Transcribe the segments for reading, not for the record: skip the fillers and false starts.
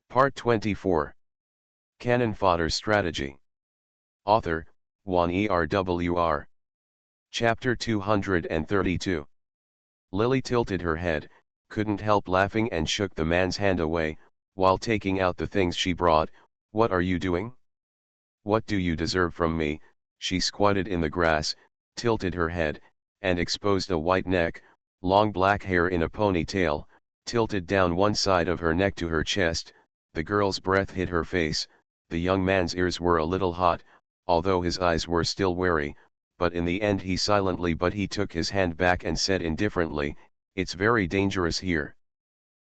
Part 24. Cannon Fodder Strategy. Author, Juan ERWR. Chapter 232. Lily tilted her head, couldn't help laughing and shook the man's hand away, while taking out the things she brought. "What are you doing? What do you deserve from me?" She squatted in the grass, tilted her head, and exposed a white neck, long black hair in a ponytail, tilted down one side of her neck to her chest. The girl's breath hit her face. The young man's ears were a little hot, although his eyes were still wary, but in the end he took his hand back and said indifferently, "It's very dangerous here.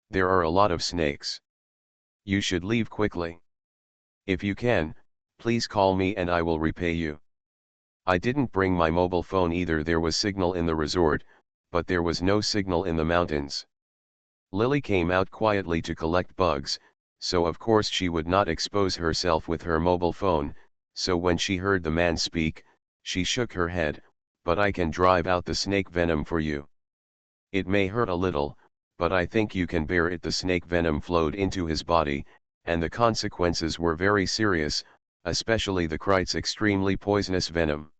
There are a lot of snakes. You should leave quickly. If you can, please call me and I will repay you." "I didn't bring my mobile phone either." There was signal in the resort, but there was no signal in the mountains. Lily came out quietly to collect bugs, so of course she would not expose herself with her mobile phone, so when she heard the man speak, she shook her head. "But I can drive out the snake venom for you. It may hurt a little, but I think you can bear it." The snake venom flowed into his body, and the consequences were very serious, especially the Krite's extremely poisonous venom.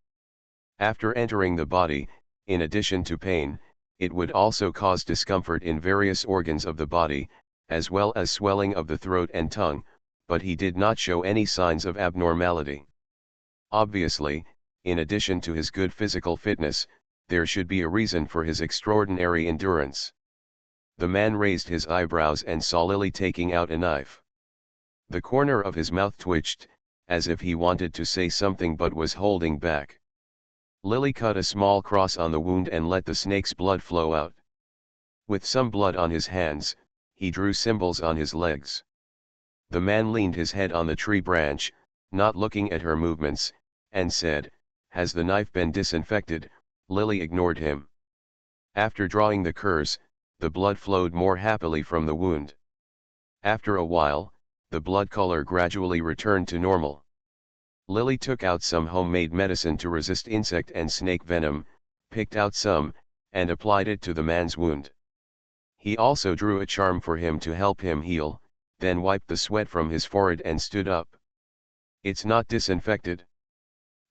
After entering the body, in addition to pain, it would also cause discomfort in various organs of the body, as well as swelling of the throat and tongue, but he did not show any signs of abnormality. Obviously, in addition to his good physical fitness, there should be a reason for his extraordinary endurance. The man raised his eyebrows and saw Lily taking out a knife. The corner of his mouth twitched, as if he wanted to say something but was holding back. Lily cut a small cross on the wound and let the snake's blood flow out. With some blood on his hands, he drew symbols on his legs. The man leaned his head on the tree branch, not looking at her movements, and said, "Has the knife been disinfected?" Lily ignored him. After drawing the curse, the blood flowed more happily from the wound. After a while, the blood color gradually returned to normal. Lily took out some homemade medicine to resist insect and snake venom, picked out some, and applied it to the man's wound. He also drew a charm for him to help him heal, then wiped the sweat from his forehead and stood up. "It's not disinfected.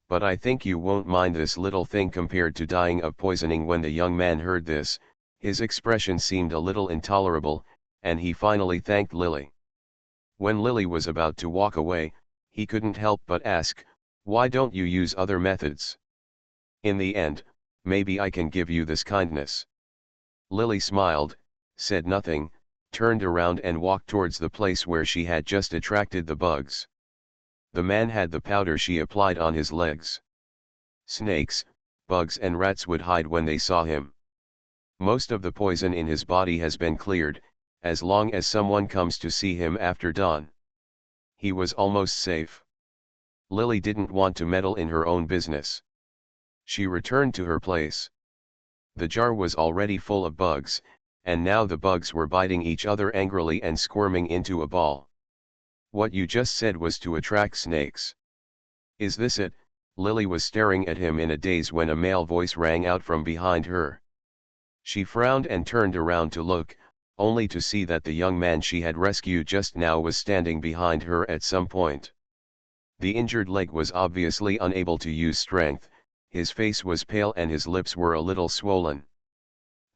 But I think you won't mind this little thing compared to dying of poisoning." When the young man heard this, his expression seemed a little intolerable, and he finally thanked Lily. When Lily was about to walk away, he couldn't help but ask, "Why don't you use other methods? In the end, maybe I can give you this kindness." Lily smiled, said nothing, turned around and walked towards the place where she had just attracted the bugs. The man had the powder she applied on his legs. Snakes, bugs and rats would hide when they saw him. Most of the poison in his body has been cleared, as long as someone comes to see him after dawn. He was almost safe. Lily didn't want to meddle in her own business. She returned to her place. The jar was already full of bugs, and now the bugs were biting each other angrily and squirming into a ball. "What you just said was to attract snakes. Is this it?" Lily was staring at him in a daze when a male voice rang out from behind her. She frowned and turned around to look, only to see that the young man she had rescued just now was standing behind her at some point. The injured leg was obviously unable to use strength, his face was pale and his lips were a little swollen.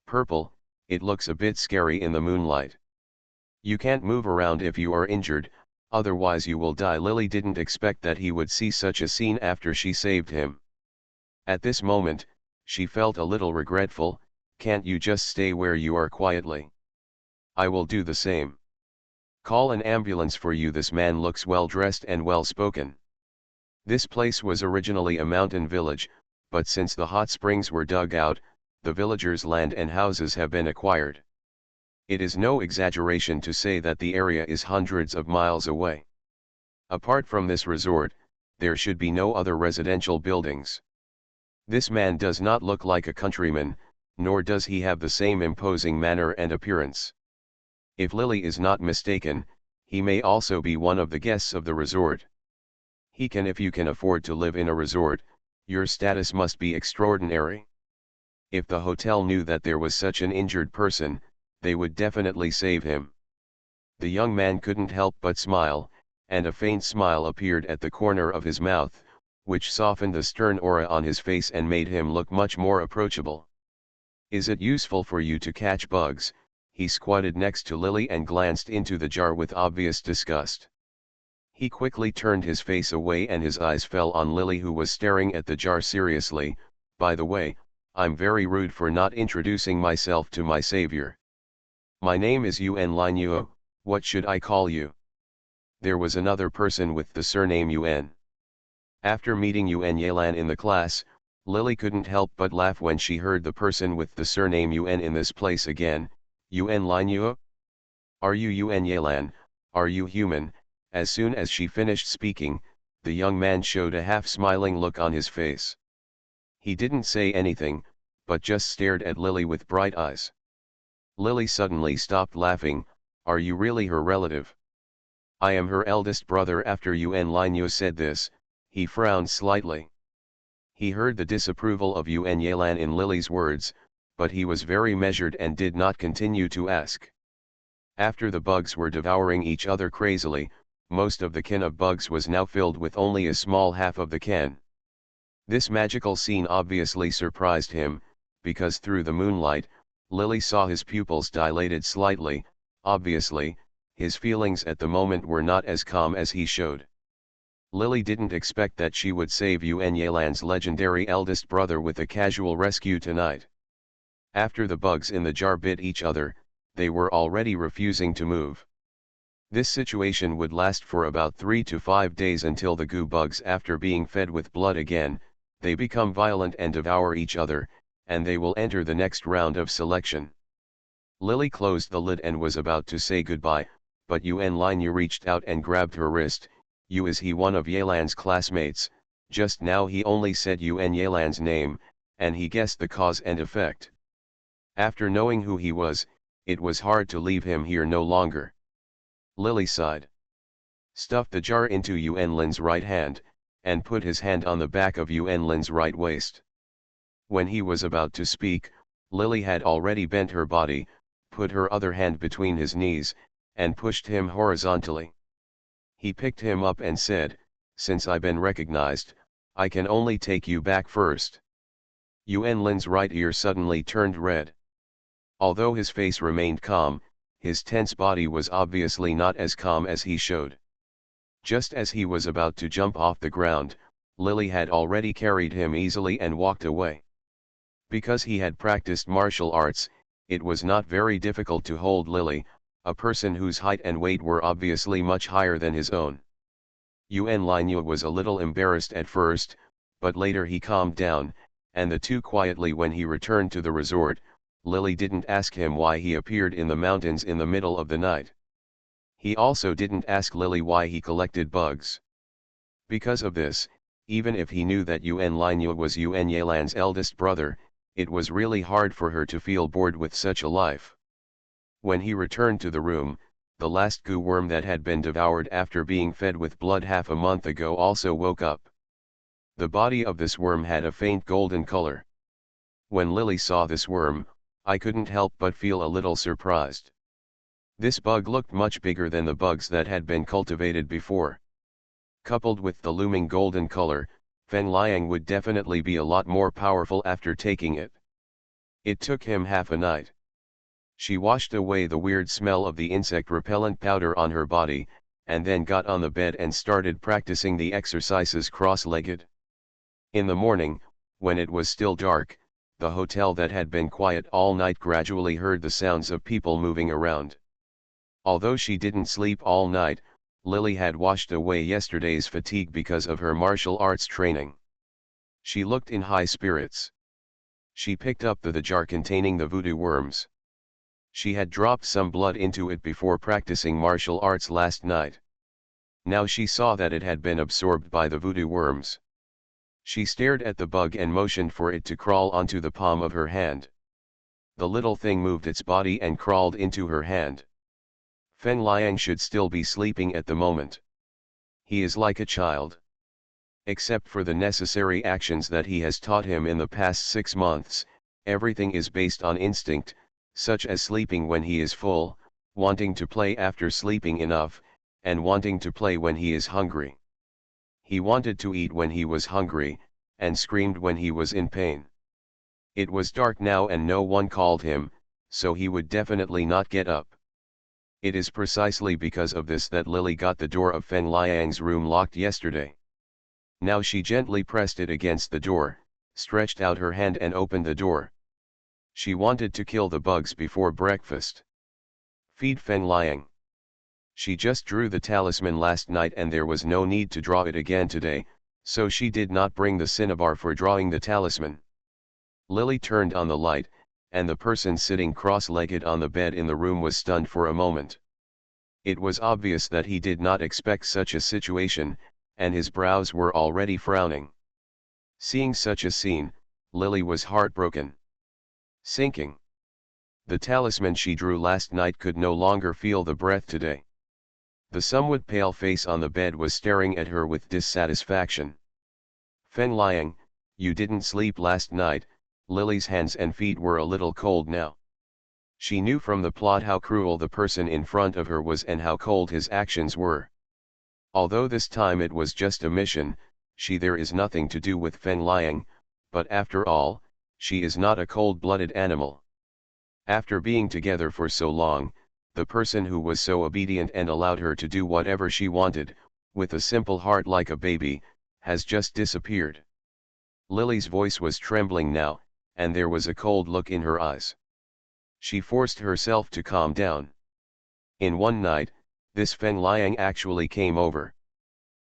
"Purple, it looks a bit scary in the moonlight. You can't move around if you are injured, otherwise you will die." Lily didn't expect that he would see such a scene after she saved him. At this moment, she felt a little regretful. "Can't you just stay where you are quietly? I will do the same. Call an ambulance for you." "This man looks well dressed and well spoken." This place was originally a mountain village, but since the hot springs were dug out, the villagers' land and houses have been acquired. It is no exaggeration to say that the area is hundreds of miles away. Apart from this resort, there should be no other residential buildings. This man does not look like a countryman, nor does he have the same imposing manner and appearance. If Lily is not mistaken, he may also be one of the guests of the resort. If you can afford to live in a resort, your status must be extraordinary. If the hotel knew that there was such an injured person, they would definitely save him. The young man couldn't help but smile, and a faint smile appeared at the corner of his mouth, which softened the stern aura on his face and made him look much more approachable. "Is it useful for you to catch bugs?" He squatted next to Lily and glanced into the jar with obvious disgust. He quickly turned his face away and his eyes fell on Lily, who was staring at the jar seriously. "By the way, I'm very rude for not introducing myself to my savior. My name is Yuen Lineuo, what should I call you?" There was another person with the surname Yuen. After meeting Yuen Yelan in the class, Lily couldn't help but laugh when she heard the person with the surname Yuen in this place again. "Yuen Lineuo? Are you Yuen Yelan? Are you human?" As soon as she finished speaking, the young man showed a half-smiling look on his face. He didn't say anything, but just stared at Lily with bright eyes. Lily suddenly stopped laughing. "Are you really her relative?" "I am her eldest brother." After Yuen Lineuo said this, he frowned slightly. He heard the disapproval of Yuen Yelan in Lily's words, but he was very measured and did not continue to ask. After the bugs were devouring each other crazily, most of the can of bugs was now filled with only a small half of the can. This magical scene obviously surprised him, because through the moonlight, Lily saw his pupils dilated slightly. Obviously, his feelings at the moment were not as calm as he showed. Lily didn't expect that she would save Yuen Yelan's legendary eldest brother with a casual rescue tonight. After the bugs in the jar bit each other, they were already refusing to move. This situation would last for about 3 to 5 days until the goo bugs, after being fed with blood again, they become violent and devour each other, and they will enter the next round of selection. Lily closed the lid and was about to say goodbye, but Yuen Lineuo reached out and grabbed her wrist. Is he one of Yelan's classmates? Just now he only said Yuen Yelan's name, and he guessed the cause and effect. After knowing who he was, it was hard to leave him here no longer. Lily sighed. Stuffed the jar into Yuen Lin's right hand, and put his hand on the back of Yuen Lin's right waist. When he was about to speak, Lily had already bent her body, put her other hand between his knees, and pushed him horizontally. He picked him up and said, "Since I've been recognized, I can only take you back first." Yuen Lin's right ear suddenly turned red. Although his face remained calm, his tense body was obviously not as calm as he showed. Just as he was about to jump off the ground, Lily had already carried him easily and walked away. Because he had practiced martial arts, it was not very difficult to hold Lily, a person whose height and weight were obviously much higher than his own. Yuen Lineuo was a little embarrassed at first, but later he calmed down, and the two quietly when he returned to the resort. Lily didn't ask him why he appeared in the mountains in the middle of the night. He also didn't ask Lily why he collected bugs. Because of this, even if he knew that Yuen Lineuo was Yuen Yelan's eldest brother, it was really hard for her to feel bored with such a life. When he returned to the room, the last goo worm that had been devoured after being fed with blood half a month ago also woke up. The body of this worm had a faint golden color. When Lily saw this worm, I couldn't help but feel a little surprised. This bug looked much bigger than the bugs that had been cultivated before. Coupled with the looming golden color, Feng Liang would definitely be a lot more powerful after taking it. It took him half a night. She washed away the weird smell of the insect repellent powder on her body, and then got on the bed and started practicing the exercises cross-legged. In the morning, when it was still dark, the hotel that had been quiet all night gradually heard the sounds of people moving around. Although she didn't sleep all night, Lily had washed away yesterday's fatigue because of her martial arts training. She looked in high spirits. She picked up the jar containing the voodoo worms. She had dropped some blood into it before practicing martial arts last night. Now she saw that it had been absorbed by the voodoo worms. She stared at the bug and motioned for it to crawl onto the palm of her hand. The little thing moved its body and crawled into her hand. Feng Liang should still be sleeping at the moment. He is like a child. Except for the necessary actions that he has taught him in the past 6 months, everything is based on instinct, such as sleeping when he is full, wanting to play after sleeping enough, and wanting to play when he is hungry. He wanted to eat when he was hungry, and screamed when he was in pain. It was dark now and no one called him, so he would definitely not get up. It is precisely because of this that Lily got the door of Feng Liang's room locked yesterday. Now she gently pressed it against the door, stretched out her hand and opened the door. She wanted to kill the bugs before breakfast. Feed Feng Liang. She just drew the talisman last night and there was no need to draw it again today, so she did not bring the cinnabar for drawing the talisman. Lily turned on the light, and the person sitting cross-legged on the bed in the room was stunned for a moment. It was obvious that he did not expect such a situation, and his brows were already frowning. Seeing such a scene, Lily was heartbroken. Sinking. The talisman she drew last night could no longer feel the breath today. The somewhat pale face on the bed was staring at her with dissatisfaction. Feng Liang, you didn't sleep last night. Lily's hands and feet were a little cold now. She knew from the plot how cruel the person in front of her was and how cold his actions were. Although this time it was just a mission, there is nothing to do with Feng Liang, but after all, she is not a cold-blooded animal. After being together for so long, the person who was so obedient and allowed her to do whatever she wanted, with a simple heart like a baby, has just disappeared. Lily's voice was trembling now, and there was a cold look in her eyes. She forced herself to calm down. In one night, this Feng Liang actually came over.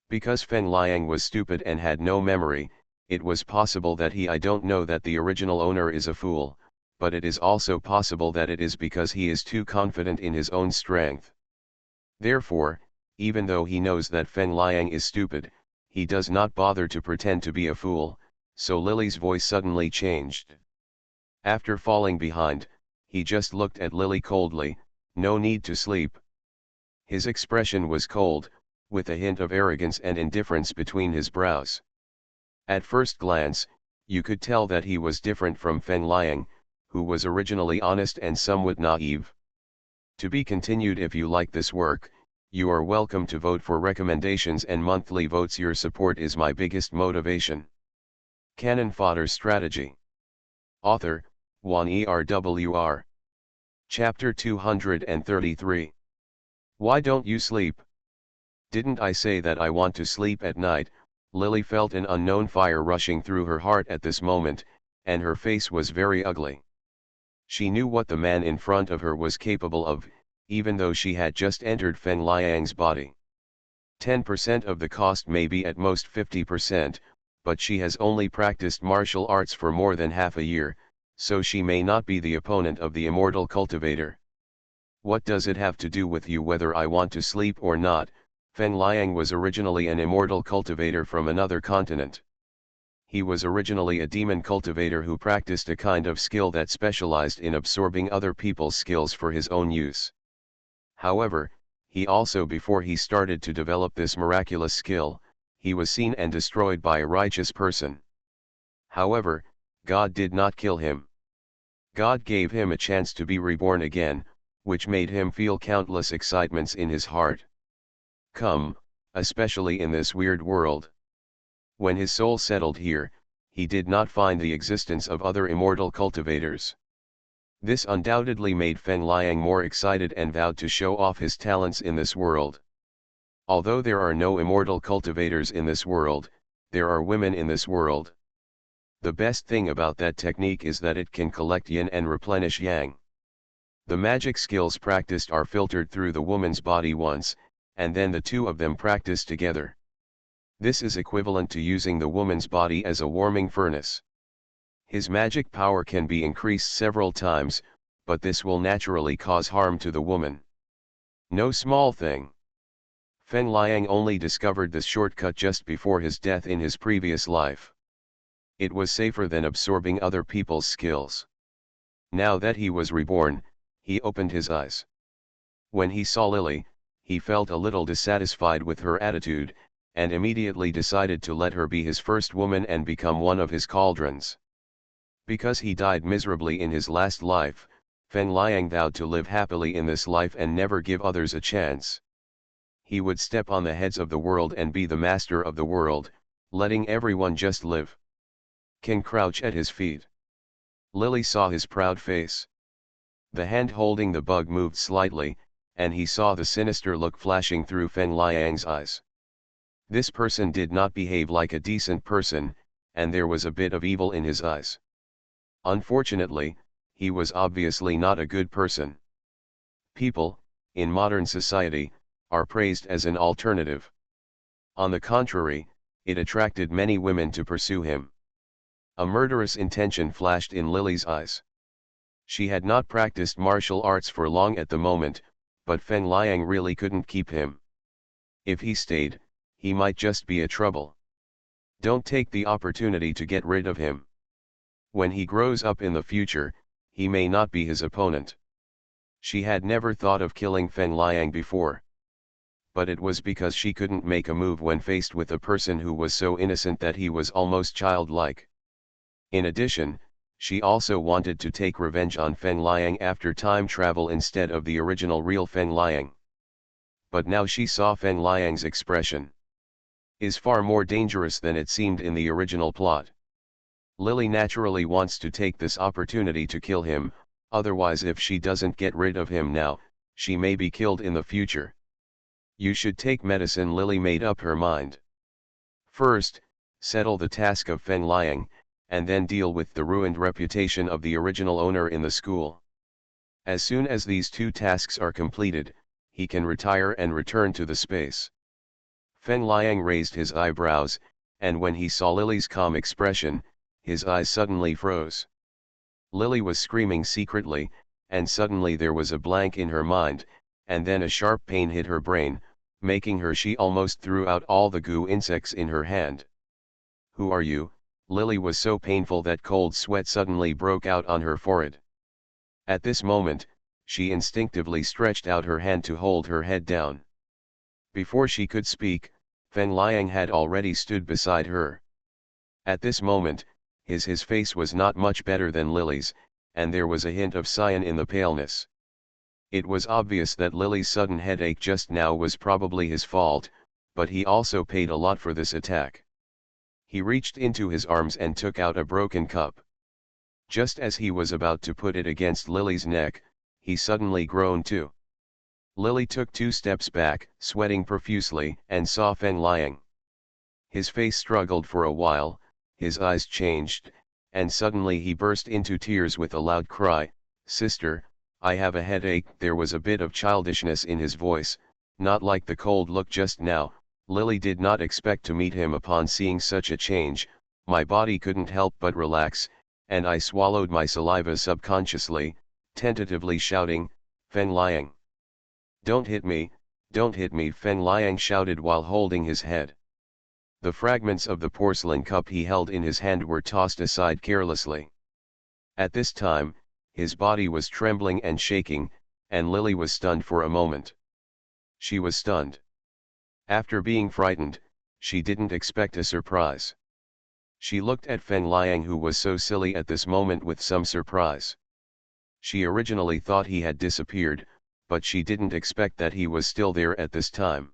Because Feng Liang was stupid and had no memory, it was possible that I don't know that the original owner is a fool, but it is also possible that it is because he is too confident in his own strength. Therefore, even though he knows that Feng Liang is stupid, he does not bother to pretend to be a fool, so Lily's voice suddenly changed. After falling behind, he just looked at Lily coldly. No need to sleep. His expression was cold, with a hint of arrogance and indifference between his brows. At first glance, you could tell that he was different from Feng Liang, who was originally honest and somewhat naive. To be continued. If you like this work, you are welcome to vote for recommendations and monthly votes. Your support is my biggest motivation. Cannon Fodder Strategy. Author, Juan ERWR. Chapter 233. Why don't you sleep? Didn't I say that I want to sleep at night? Lily felt an unknown fire rushing through her heart at this moment, and her face was very ugly. She knew what the man in front of her was capable of, even though she had just entered Feng Liang's body. 10% of the cost, may be at most 50%, but she has only practiced martial arts for more than half a year, so she may not be the opponent of the immortal cultivator. What does it have to do with you whether I want to sleep or not? Feng Liang was originally an immortal cultivator from another continent. He was originally a demon cultivator who practiced a kind of skill that specialized in absorbing other people's skills for his own use. However, he also, before he started to develop this miraculous skill, he was seen and destroyed by a righteous person. However, God did not kill him. God gave him a chance to be reborn again, which made him feel countless excitements in his heart. Come, especially in this weird world. When his soul settled here, he did not find the existence of other immortal cultivators. This undoubtedly made Feng Liang more excited and vowed to show off his talents in this world. Although there are no immortal cultivators in this world, there are women in this world. The best thing about that technique is that it can collect yin and replenish yang. The magic skills practiced are filtered through the woman's body once, and then the two of them practice together. This is equivalent to using the woman's body as a warming furnace. His magic power can be increased several times, but this will naturally cause harm to the woman. No small thing. Feng Liang only discovered this shortcut just before his death in his previous life. It was safer than absorbing other people's skills. Now that he was reborn, he opened his eyes. When he saw Lily, he felt a little dissatisfied with her attitude, and immediately decided to let her be his first woman and become one of his cauldrons. Because he died miserably in his last life, Fen Liang vowed to live happily in this life and never give others a chance. He would step on the heads of the world and be the master of the world, letting everyone just live. Can crouch at his feet. Lily saw his proud face. The hand holding the bug moved slightly, and he saw the sinister look flashing through Fen Liang's eyes. This person did not behave like a decent person, and there was a bit of evil in his eyes. Unfortunately, he was obviously not a good person. People, in modern society, are praised as an alternative. On the contrary, it attracted many women to pursue him. A murderous intention flashed in Lily's eyes. She had not practiced martial arts for long at the moment, but Fen Liang really couldn't keep him. If he stayed, he might just be a trouble. Don't take the opportunity to get rid of him. When he grows up in the future, he may not be his opponent. She had never thought of killing Fen Liang before. But it was because she couldn't make a move when faced with a person who was so innocent that he was almost childlike. In addition, she also wanted to take revenge on Fen Liang after time travel instead of the original real Fen Liang. But now she saw Fen Liang's expression is far more dangerous than it seemed in the original plot. Lily naturally wants to take this opportunity to kill him, otherwise if she doesn't get rid of him now, she may be killed in the future. You should take medicine. Lily made up her mind. First, settle the task of Fen Liang, and then deal with the ruined reputation of the original owner in the school. As soon as these two tasks are completed, he can retire and return to the space. Fen Liang raised his eyebrows, and when he saw Lily's calm expression, his eyes suddenly froze. Lily was screaming secretly, and suddenly there was a blank in her mind, and then a sharp pain hit her brain, making her she almost threw out all the goo insects in her hand. Who are you? Lily was so painful that cold sweat suddenly broke out on her forehead. At this moment, she instinctively stretched out her hand to hold her head down. Before she could speak, Fen Liang had already stood beside her. At this moment, his face was not much better than Lily's, and there was a hint of cyan in the paleness. It was obvious that Lily's sudden headache just now was probably his fault, but he also paid a lot for this attack. He reached into his arms and took out a broken cup. Just as he was about to put it against Lily's neck, he suddenly groaned too. Lily took 2 steps back, sweating profusely, and saw Fen Liang. His face struggled for a while, his eyes changed, and suddenly he burst into tears with a loud cry, "Sister, I have a headache." There was a bit of childishness in his voice, not like the cold look just now. Lily did not expect to meet him. Upon seeing such a change, my body couldn't help but relax, and I swallowed my saliva subconsciously, tentatively shouting, "Fen Liang. Don't hit me, don't hit me!" Fen Liang shouted while holding his head. The fragments of the porcelain cup he held in his hand were tossed aside carelessly. At this time, his body was trembling and shaking, and Lily was stunned for a moment. She was stunned. After being frightened, she didn't expect a surprise. She looked at Fen Liang, who was so silly at this moment, with some surprise. She originally thought he had disappeared, but she didn't expect that he was still there at this time.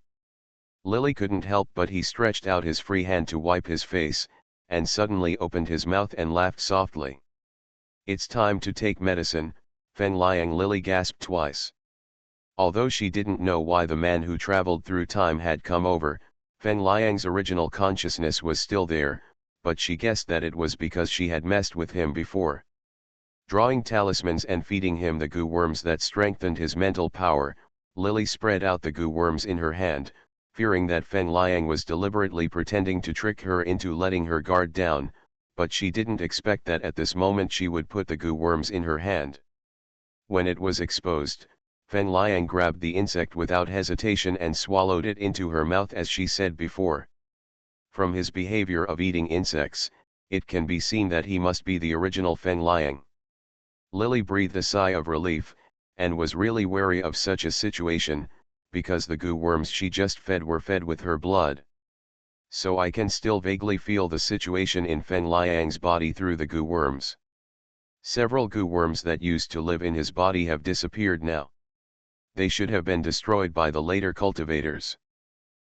Lily couldn't help but he stretched out his free hand to wipe his face, and suddenly opened his mouth and laughed softly. "It's time to take medicine, Fen Liang." Lily gasped twice. Although she didn't know why the man who traveled through time had come over, Fen Liang's original consciousness was still there, but she guessed that it was because she had messed with him before. Drawing talismans and feeding him the goo worms that strengthened his mental power, Lily spread out the goo worms in her hand, fearing that Fen Liang was deliberately pretending to trick her into letting her guard down, but she didn't expect that at this moment she would put the goo worms in her hand. When it was exposed, Fen Liang grabbed the insect without hesitation and swallowed it into her mouth as she said before. From his behavior of eating insects, it can be seen that he must be the original Fen Liang. Lily breathed a sigh of relief, and was really wary of such a situation, because the goo worms she just fed were fed with her blood. So I can still vaguely feel the situation in Fen Liang's body through the goo worms. Several goo worms that used to live in his body have disappeared now. They should have been destroyed by the later cultivators.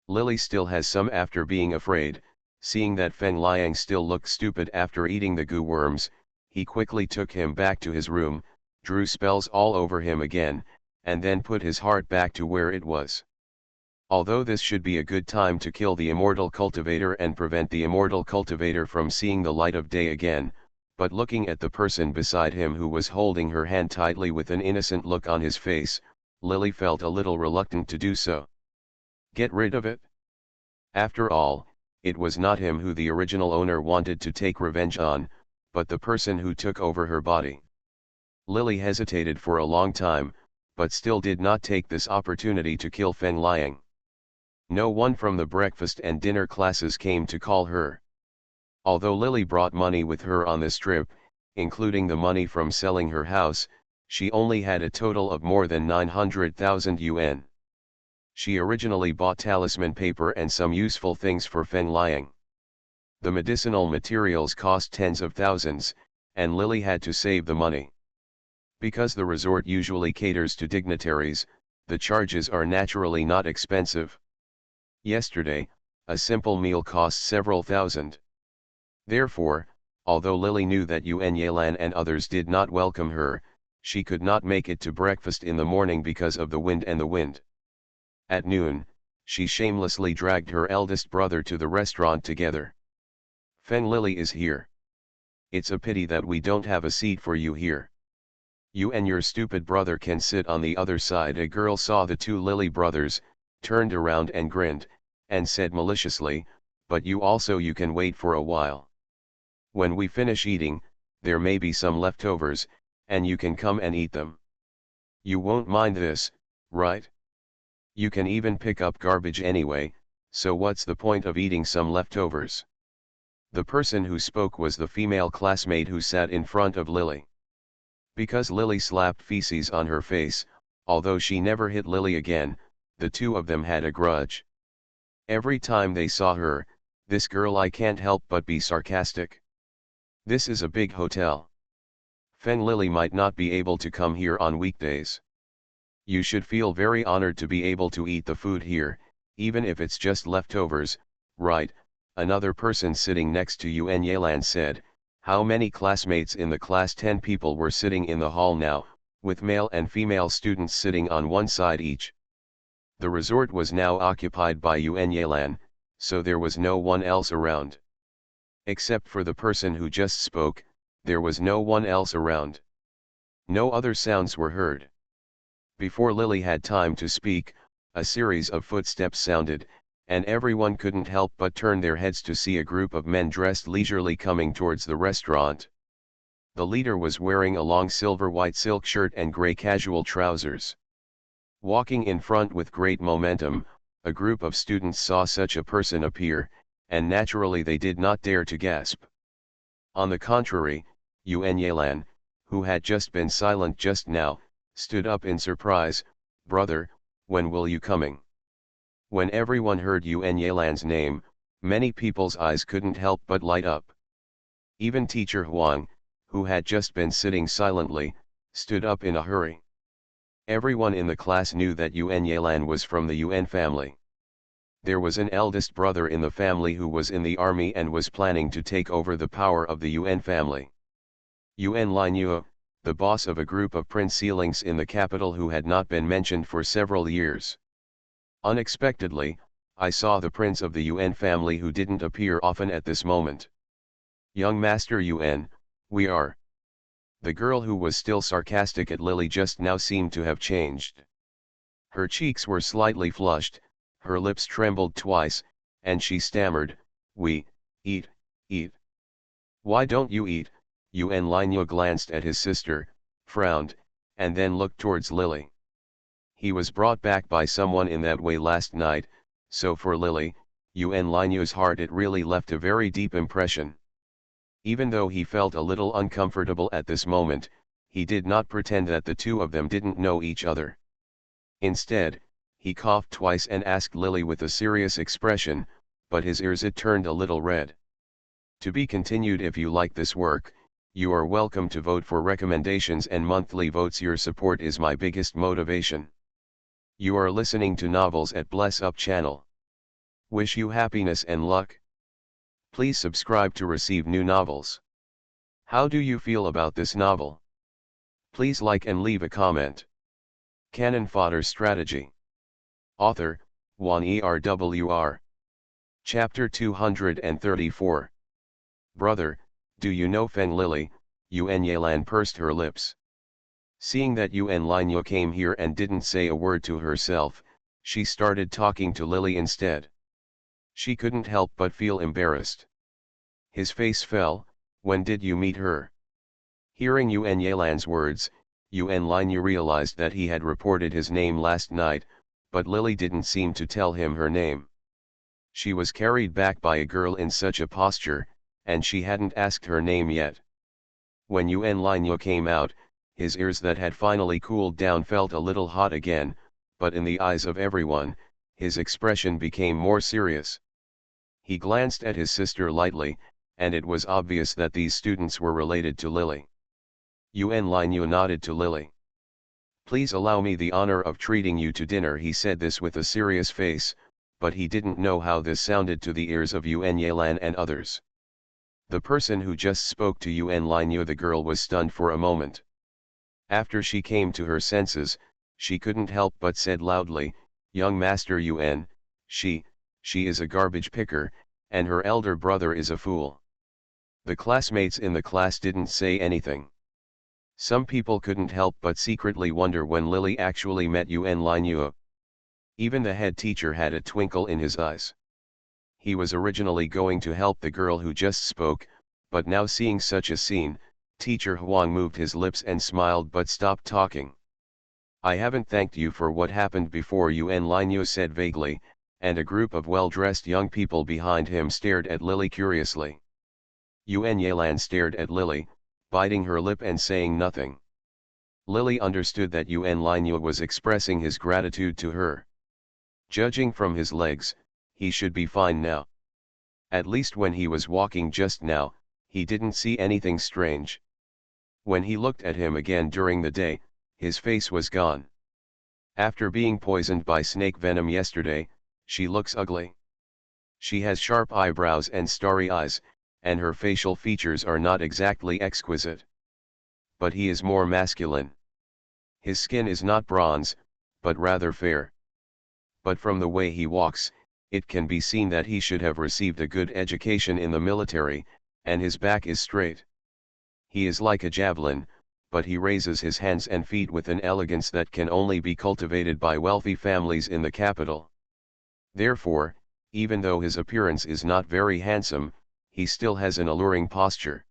Lily still has some after being afraid. Seeing that Feng Liang still looked stupid after eating the goo worms, he quickly took him back to his room, drew spells all over him again, and then put his heart back to where it was. Although this should be a good time to kill the immortal cultivator and prevent the immortal cultivator from seeing the light of day again, but looking at the person beside him who was holding her hand tightly with an innocent look on his face, Lily felt a little reluctant to do so. Get rid of it? After all, it was not him who the original owner wanted to take revenge on, but the person who took over her body. Lily hesitated for a long time, but still did not take this opportunity to kill Feng Liang. No one from the breakfast and dinner classes came to call her. Although Lily brought money with her on this trip, including the money from selling her house, she only had a total of more than 900,000 yuan. She originally bought talisman paper and some useful things for Feng Liang. The medicinal materials cost tens of thousands, and Lily had to save the money. Because the resort usually caters to dignitaries, the charges are naturally not expensive. Yesterday, a simple meal cost several thousand. Therefore, although Lily knew that Yuan Yelan and others did not welcome her, she could not make it to breakfast in the morning because of the wind and the wind. At noon, she shamelessly dragged her eldest brother to the restaurant together. Feng Lily is here. It's a pity that we don't have a seat for you here. You and your stupid brother can sit on the other side. A girl saw the two Lily brothers, turned around and grinned, and said maliciously, but you can wait for a while. When we finish eating, there may be some leftovers, and you can come and eat them. You won't mind this, right? You can even pick up garbage anyway, so what's the point of eating some leftovers? The person who spoke was the female classmate who sat in front of Lily. Because Lily slapped feces on her face, although she never hit Lily again, the two of them had a grudge. Every time they saw her, this girl, I can't help but be sarcastic. This is a big hotel. Feng Lily might not be able to come here on weekdays. You should feel very honored to be able to eat the food here, even if it's just leftovers, right? Another person sitting next to Yuan Yelan said. How many classmates in the class? 10 people were sitting in the hall now, with male and female students sitting on one side each. The resort was now occupied by Yuan Yelan, so there was no one else around. Except for the person who just spoke, there was no one else around. No other sounds were heard. Before Lily had time to speak, a series of footsteps sounded, and everyone couldn't help but turn their heads to see a group of men dressed leisurely coming towards the restaurant. The leader was wearing a long silver-white silk shirt and gray casual trousers. Walking in front with great momentum, a group of students saw such a person appear, and naturally they did not dare to gasp. On the contrary, Yuan Yelan, who had just been silent just now, stood up in surprise. Brother, when will you coming? When everyone heard Yuan Yelan's name, many people's eyes couldn't help but light up. Even teacher Huang, who had just been sitting silently, stood up in a hurry. Everyone in the class knew that Yuan Yelan was from the Yuan family. There was an eldest brother in the family who was in the army and was planning to take over the power of the Yuan family. Yuan Linyu, the boss of a group of prince sealings in the capital who had not been mentioned for several years. Unexpectedly, I saw the prince of the Yuan family who didn't appear often at this moment. Young Master Yuan, we are. The girl who was still sarcastic at Lily just now seemed to have changed. Her cheeks were slightly flushed, her lips trembled twice, and she stammered, we, eat, eat. Why don't you eat? Yuan Linyu glanced at his sister, frowned, and then looked towards Lily. He was brought back by someone in that way last night, so for Lily, Yuan Linyu's heart, it really left a very deep impression. Even though he felt a little uncomfortable at this moment, he did not pretend that the two of them didn't know each other. Instead, he coughed twice and asked Lily with a serious expression, but his ears it turned a little red. To be continued. If you like this work, You are welcome to vote for recommendations and monthly votes. Your support is my biggest motivation. You are listening to Novels at Bless Up channel. Wish you happiness and luck. Please subscribe to receive new novels. How do you feel about this novel? Please like and leave a comment. Cannon Fodder Strategy. Author, Juan ERWR. Chapter 234. Brother, do you know Feng Lily? Yuen Yelan pursed her lips. Seeing that Yuen Linyu came here and didn't say a word to herself, she started talking to Lily instead. She couldn't help but feel embarrassed. His face fell. When did you meet her? Hearing Yuen Yelan's words, Yuen Linyu realized that he had reported his name last night, but Lily didn't seem to tell him her name. She was carried back by a girl in such a posture, and she hadn't asked her name yet. When Yuen Linyu came out, his ears that had finally cooled down felt a little hot again, but in the eyes of everyone, his expression became more serious. He glanced at his sister lightly, and it was obvious that these students were related to Lily. Yuen Linyu nodded to Lily. Please allow me the honor of treating you to dinner. He said this with a serious face, but he didn't know how this sounded to the ears of Yuen Yelan and others. The person who just spoke to Yuen Linyu, the girl, was stunned for a moment. After she came to her senses, she couldn't help but said loudly, "Young Master Yuen, she is a garbage picker, and her elder brother is a fool." The classmates in the class didn't say anything. Some people couldn't help but secretly wonder when Lily actually met Yuen Linyu. Even the head teacher had a twinkle in his eyes. He was originally going to help the girl who just spoke, but now seeing such a scene, Teacher Huang moved his lips and smiled but stopped talking. "I haven't thanked you for what happened before," Yuen Linyu said vaguely, and a group of well-dressed young people behind him stared at Lily curiously. Yuen Yelan stared at Lily, biting her lip and saying nothing. Lily understood that Yuen Linyu was expressing his gratitude to her. Judging from his legs, he should be fine now. At least when he was walking just now, he didn't see anything strange. When he looked at him again during the day, his face was gone. After being poisoned by snake venom yesterday, she looks ugly. She has sharp eyebrows and starry eyes, and her facial features are not exactly exquisite. But he is more masculine. His skin is not bronze, but rather fair. But from the way he walks, it can be seen that he should have received a good education in the military, and his back is straight. He is like a javelin, but he raises his hands and feet with an elegance that can only be cultivated by wealthy families in the capital. Therefore, even though his appearance is not very handsome, he still has an alluring posture.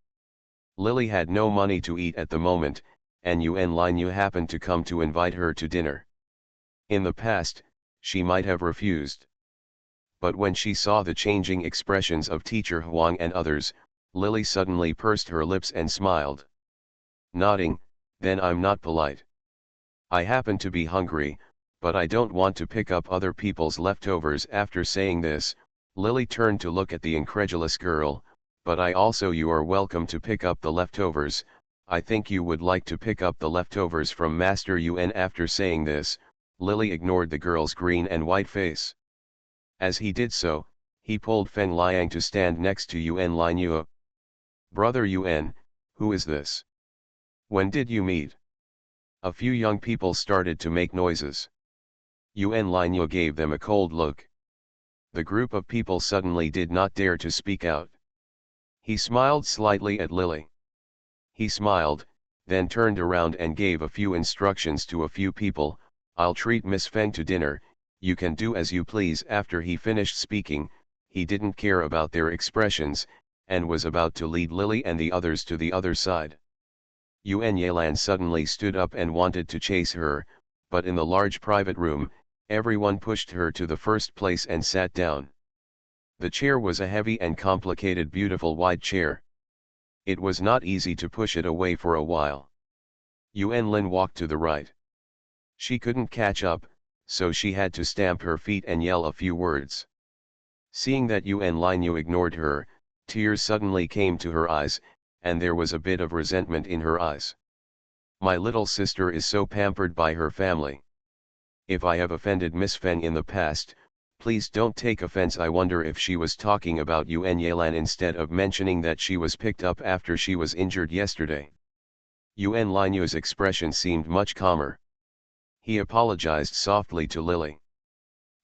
Lily had no money to eat at the moment, and Yuen Linyu happened to come to invite her to dinner. In the past, she might have refused. But when she saw the changing expressions of Teacher Huang and others, Lily suddenly pursed her lips and smiled. Nodding, "Then I'm not polite. I happen to be hungry, but I don't want to pick up other people's leftovers." After saying this, Lily turned to look at the incredulous girl, "But you are welcome to pick up the leftovers. I think you would like to pick up the leftovers from Master Yuen." After saying this, Lily ignored the girl's green and white face. As he did so, he pulled Feng Liang to stand next to Yuen Linyu. "Brother Yuen, who is this? When did you meet?" A few young people started to make noises. Yuen Linyu gave them a cold look. The group of people suddenly did not dare to speak out. He smiled slightly at Lily. He smiled, then turned around and gave a few instructions to a few people. "I'll treat Miss Feng to dinner, you can do as you please." After he finished speaking, he didn't care about their expressions, and was about to lead Lily and the others to the other side. Yuen Yelan suddenly stood up and wanted to chase her, but in the large private room, everyone pushed her to the first place and sat down. The chair was a heavy and complicated beautiful wide chair. It was not easy to push it away for a while. Yuen Lin walked to the right. She couldn't catch up, so she had to stamp her feet and yell a few words. Seeing that Yuen Linyu ignored her, tears suddenly came to her eyes, and there was a bit of resentment in her eyes. My little sister is so pampered by her family. If I have offended Miss Feng in the past, please don't take offense. I wonder if she was talking about Yuan Yelan instead of mentioning that she was picked up after she was injured yesterday. Yuan Linyu's expression seemed much calmer. He apologized softly to Lily.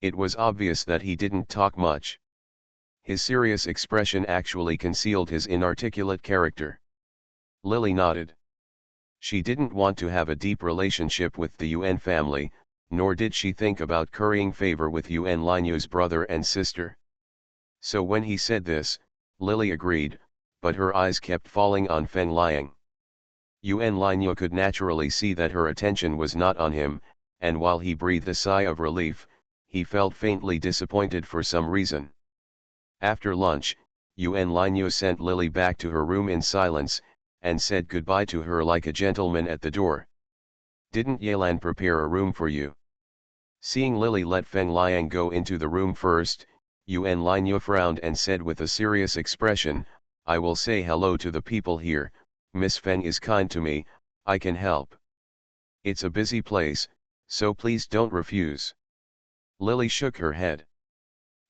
It was obvious that he didn't talk much. His serious expression actually concealed his inarticulate character. Lily nodded. She didn't want to have a deep relationship with the Yuan family, nor did she think about currying favor with Yuan Linyu's brother and sister. So when he said this, Lily agreed, but her eyes kept falling on Feng Liang. Yuan Linyu could naturally see that her attention was not on him, and while he breathed a sigh of relief, he felt faintly disappointed for some reason. After lunch, Yuan Linyu sent Lily back to her room in silence, and said goodbye to her like a gentleman at the door. Didn't Yelan prepare a room for you? Seeing Lily let Feng Liang go into the room first, Yuan Linyu frowned and said with a serious expression, I will say hello to the people here. Miss Feng is kind to me, I can help. It's a busy place, so please don't refuse. Lily shook her head.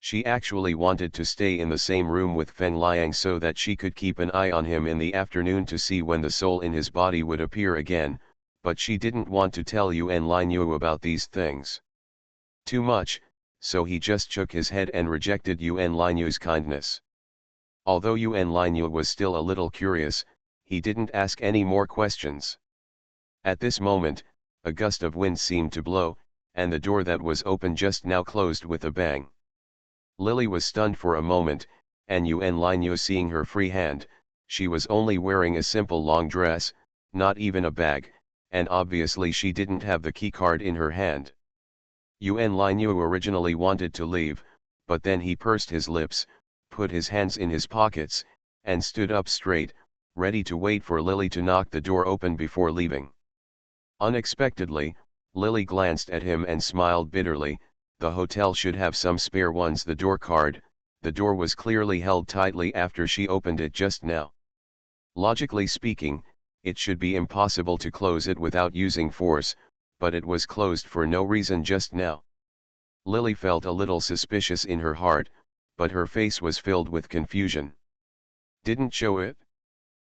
She actually wanted to stay in the same room with Feng Liang so that she could keep an eye on him in the afternoon to see when the soul in his body would appear again, but she didn't want to tell Yuan Linyu about these things. Too much, so he just shook his head and rejected Yuan Linyu's kindness. Although Yuan Linyu was still a little curious, he didn't ask any more questions. At this moment, a gust of wind seemed to blow, and the door that was open just now closed with a bang. Lily was stunned for a moment, and Yuan Linyu seeing her free hand, she was only wearing a simple long dress, not even a bag, and obviously she didn't have the key card in her hand. Yuan Linyu originally wanted to leave, but then he pursed his lips, put his hands in his pockets, and stood up straight, ready to wait for Lily to knock the door open before leaving. Unexpectedly, Lily glanced at him and smiled bitterly. The hotel should have some spare ones. The door card, the door was clearly held tightly after she opened it just now. Logically speaking, it should be impossible to close it without using force, but it was closed for no reason just now. Lily felt a little suspicious in her heart, but her face was filled with confusion. Didn't show it?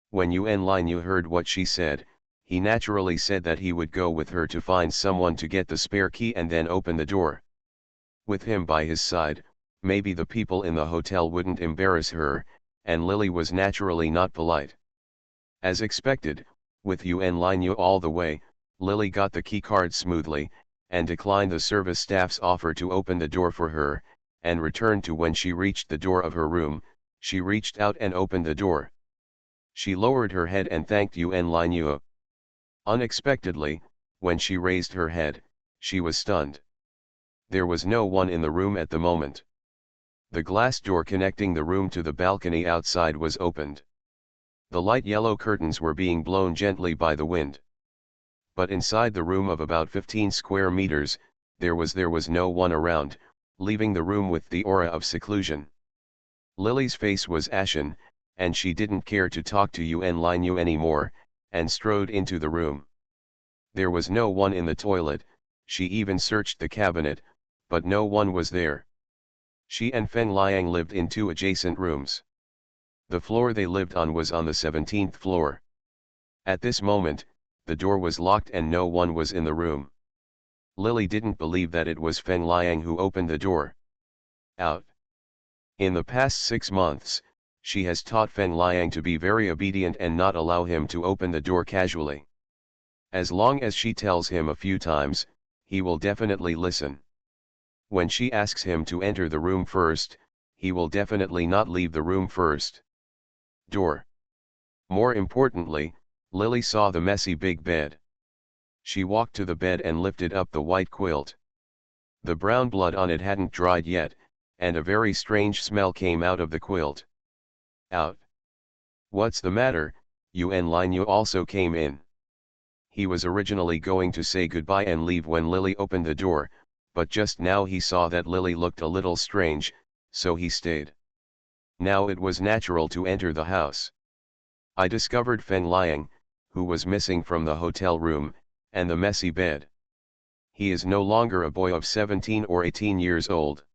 When Yuan Linyu heard what she said, he naturally said that he would go with her to find someone to get the spare key and then open the door. With him by his side, maybe the people in the hotel wouldn't embarrass her, and Lily was naturally not polite. As expected, with Yuan Linyu all the way, Lily got the key card smoothly, and declined the service staff's offer to open the door for her, and returned to when she reached the door of her room. She reached out and opened the door. She lowered her head and thanked Yuan Linyu. Unexpectedly, when she raised her head, she was stunned. There was no one in the room at the moment. The glass door connecting the room to the balcony outside was opened. The light yellow curtains were being blown gently by the wind. But inside the room of about 15 square meters, there was no one around, leaving the room with the aura of seclusion. Lily's face was ashen, and she didn't care to talk to Yuan Linyu anymore, and strode into the room. There was no one in the toilet. She even searched the cabinet, but no one was there. She and Feng Liang lived in 2 adjacent rooms. The floor they lived on was on the 17th floor. At this moment, the door was locked and no one was in the room. Lily didn't believe that it was Feng Liang who opened the door. Out. In the past 6 months, she has taught Feng Liang to be very obedient and not allow him to open the door casually. As long as she tells him a few times, he will definitely listen. When she asks him to enter the room first, he will definitely not leave the room first. Door. More importantly, Lily saw the messy big bed. She walked to the bed and lifted up the white quilt. The brown blood on it hadn't dried yet, and a very strange smell came out of the quilt. Out. What's the matter? Yuan Linyu also came in. He was originally going to say goodbye and leave when Lily opened the door, but just now he saw that Lily looked a little strange, so he stayed. Now it was natural to enter the house. I discovered Feng Liang, who was missing from the hotel room, and the messy bed. He is no longer a boy of 17 or 18 years old.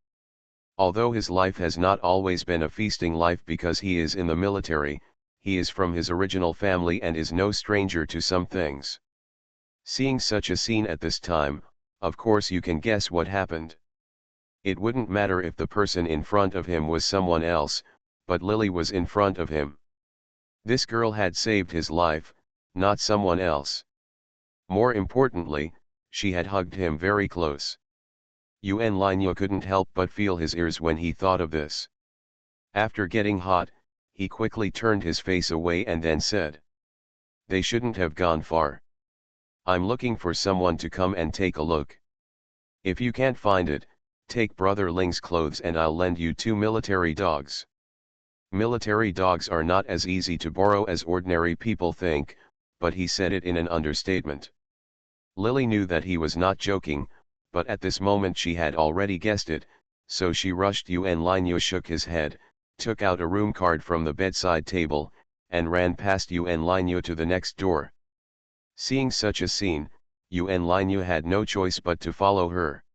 Although his life has not always been a feasting life because he is in the military, he is from his original family and is no stranger to some things. Seeing such a scene at this time, of course you can guess what happened. It wouldn't matter if the person in front of him was someone else, but Lily was in front of him. This girl had saved his life, not someone else. More importantly, she had hugged him very close. Yuan Linyu couldn't help but feel his ears when he thought of this. After getting hot, he quickly turned his face away and then said, "They shouldn't have gone far. I'm looking for someone to come and take a look. If you can't find it, take Brother Ling's clothes and I'll lend you 2 military dogs." Military dogs are not as easy to borrow as ordinary people think, but he said it in an understatement. Lily knew that he was not joking, but at this moment she had already guessed it, so she rushed. Yuan Linyu shook his head, took out a room card from the bedside table, and ran past Yuan Linyu to the next door. Seeing such a scene, Yuan Linyu had no choice but to follow her.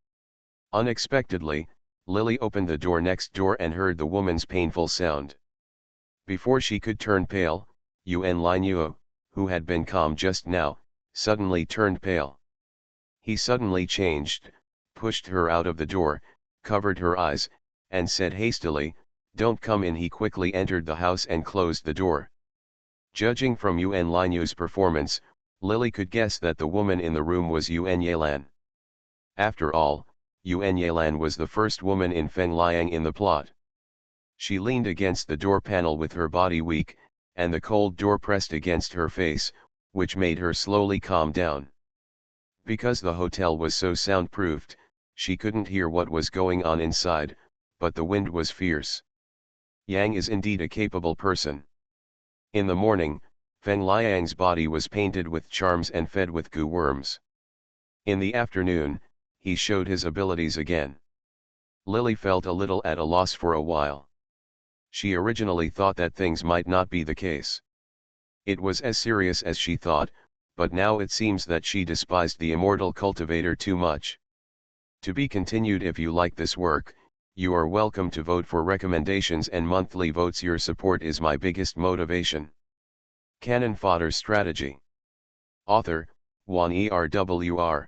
Unexpectedly, Lily opened the door next door and heard the woman's painful sound. Before she could turn pale, Yuan Linyu, who had been calm just now, suddenly turned pale. He suddenly changed, pushed her out of the door, covered her eyes, and said hastily, "Don't come in." He quickly entered the house and closed the door. Judging from Yuan Linyu's performance, Lily could guess that the woman in the room was Yuan Yelan. After all, Yuan Yelan was the first woman in Feng Liang in the plot. She leaned against the door panel with her body weak, and the cold door pressed against her face, which made her slowly calm down. Because the hotel was so soundproofed, she couldn't hear what was going on inside, but the wind was fierce. Yang is indeed a capable person. In the morning, Feng Liang's body was painted with charms and fed with goo worms. In the afternoon, he showed his abilities again. Lily felt a little at a loss for a while. She originally thought that things might not be the case. It was as serious as she thought, but now it seems that she despised the immortal cultivator too much. To be continued. If you like this work, you are welcome to vote for recommendations and monthly votes. Your support is my biggest motivation. Canon Fodder Strategy. Author, Wan Erwr.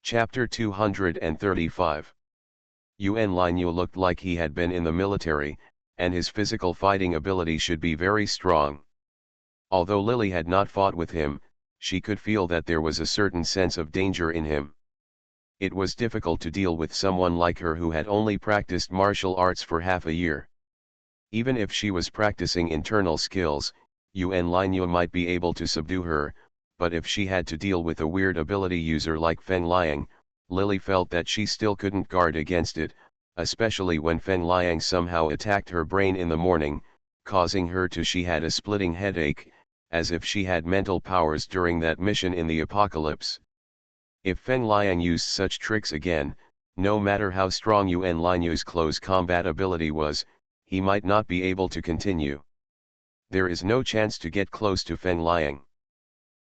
Chapter 235. Yuan Linyu looked like he had been in the military, and his physical fighting ability should be very strong. Although Lily had not fought with him, she could feel that there was a certain sense of danger in him. It was difficult to deal with someone like her who had only practiced martial arts for half a year. Even if she was practicing internal skills, Yuan Linyu might be able to subdue her, but if she had to deal with a weird ability user like Feng Liang, Lily felt that she still couldn't guard against it, especially when Feng Liang somehow attacked her brain in the morning, causing her to she had a splitting headache, as if she had mental powers during that mission in the apocalypse. If Feng Liang used such tricks again, no matter how strong Yuan Linyu's close combat ability was, he might not be able to continue. There is no chance to get close to Feng Liang.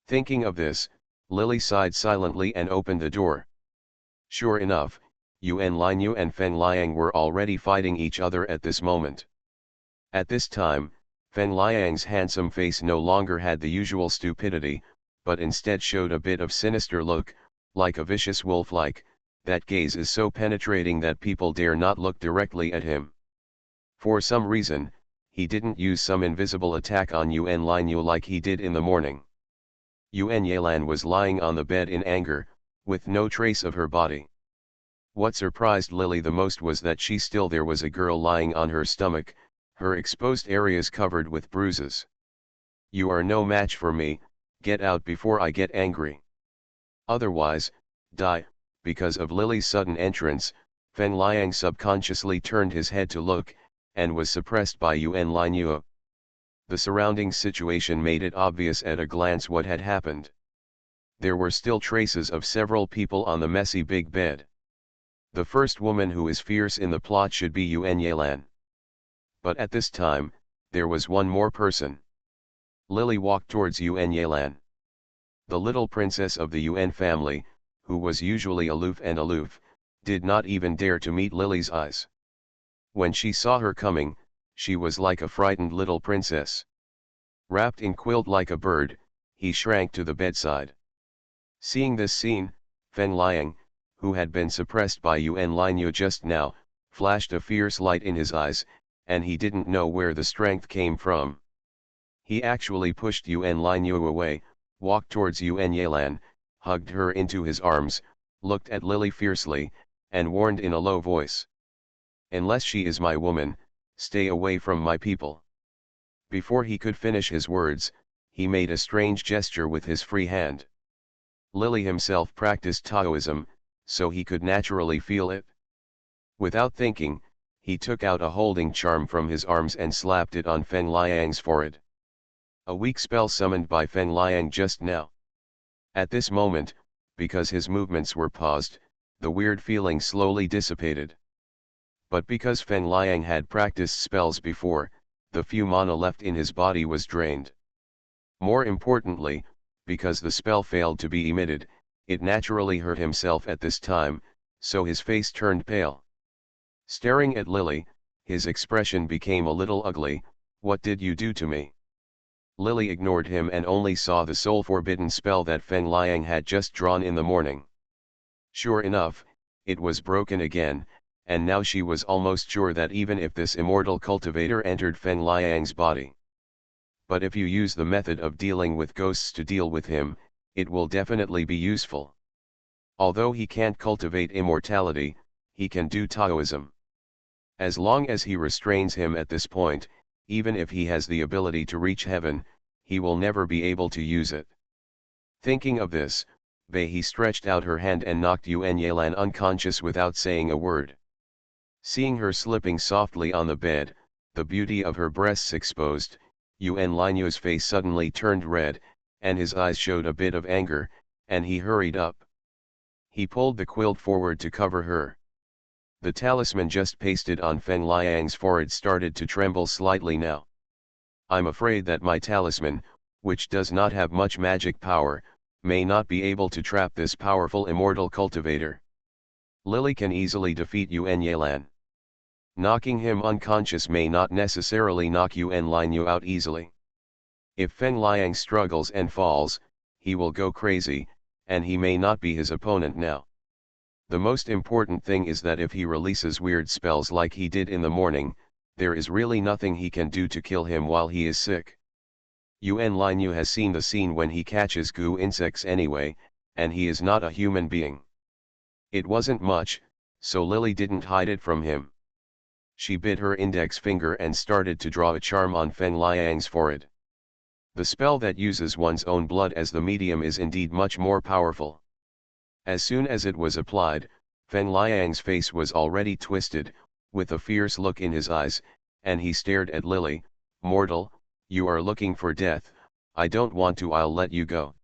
Thinking of this, Lily sighed silently and opened the door. Sure enough, Yuan Linyu and Feng Liang were already fighting each other at this moment. At this time, Feng Liang's handsome face no longer had the usual stupidity, but instead showed a bit of sinister look, like a vicious wolf-like. That gaze is so penetrating that people dare not look directly at him. For some reason, he didn't use some invisible attack on Yuan Linyu like he did in the morning. Yuan Yelan was lying on the bed in anger, with no trace of her body. What surprised Lily the most was that there was a girl lying on her stomach, her exposed areas covered with bruises. "You are no match for me, get out before I get angry. Otherwise, die." Because of Lily's sudden entrance, Feng Liang subconsciously turned his head to look, and was suppressed by Yuan Linyu. The surrounding situation made it obvious at a glance what had happened. There were still traces of several people on the messy big bed. The first woman who is fierce in the plot should be Yuan Yelan. But at this time, there was one more person. Lily walked towards Yuan Yelan. The little princess of the Yuan family, who was usually aloof, did not even dare to meet Lily's eyes. When she saw her coming, she was like a frightened little princess. Wrapped in quilt like a bird, he shrank to the bedside. Seeing this scene, Feng Liang, who had been suppressed by Yuan Linyu just now, flashed a fierce light in his eyes, and he didn't know where the strength came from. He actually pushed Yuan Linyu away, walked towards Yuan Yelan, hugged her into his arms, looked at Lily fiercely, and warned in a low voice. "Unless she is my woman, stay away from my people." Before he could finish his words, he made a strange gesture with his free hand. Lily himself practiced Taoism, so he could naturally feel it. Without thinking, he took out a holding charm from his arms and slapped it on Feng Liang's forehead. A weak spell summoned by Feng Liang just now. At this moment, because his movements were paused, the weird feeling slowly dissipated. But because Feng Liang had practiced spells before, the few mana left in his body was drained. More importantly, because the spell failed to be emitted, it naturally hurt himself at this time, so his face turned pale. Staring at Lily, his expression became a little ugly. "What did you do to me?" Lily ignored him and only saw the soul-forbidden spell that Feng Liang had just drawn in the morning. Sure enough, it was broken again, and now she was almost sure that even if this immortal cultivator entered Feng Liang's body. But if you use the method of dealing with ghosts to deal with him, it will definitely be useful. Although he can't cultivate immortality, he can do Taoism. As long as he restrains him at this point, even if he has the ability to reach heaven, he will never be able to use it. Thinking of this, Bei stretched out her hand and knocked Yuan Yelan unconscious without saying a word. Seeing her slipping softly on the bed, the beauty of her breasts exposed, Yuan Linyu's face suddenly turned red, and his eyes showed a bit of anger, and he hurried up. He pulled the quilt forward to cover her. The talisman just pasted on Feng Liang's forehead started to tremble slightly now. "I'm afraid that my talisman, which does not have much magic power, may not be able to trap this powerful immortal cultivator. Lily can easily defeat Yuan Yelan. Knocking him unconscious may not necessarily knock Yuan Linyu out easily. If Feng Liang struggles and falls, he will go crazy, and he may not be his opponent now. The most important thing is that if he releases weird spells like he did in the morning, there is really nothing he can do to kill him while he is sick. Yuan Linyu has seen the scene when he catches goo insects anyway, and he is not a human being. It wasn't much, so Lily didn't hide it from him. She bit her index finger and started to draw a charm on Feng Liang's forehead. The spell that uses one's own blood as the medium is indeed much more powerful. As soon as it was applied, Feng Liang's face was already twisted, with a fierce look in his eyes, and he stared at Lily. "Mortal, you are looking for death. I don't want to, I'll let you go."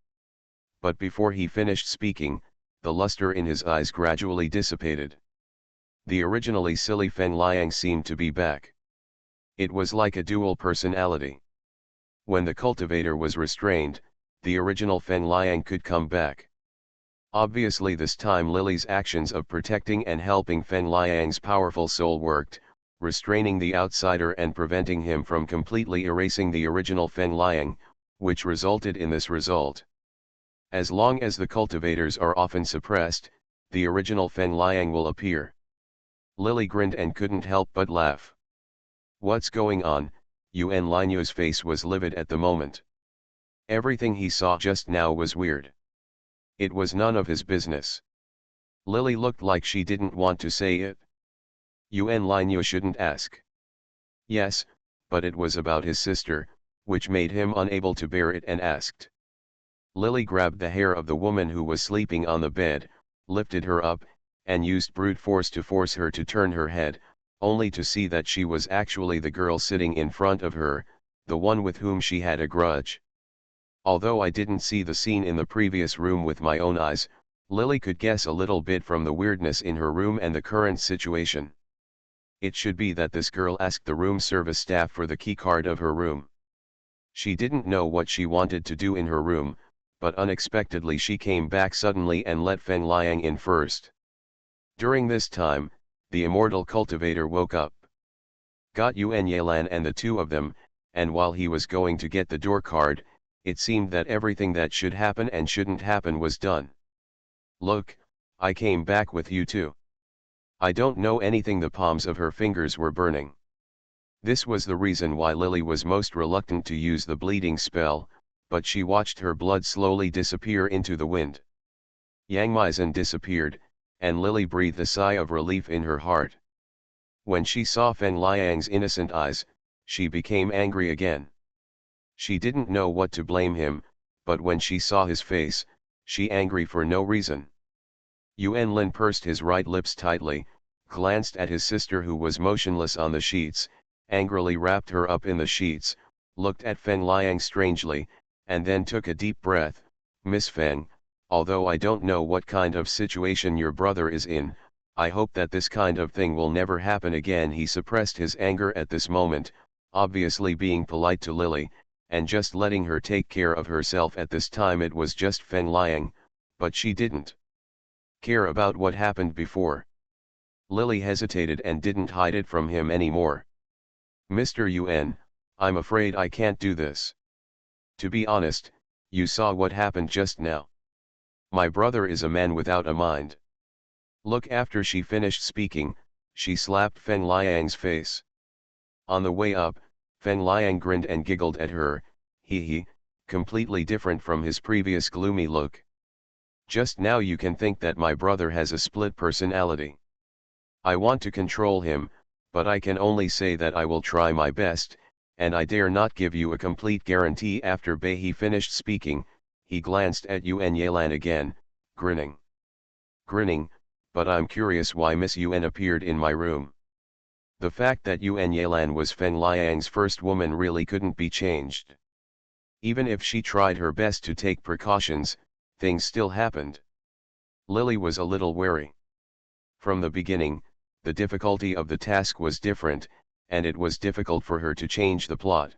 But before he finished speaking, the luster in his eyes gradually dissipated. The originally silly Feng Liang seemed to be back. It was like a dual personality. When the cultivator was restrained, the original Feng Liang could come back. Obviously this time Lily's actions of protecting and helping Feng Liang's powerful soul worked, restraining the outsider and preventing him from completely erasing the original Feng Liang, which resulted in this result. As long as the cultivators are often suppressed, the original Feng Liang will appear. Lily grinned and couldn't help but laugh. "What's going on?" Yuan Linyu's face was livid at the moment. Everything he saw just now was weird. It was none of his business. Lily looked like she didn't want to say it. Yuan Linyu shouldn't ask. Yes, but it was about his sister, which made him unable to bear it and asked. Lily grabbed the hair of the woman who was sleeping on the bed, lifted her up, and used brute force to force her to turn her head, only to see that she was actually the girl sitting in front of her, the one with whom she had a grudge. Although I didn't see the scene in the previous room with my own eyes, Lily could guess a little bit from the weirdness in her room and the current situation. It should be that this girl asked the room service staff for the keycard of her room. She didn't know what she wanted to do in her room, but unexpectedly she came back suddenly and let Feng Liang in first. During this time, the immortal cultivator woke up. Got Yuan Yelan and the two of them, and while he was going to get the door card, it seemed that everything that should happen and shouldn't happen was done. Look, I came back with you too. I don't know anything. The palms of her fingers were burning. This was the reason why Lily was most reluctant to use the bleeding spell, but she watched her blood slowly disappear into the wind. Yang Mizan disappeared, and Lily breathed a sigh of relief in her heart. When she saw Feng Liang's innocent eyes, she became angry again. She didn't know what to blame him, but when she saw his face, she angry for no reason. Yuan Lin pursed his right lips tightly, glanced at his sister who was motionless on the sheets, angrily wrapped her up in the sheets, looked at Feng Liang strangely, and then took a deep breath. Miss Feng, although I don't know what kind of situation your brother is in, I hope that this kind of thing will never happen again. He suppressed his anger at this moment, obviously being polite to Lily, and just letting her take care of herself at this time. It was just Feng Liang, but she didn't care about what happened before. Lily hesitated and didn't hide it from him anymore. Mr. Yuan, I'm afraid I can't do this. To be honest, you saw what happened just now. My brother is a man without a mind. Look, after she finished speaking, she slapped Feng Liang's face. On the way up, Feng Liang grinned and giggled at her, he, completely different from his previous gloomy look. Just now you can think that my brother has a split personality. I want to control him, but I can only say that I will try my best, and I dare not give you a complete guarantee. After He finished speaking, he glanced at Yuan Yelan again, grinning. But I'm curious why Miss Yuan appeared in my room. The fact that Yuan Yelan was Feng Liang's first woman really couldn't be changed. Even if she tried her best to take precautions, things still happened. Lily was a little wary. From the beginning, the difficulty of the task was different, and it was difficult for her to change the plot.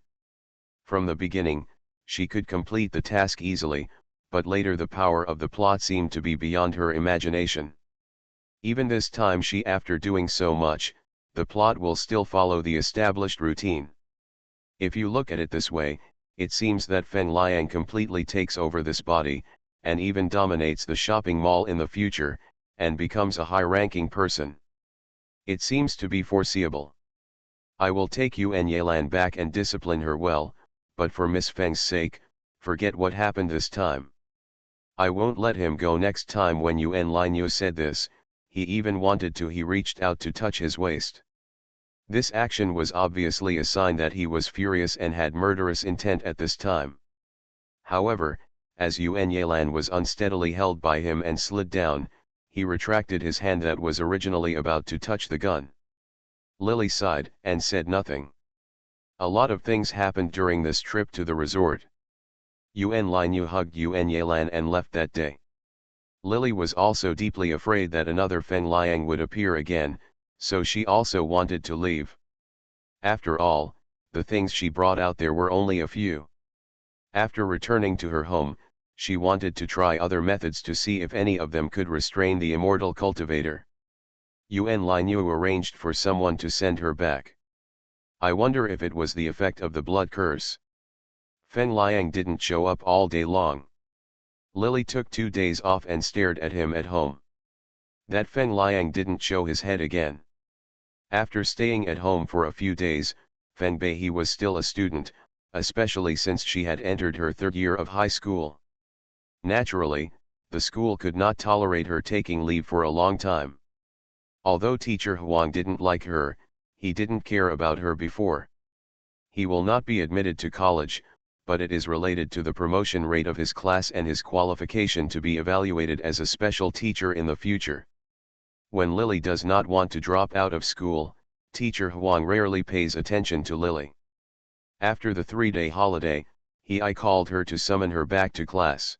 From the beginning, she could complete the task easily, but later the power of the plot seemed to be beyond her imagination. Even this time, after doing so much, the plot will still follow the established routine. If you look at it this way, it seems that Feng Liang completely takes over this body, and even dominates the shopping mall in the future, and becomes a high-ranking person. It seems to be foreseeable. I will take Yuan Yelan back and discipline her well, but for Miss Feng's sake, forget what happened this time. I won't let him go next time. When Yuan Linyu said this, he even wanted to. He reached out to touch his waist. This action was obviously a sign that he was furious and had murderous intent at this time. However, as Yuan Yelan was unsteadily held by him and slid down, he retracted his hand that was originally about to touch the gun. Lily sighed and said nothing. A lot of things happened during this trip to the resort. Yuan Linyu hugged Yuan Yelan and left that day. Lily was also deeply afraid that another Feng Liang would appear again, so she also wanted to leave. After all, the things she brought out there were only a few. After returning to her home, she wanted to try other methods to see if any of them could restrain the immortal cultivator. Yuan Linyu arranged for someone to send her back. I wonder if it was the effect of the blood curse. Feng Liang didn't show up all day long. Lily took 2 days off and stared at him at home. That Feng Liang didn't show his head again. After staying at home for a few days, Feng Bei was still a student, especially since she had entered her 3rd year of high school. Naturally, the school could not tolerate her taking leave for a long time. Although teacher Huang didn't like her, he didn't care about her before. He will not be admitted to college, but it is related to the promotion rate of his class and his qualification to be evaluated as a special teacher in the future. When Lily does not want to drop out of school, teacher Huang rarely pays attention to Lily. After the 3-day holiday, I called her to summon her back to class.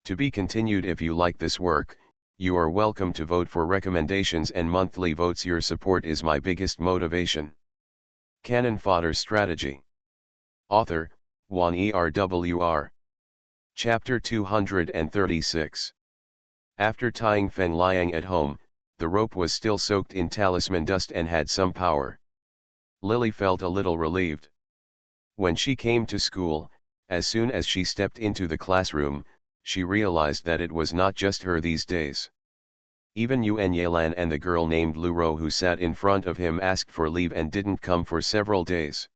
To be continued. If you like this work, you are welcome to vote for recommendations and monthly votes. Your support is my biggest motivation. Canon Fodder Strategy. Author, 1 ERWR. Chapter 236. After tying Fen Liang at home, the rope was still soaked in talisman dust and had some power. Lily felt a little relieved. When she came to school, as soon as she stepped into the classroom, she realized that it was not just her these days. Even Yuan Yelan and the girl named Lu Ro who sat in front of him asked for leave and didn't come for several days.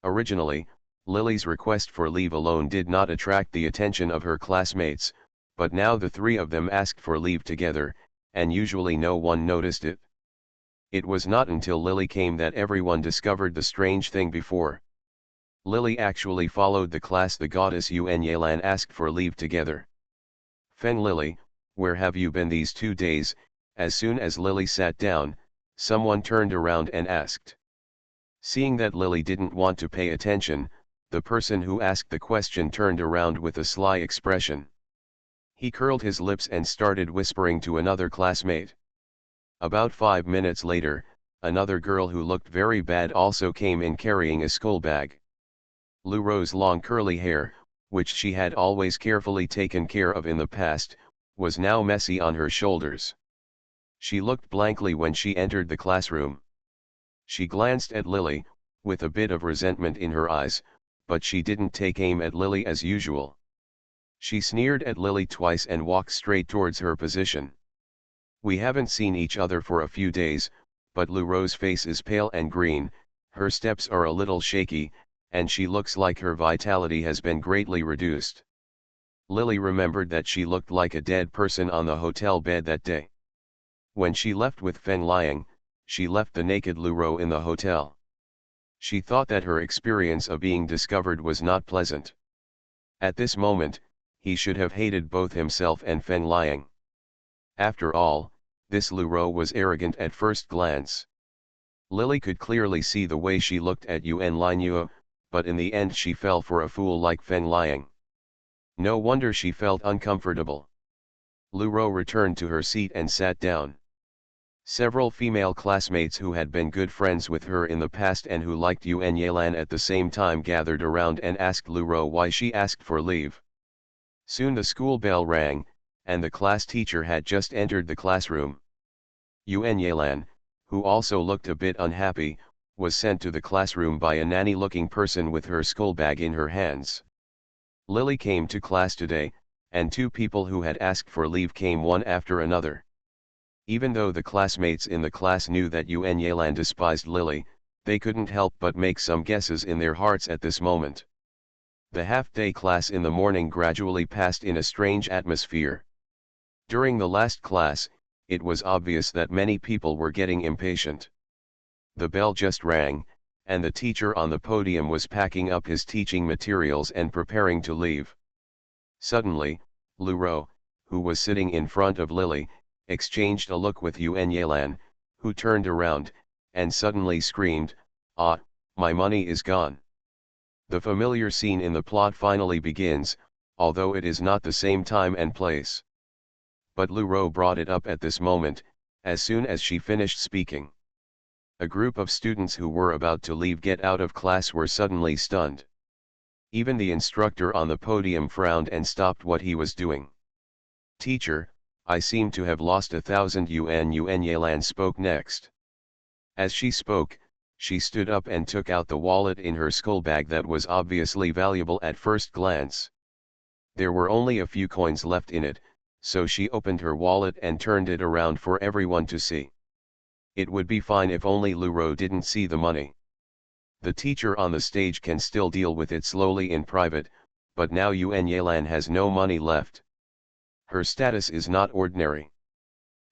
Originally, Lily's request for leave alone did not attract the attention of her classmates, but now the three of them asked for leave together, and usually no one noticed it. It was not until Lily came that everyone discovered the strange thing before. Lily actually followed the class. The goddess Yuan Yelan asked for leave together. Fen Lily, where have you been these 2 days? As soon as Lily sat down, someone turned around and asked. Seeing that Lily didn't want to pay attention, the person who asked the question turned around with a sly expression. He curled his lips and started whispering to another classmate. About 5 minutes later, another girl who looked very bad also came in carrying a school bag. Lu Ro's long curly hair, which she had always carefully taken care of in the past, was now messy on her shoulders. She looked blankly when she entered the classroom. She glanced at Lily, with a bit of resentment in her eyes, but she didn't take aim at Lily as usual. She sneered at Lily twice and walked straight towards her position. We haven't seen each other for a few days, but Lu Ro's face is pale and green, her steps are a little shaky, and she looks like her vitality has been greatly reduced. Lily remembered that she looked like a dead person on the hotel bed that day. When she left with Fen Liang, she left the naked Lu Ro in the hotel. She thought that her experience of being discovered was not pleasant. At this moment, he should have hated both himself and Fen Liang. After all, this Lu Ro was arrogant at first glance. Lily could clearly see the way she looked at Yuan Lianyue, but in the end she fell for a fool like Fen Liang. No wonder she felt uncomfortable. Lu Ro returned to her seat and sat down. Several female classmates who had been good friends with her in the past and who liked Yuan Yelan at the same time gathered around and asked Lu Ro why she asked for leave. Soon the school bell rang, and the class teacher had just entered the classroom. Yuan Yelan, who also looked a bit unhappy, was sent to the classroom by a nanny-looking person with her school bag in her hands. Lily came to class today, and 2 people who had asked for leave came one after another. Even though the classmates in the class knew that Yuan Yelan despised Lily, they couldn't help but make some guesses in their hearts at this moment. The half-day class in the morning gradually passed in a strange atmosphere. During the last class, it was obvious that many people were getting impatient. The bell just rang, and the teacher on the podium was packing up his teaching materials and preparing to leave. Suddenly, Lu Ro, who was sitting in front of Lily, exchanged a look with Yuan Yelan, who turned around, and suddenly screamed, "Ah, my money is gone." The familiar scene in the plot finally begins, although it is not the same time and place. But Lu Ro brought it up at this moment, as soon as she finished speaking. A group of students who were about to leave get out of class were suddenly stunned. Even the instructor on the podium frowned and stopped what he was doing. "Teacher, I seem to have lost 1,000 yuan." Yuan Yelan spoke next. As she spoke, she stood up and took out the wallet in her school bag that was obviously valuable at first glance. There were only a few coins left in it, so she opened her wallet and turned it around for everyone to see. It would be fine if only Lu Ro didn't see the money. The teacher on the stage can still deal with it slowly in private, but now Yuan Yelan has no money left. Her status is not ordinary.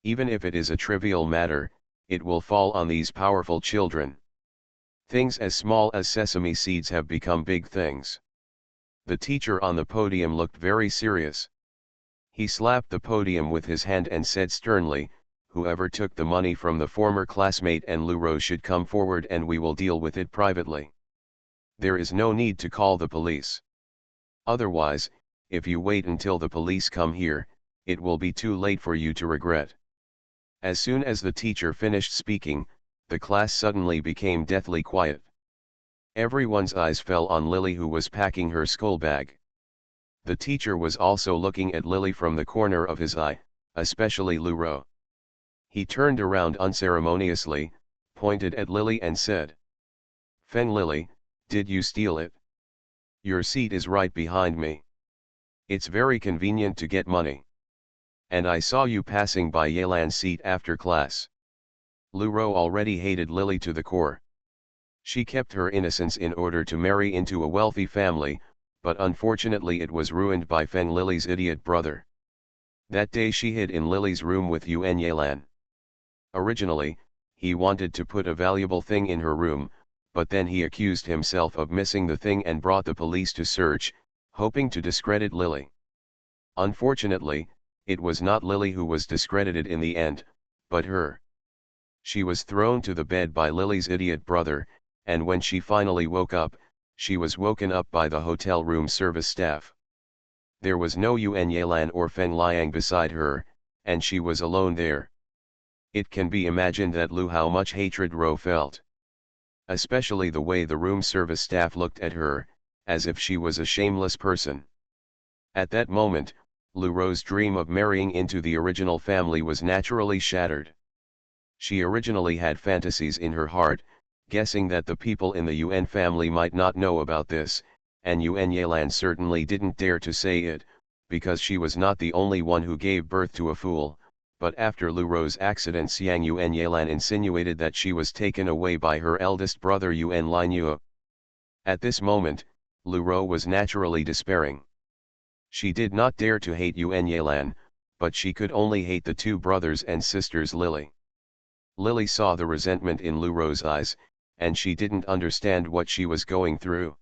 Even if it is a trivial matter, it will fall on these powerful children. Things as small as sesame seeds have become big things. The teacher on the podium looked very serious. He slapped the podium with his hand and said sternly, "Whoever took the money from the former classmate and Lu Ro should come forward and we will deal with it privately. There is no need to call the police. Otherwise, if you wait until the police come here, it will be too late for you to regret." As soon as the teacher finished speaking, the class suddenly became deathly quiet. Everyone's eyes fell on Lily, who was packing her school bag. The teacher was also looking at Lily from the corner of his eye, especially Luro. He turned around unceremoniously, pointed at Lily and said, "Fen Lily, did you steal it? Your seat is right behind me. It's very convenient to get money. And I saw you passing by Yelan's seat after class." Luro already hated Lily to the core. She kept her innocence in order to marry into a wealthy family, but unfortunately it was ruined by Fen Lily's idiot brother. That day she hid in Lily's room with Yuen Yelan. Originally, he wanted to put a valuable thing in her room, but then he accused himself of missing the thing and brought the police to search, hoping to discredit Lily. Unfortunately, it was not Lily who was discredited in the end, but her. She was thrown to the bed by Lily's idiot brother, and when she finally woke up, she was woken up by the hotel room service staff. There was no Yuen Yelan or Feng Liang beside her, and she was alone there. It can be imagined that how much hatred Ro felt. Especially the way the room service staff looked at her, as if she was a shameless person. At that moment, Ro's dream of marrying into the original family was naturally shattered. She originally had fantasies in her heart, guessing that the people in the Yuen family might not know about this, and Yuen Yelan certainly didn't dare to say it, because she was not the only one who gave birth to a fool, but after Ro's accident Xiang Yuen Yelan insinuated that she was taken away by her eldest brother Yuen Linua. At this moment, Ro was naturally despairing. She did not dare to hate Yuen Yelan, but she could only hate the two brothers and sisters Lily. Lily saw the resentment in Ro's eyes, and she didn't understand what she was going through.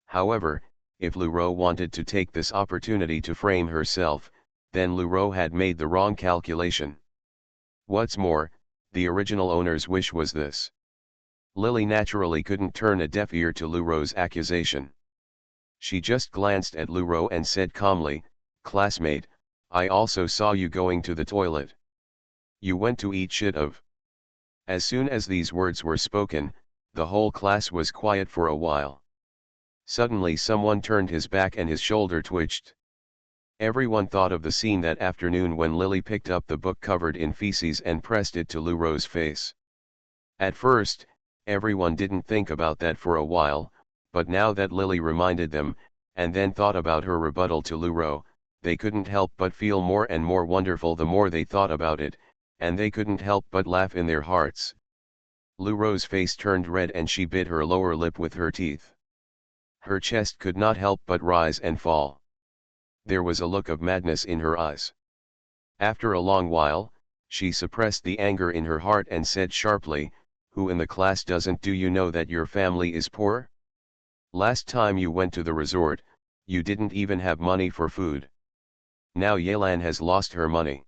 However, if Ro wanted to take this opportunity to frame herself, then Ro had made the wrong calculation. What's more, the original owner's wish was this. Lily naturally couldn't turn a deaf ear to Ro's accusation. She just glanced at Ro and said calmly, "Classmate, I also saw you going to the toilet. You went to eat shit of." As soon as these words were spoken, the whole class was quiet for a while. Suddenly someone turned his back and his shoulder twitched. Everyone thought of the scene that afternoon when Lily picked up the book covered in feces and pressed it to Ro's face. At first, everyone didn't think about that for a while, but now that Lily reminded them, and then thought about her rebuttal to Ro, they couldn't help but feel more and more wonderful the more they thought about it, and they couldn't help but laugh in their hearts. Ro's face turned red and she bit her lower lip with her teeth. Her chest could not help but rise and fall. There was a look of madness in her eyes. After a long while, she suppressed the anger in her heart and said sharply, "Who in the class doesn't do you know that your family is poor? Last time you went to the resort, you didn't even have money for food. Now Yelan has lost her money.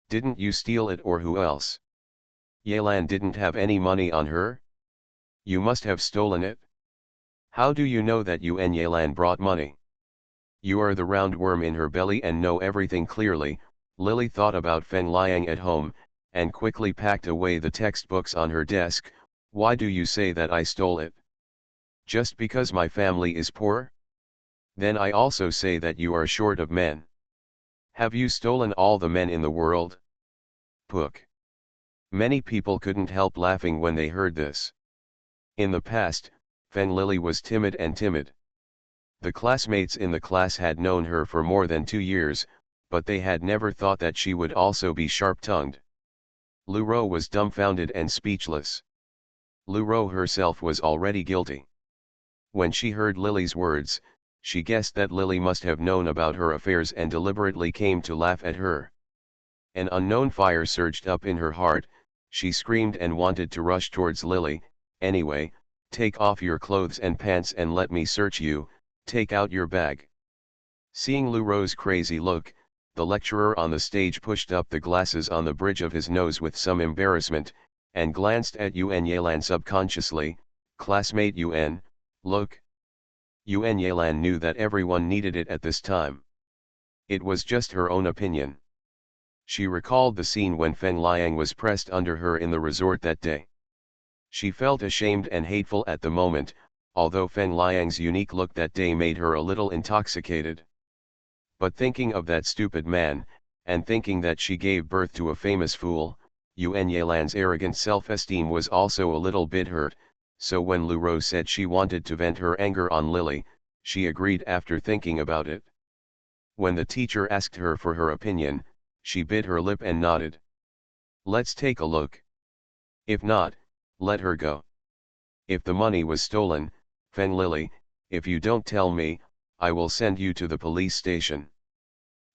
Didn't you steal it, or who else? Yelan didn't have any money on her? You must have stolen it. How do you know that Yuen Yelan brought money? You are the roundworm in her belly and know everything clearly." Lily thought about Feng Liang at home, and quickly packed away the textbooks on her desk. "Why do you say that I stole it? Just because my family is poor? Then I also say that you are short of men. Have you stolen all the men in the world?" Pook. Many people couldn't help laughing when they heard this. In the past, Fen Lily was timid. The classmates in the class had known her for more than 2 years, but they had never thought that she would also be sharp-tongued. Ro was dumbfounded and speechless. Ro herself was already guilty. When she heard Lily's words, she guessed that Lily must have known about her affairs and deliberately came to laugh at her. An unknown fire surged up in her heart. She screamed and wanted to rush towards Lily. "Anyway, take off your clothes and pants and let me search you. Take out your bag." Seeing Ro's crazy look, the lecturer on the stage pushed up the glasses on the bridge of his nose with some embarrassment, and glanced at Yuen Yelan subconsciously. "Classmate Yuen, look." Yuen Yelan knew that everyone needed it at this time. It was just her own opinion. She recalled the scene when Feng Liang was pressed under her in the resort that day. She felt ashamed and hateful at the moment, although Feng Liang's unique look that day made her a little intoxicated. But thinking of that stupid man, and thinking that she gave birth to a famous fool, Yuan Yelan's arrogant self-esteem was also a little bit hurt, so when Lu Rou said she wanted to vent her anger on Lily, she agreed after thinking about it. When the teacher asked her for her opinion, she bit her lip and nodded. Let's take a look. If not, let her go. If the money was stolen, Feng Lily, if you don't tell me, I will send you to the police station.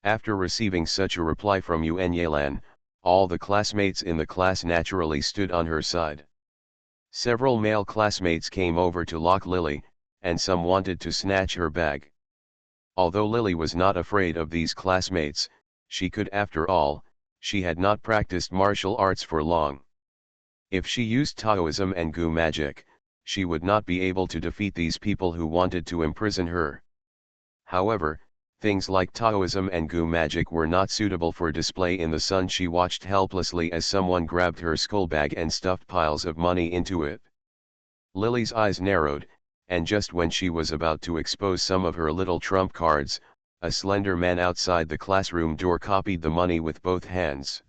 After receiving such a reply from Yuan Yelan, all the classmates in the class naturally stood on her side. Several male classmates came over to lock Lily, and some wanted to snatch her bag. Although Lily was not afraid of these classmates, she could after all, she had not practiced martial arts for long. If she used Taoism and Gu magic, she would not be able to defeat these people who wanted to imprison her. However, things like Taoism and Gu magic were not suitable for display in the sun. She watched helplessly as someone grabbed her school bag and stuffed piles of money into it. Lily's eyes narrowed, and just when she was about to expose some of her little trump cards, a slender man outside the classroom door copied the money with both hands.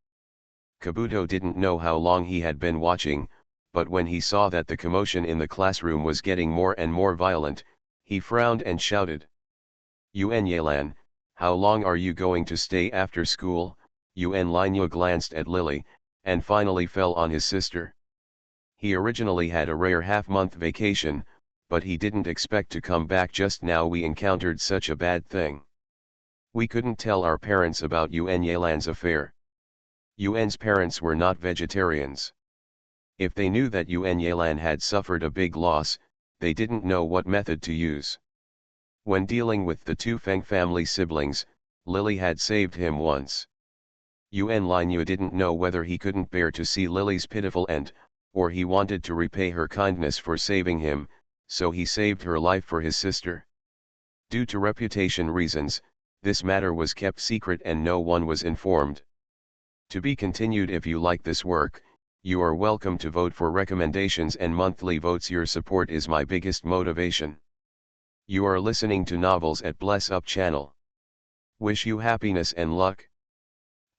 Kabuto didn't know how long he had been watching, but when he saw that the commotion in the classroom was getting more and more violent, he frowned and shouted. Yuan Yelan, how long are you going to stay after school? Yuan Linyu glanced at Lily, and finally fell on his sister. He originally had a rare half-month vacation, but he didn't expect to come back just now. We encountered such a bad thing. We couldn't tell our parents about Yuan Yelan's affair. Yuan's parents were not vegetarians. If they knew that Yuan Yelan had suffered a big loss, they didn't know what method to use. When dealing with the two Feng family siblings, Lily had saved him once. Yuan Linyu didn't know whether he couldn't bear to see Lily's pitiful end, or he wanted to repay her kindness for saving him, so he saved her life for his sister. Due to reputation reasons, this matter was kept secret and no one was informed. To be continued. If you like this work, you are welcome to vote for recommendations and monthly votes. Your support is my biggest motivation. You are listening to Novels at Bless Up channel. Wish you happiness and luck.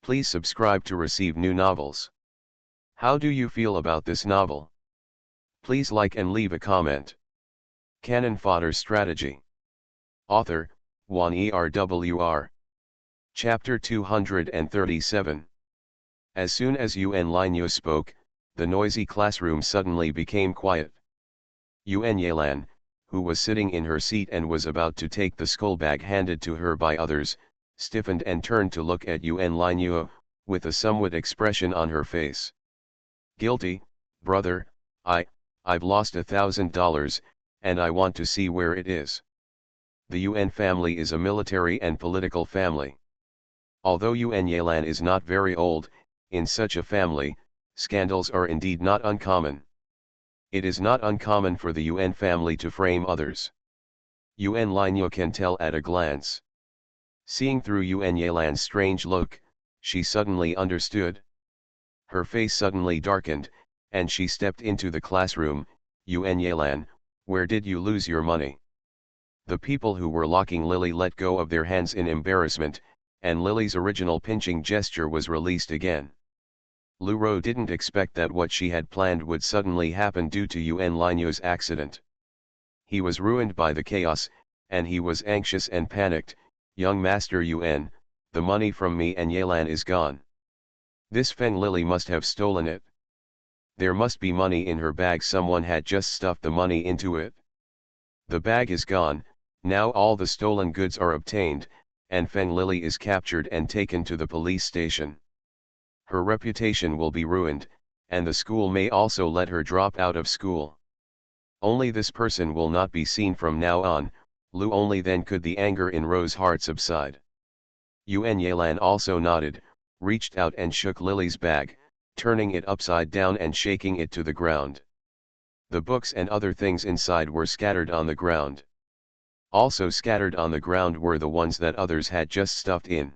Please subscribe to receive new novels. How do you feel about this novel? Please like and leave a comment. Cannon Fodder Strategy. Author, Wan Erwr. Chapter 237. As soon as Yuan Linyu spoke, the noisy classroom suddenly became quiet. Yuan Yelan, who was sitting in her seat and was about to take the skull bag handed to her by others, stiffened and turned to look at Yuan Linyu, with a somewhat expression on her face. Guilty, brother, I've lost $1,000, and I want to see where it is. The Yuan family is a military and political family. Although Yuan Yelan is not very old, in such a family, scandals are indeed not uncommon. It is not uncommon for the Yuan family to frame others. Yuan Linyu can tell at a glance. Seeing through Yuan Yelan's strange look, she suddenly understood. Her face suddenly darkened, and she stepped into the classroom. Yuan Yelan, where did you lose your money? The people who were locking Lily let go of their hands in embarrassment, and Lily's original pinching gesture was released again. Lu Rou didn't expect that what she had planned would suddenly happen due to Yuan Linyu's accident. He was ruined by the chaos, and he was anxious and panicked. Young Master Yuan, the money from me and Yelan is gone. This Feng Lily must have stolen it. There must be money in her bag. Someone had just stuffed the money into it. The bag is gone, now all the stolen goods are obtained, and Feng Lily is captured and taken to the police station. Her reputation will be ruined, and the school may also let her drop out of school. Only this person will not be seen from now on. Lu. Only then could the anger in Ro's heart subside. Yuan Yelan also nodded, reached out and shook Lily's bag, turning it upside down and shaking it to the ground. The books and other things inside were scattered on the ground. Also scattered on the ground were the ones that others had just stuffed in.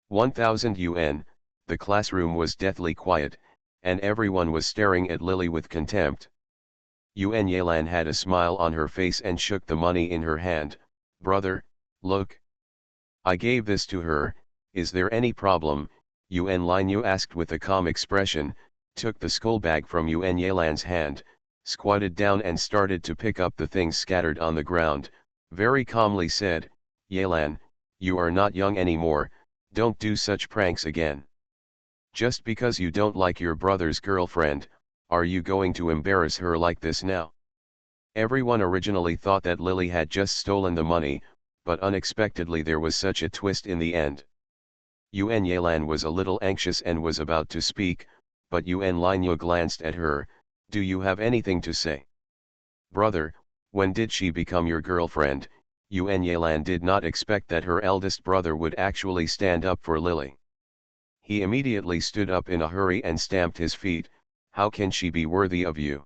1,000 yuan. The classroom was deathly quiet, and everyone was staring at Lily with contempt. Yuan Yelan had a smile on her face and shook the money in her hand. Brother, look. I gave this to her, is there any problem? Yuan Linyu asked with a calm expression, took the skull bag from Yuan Yelan's hand, squatted down and started to pick up the things scattered on the ground, very calmly said, Yelan, you are not young anymore, don't do such pranks again. Just because you don't like your brother's girlfriend, are you going to embarrass her like this now? Everyone originally thought that Lily had just stolen the money, but unexpectedly there was such a twist in the end. Yuan Yelan was a little anxious and was about to speak, but Yuan Linyu glanced at her, do you have anything to say? Brother, when did she become your girlfriend? Yuan Yelan did not expect that her eldest brother would actually stand up for Lily. He immediately stood up in a hurry and stamped his feet, how can she be worthy of you?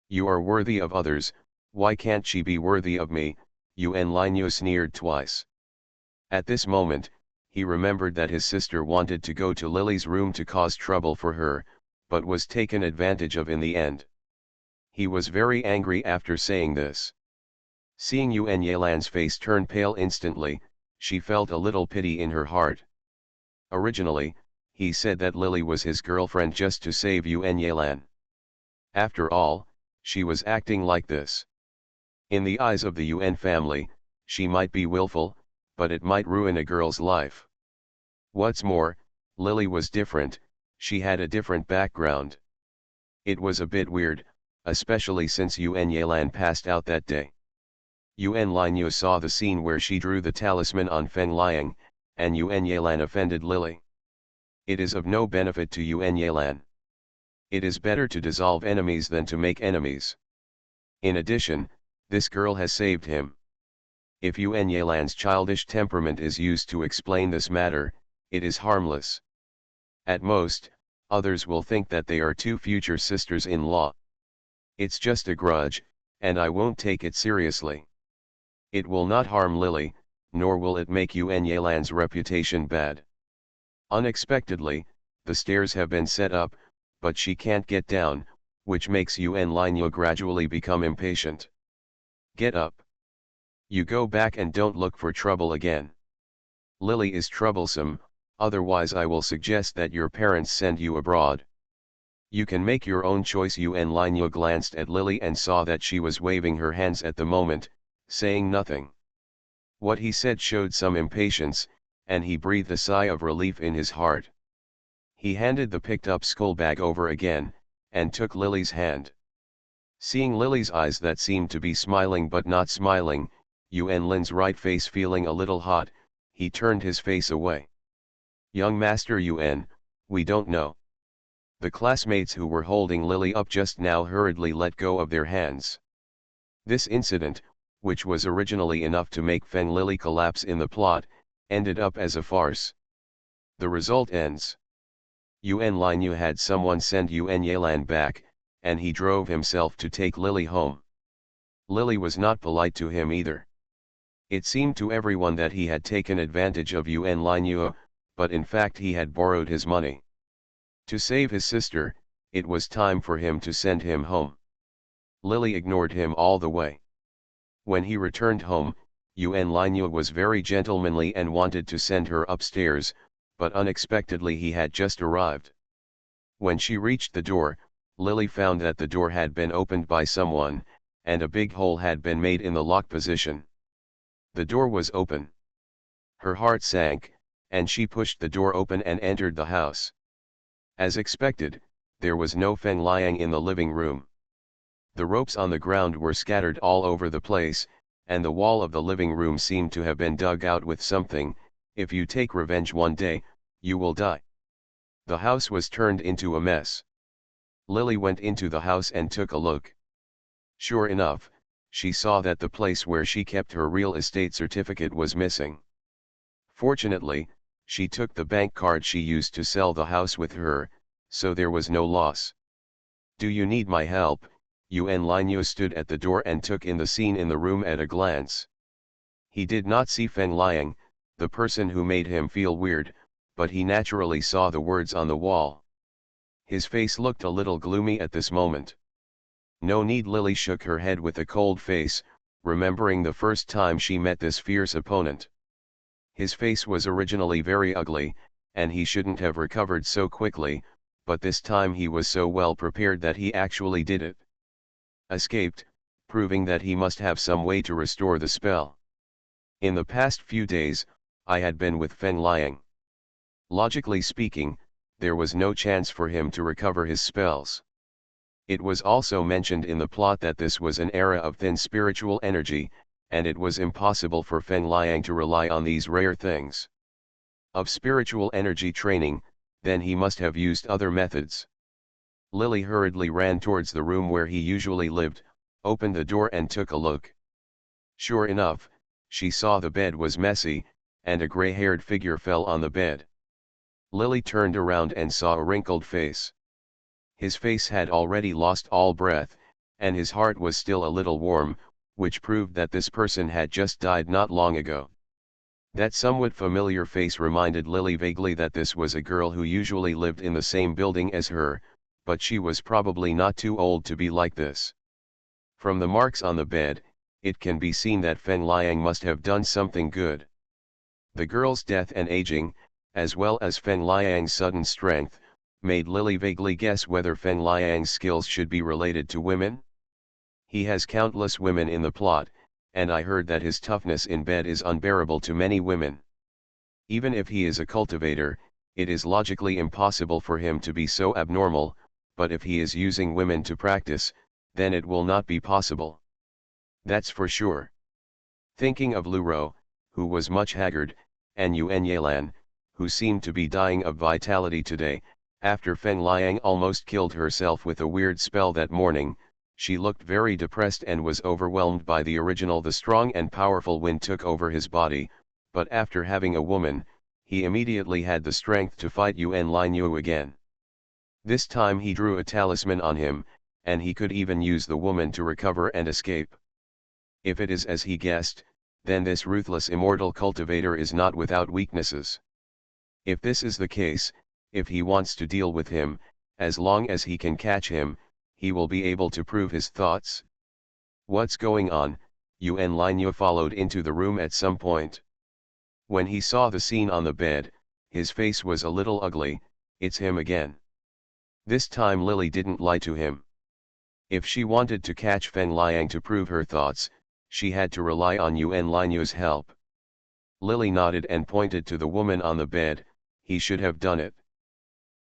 You are worthy of others, why can't she be worthy of me? Yuan Linyu sneered twice. At this moment, he remembered that his sister wanted to go to Lily's room to cause trouble for her, but was taken advantage of in the end. He was very angry after saying this. Seeing Yuan Yelan's face turn pale instantly, she felt a little pity in her heart. Originally, he said that Lily was his girlfriend just to save Yuan Yelan. After all, she was acting like this. In the eyes of the Yuan family, she might be willful, but it might ruin a girl's life. What's more, Lily was different, she had a different background. It was a bit weird, especially since Yuan Yelan passed out that day. Yuan Linyu saw the scene where she drew the talisman on Feng Liang, and Yuan Yelan offended Lily. It is of no benefit to Yuan Yelan. It is better to dissolve enemies than to make enemies. In addition, this girl has saved him. If Yuan Yelan's childish temperament is used to explain this matter, it is harmless. At most, others will think that they are two future sisters-in-law. It's just a grudge, and I won't take it seriously. It will not harm Lily, nor will it make Yuan Yelan's reputation bad. Unexpectedly, the stairs have been set up, but she can't get down, which makes Yuan Linyu gradually become impatient. Get up. You go back and don't look for trouble again. Lily is troublesome, otherwise I will suggest that your parents send you abroad. You can make your own choice. Yuan Linyu glanced at Lily and saw that she was waving her hands at the moment, saying nothing. What he said showed some impatience, and he breathed a sigh of relief in his heart. He handed the picked-up skull bag over again, and took Lily's hand. Seeing Lily's eyes that seemed to be smiling but not smiling, Yuan Lin's right face feeling a little hot, he turned his face away. Young Master Yuan, we don't know. The classmates who were holding Lily up just now hurriedly let go of their hands. This incident, which was originally enough to make Feng Lily collapse in the plot, ended up as a farce. The result ends. Yuan Linyu had someone send Yuan Yelan back, and he drove himself to take Lily home. Lily was not polite to him either. It seemed to everyone that he had taken advantage of Yuan Linyu, but in fact he had borrowed his money. To save his sister, it was time for him to send him home. Lily ignored him all the way. When he returned home, Yuan Linyu was very gentlemanly and wanted to send her upstairs, but unexpectedly he had just arrived. When she reached the door, Lily found that the door had been opened by someone, and a big hole had been made in the lock position. The door was open. Her heart sank, and she pushed the door open and entered the house. As expected, there was no Feng Liang in the living room. The ropes on the ground were scattered all over the place, and the wall of the living room seemed to have been dug out with something. If you take revenge one day, you will die. The house was turned into a mess. Lily went into the house and took a look. Sure enough, she saw that the place where she kept her real estate certificate was missing. Fortunately, she took the bank card she used to sell the house with her, so there was no loss. Do you need my help? Yuan Linyu stood at the door and took in the scene in the room at a glance. He did not see Feng Liang, the person who made him feel weird, but he naturally saw the words on the wall. His face looked a little gloomy at this moment. No need. Lily shook her head with a cold face, remembering the first time she met this fierce opponent. His face was originally very ugly, and he shouldn't have recovered so quickly, but this time he was so well prepared that he actually did it. Escaped, proving that he must have some way to restore the spell. In the past few days, I had been with Feng Liang. Logically speaking, there was no chance for him to recover his spells. It was also mentioned in the plot that this was an era of thin spiritual energy, and it was impossible for Feng Liang to rely on these rare things. Of spiritual energy training, then he must have used other methods. Lily hurriedly ran towards the room where he usually lived, opened the door and took a look. Sure enough, she saw the bed was messy, and a gray-haired figure fell on the bed. Lily turned around and saw a wrinkled face. His face had already lost all breath, and his heart was still a little warm, which proved that this person had just died not long ago. That somewhat familiar face reminded Lily vaguely that this was a girl who usually lived in the same building as her, but she was probably not too old to be like this. From the marks on the bed, it can be seen that Feng Liang must have done something good. The girl's death and aging, as well as Feng Liang's sudden strength, made Lily vaguely guess whether Feng Liang's skills should be related to women. He has countless women in the plot, and I heard that his toughness in bed is unbearable to many women. Even if he is a cultivator, it is logically impossible for him to be so abnormal, but if he is using women to practice, then it will not be possible. That's for sure. Thinking of Lu Ro, who was much haggard, and Yuan Yelan, who seemed to be dying of vitality today, after Feng Liang almost killed herself with a weird spell that morning, she looked very depressed and was overwhelmed by the strong and powerful wind took over his body, but after having a woman, he immediately had the strength to fight Yuan Linyu again. This time he drew a talisman on him, and he could even use the woman to recover and escape. If it is as he guessed, then this ruthless immortal cultivator is not without weaknesses. If this is the case, if he wants to deal with him, as long as he can catch him, he will be able to prove his thoughts. What's going on? Yuan Linyu followed into the room at some point. When he saw the scene on the bed, his face was a little ugly. It's him again. This time Lily didn't lie to him. If she wanted to catch Feng Liang to prove her thoughts, she had to rely on Yuan Linyu's help. Lily nodded and pointed to the woman on the bed. He should have done it.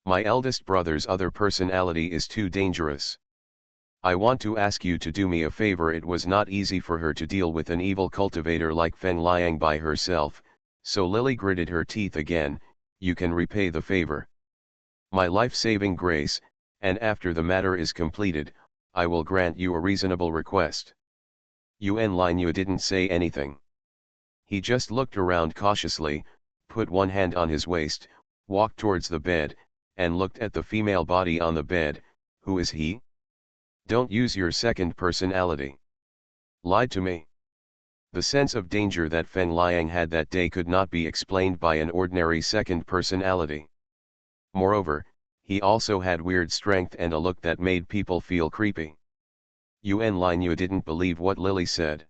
My eldest brother's other personality is too dangerous. I want to ask you to do me a favor. It was not easy for her to deal with an evil cultivator like Feng Liang by herself, so Lily gritted her teeth again. You can repay the favor. My life-saving grace, and after the matter is completed, I will grant you a reasonable request. Yuan Linyu didn't say anything. He just looked around cautiously, put one hand on his waist, walked towards the bed, and looked at the female body on the bed. Who is he? Don't use your second personality. Lied to me. The sense of danger that Feng Liang had that day could not be explained by an ordinary second personality. Moreover, he also had weird strength and a look that made people feel creepy. Yuan Linyu didn't believe what Lily said.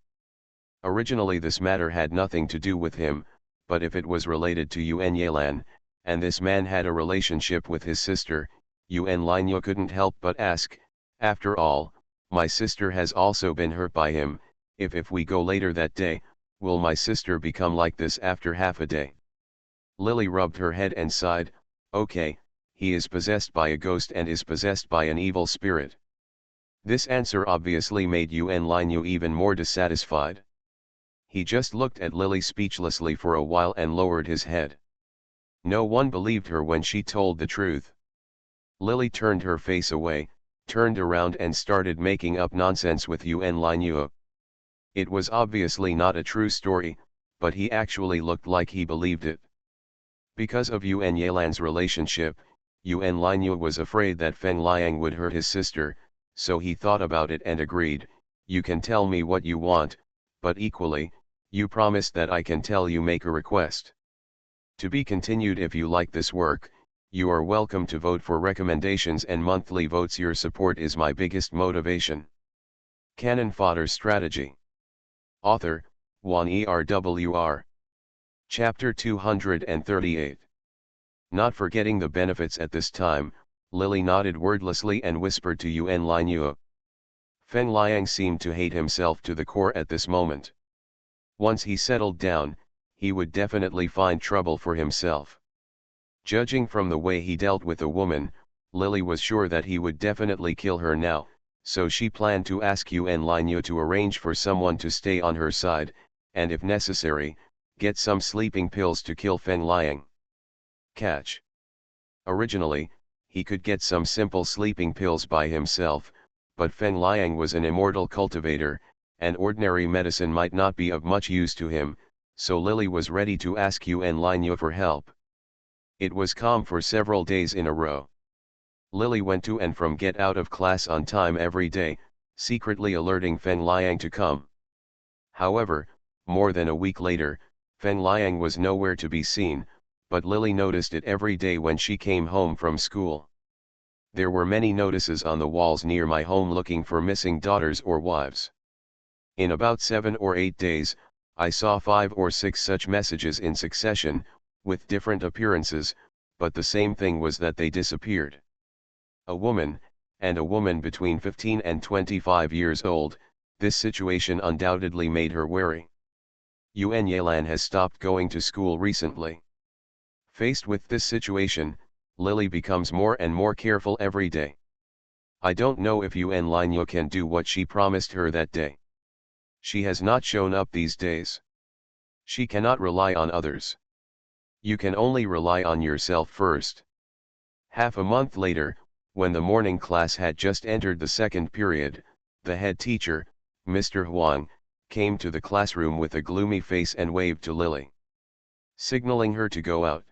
Originally this matter had nothing to do with him, but if it was related to Yuan Yelan, and this man had a relationship with his sister, Yuan Linyu couldn't help but ask, after all, my sister has also been hurt by him. If we go later that day, will my sister become like this after half a day? Lily rubbed her head and sighed. Okay, he is possessed by a ghost and is possessed by an evil spirit. This answer obviously made Yuan Linyu even more dissatisfied. He just looked at Lily speechlessly for a while and lowered his head. No one believed her when she told the truth. Lily turned her face away, turned around and started making up nonsense with Yuan Linyu. It was obviously not a true story, but he actually looked like he believed it. Because of Yuan Yelan's relationship, Yuan Linyu was afraid that Feng Liang would hurt his sister, so he thought about it and agreed. You can tell me what you want, but equally, you promise that I can tell you make a request. To be continued. If you like this work, you are welcome to vote for recommendations and monthly votes. Your support is my biggest motivation. Cannon Fodder Strategy. Author, Juan ERWR. Chapter 238. Not forgetting the benefits at this time, Lily nodded wordlessly and whispered to Yuan Lianyu. Feng Liang seemed to hate himself to the core at this moment. Once he settled down, he would definitely find trouble for himself. Judging from the way he dealt with a woman, Lily was sure that he would definitely kill her now, so she planned to ask Yuan Lianyu to arrange for someone to stay on her side, and if necessary, get some sleeping pills to kill Feng Liang. Catch. Originally, he could get some simple sleeping pills by himself, but Feng Liang was an immortal cultivator, and ordinary medicine might not be of much use to him, so Lily was ready to ask Yuan Lianyu for help. It was calm for several days in a row. Lily went to and from get out of class on time every day, secretly alerting Feng Liang to come. However, more than a week later, Feng Liang was nowhere to be seen, but Lily noticed it every day when she came home from school. There were many notices on the walls near my home looking for missing daughters or wives. In about 7 or 8 days, I saw 5 or 6 such messages in succession, with different appearances, but the same thing was that they disappeared. A woman, and a woman between 15 and 25 years old, this situation undoubtedly made her wary. Yuan Yalan has stopped going to school recently. Faced with this situation, Lily becomes more and more careful every day. I don't know if Yuan Lianyu can do what she promised her that day. She has not shown up these days. She cannot rely on others. You can only rely on yourself first. Half a month later, when the morning class had just entered the second period, the head teacher, Mr. Huang, came to the classroom with a gloomy face and waved to Lily, signaling her to go out.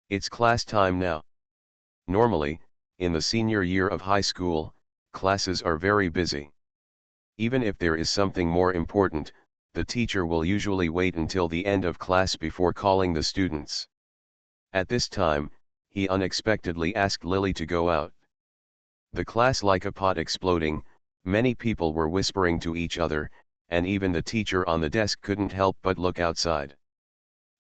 It's class time now. Normally, in the senior year of high school, classes are very busy. Even if there is something more important, the teacher will usually wait until the end of class before calling the students. At this time, he unexpectedly asked Lily to go out. The class like a pot exploding, many people were whispering to each other, and even the teacher on the desk couldn't help but look outside.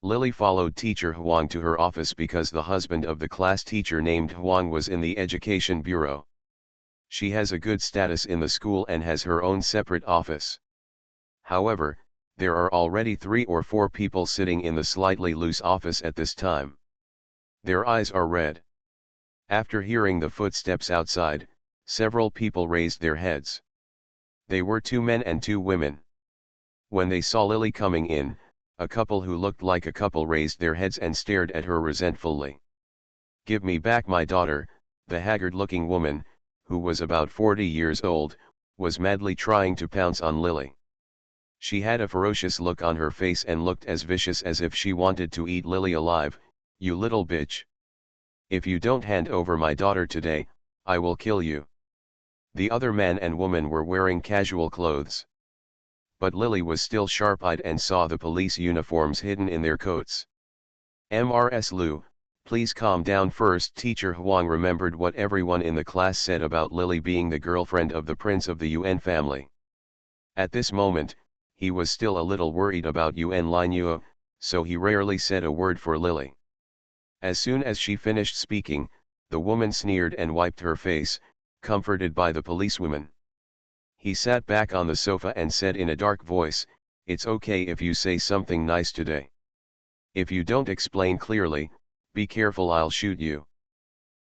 Lily followed teacher Huang to her office because the husband of the class teacher named Huang was in the education bureau. She has a good status in the school and has her own separate office. However, there are already 3 or 4 people sitting in the slightly loose office at this time. Their eyes are red. After hearing the footsteps outside, several people raised their heads. They were 2 men and 2 women. When they saw Lily coming in, a couple who looked like a couple raised their heads and stared at her resentfully. "Give me back my daughter," the haggard-looking woman, who was about 40 years old, was madly trying to pounce on Lily. She had a ferocious look on her face and looked as vicious as if she wanted to eat Lily alive. "You little bitch. If you don't hand over my daughter today, I will kill you." The other man and woman were wearing casual clothes. But Lily was still sharp-eyed and saw the police uniforms hidden in their coats. "Mrs. Liu, please calm down first." Teacher Huang remembered what everyone in the class said about Lily being the girlfriend of the prince of the Yuan family. At this moment, he was still a little worried about Yuan Lianyu, so he rarely said a word for Lily. As soon as she finished speaking, the woman sneered and wiped her face, comforted by the policewoman. He sat back on the sofa and said in a dark voice, "It's okay if you say something nice today. If you don't explain clearly, be careful, I'll shoot you."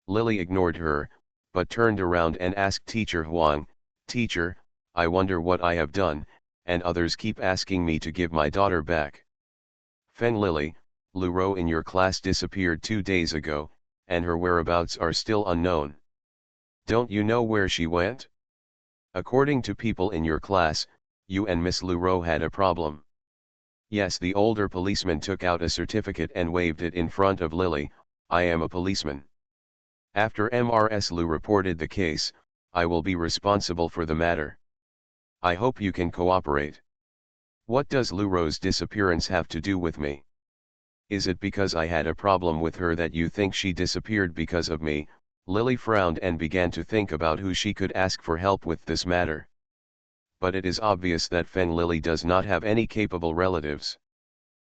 Lily ignored her, but turned around and asked Teacher Huang, "Teacher, I wonder what I have done, and others keep asking me to give my daughter back." "Feng Lily, Lu Ro in your class disappeared 2 days ago, and her whereabouts are still unknown. Don't you know where she went? According to people in your class, you and Miss Lu Ro had a problem." Yes, the older policeman took out a certificate and waved it in front of Lily. "I am a policeman. After Mrs. Liu reported the case, I will be responsible for the matter. I hope you can cooperate." "What does Lu Ro's disappearance have to do with me? Is it because I had a problem with her that you think she disappeared because of me?" Lily frowned and began to think about who she could ask for help with this matter. but it is obvious that Feng Lily does not have any capable relatives.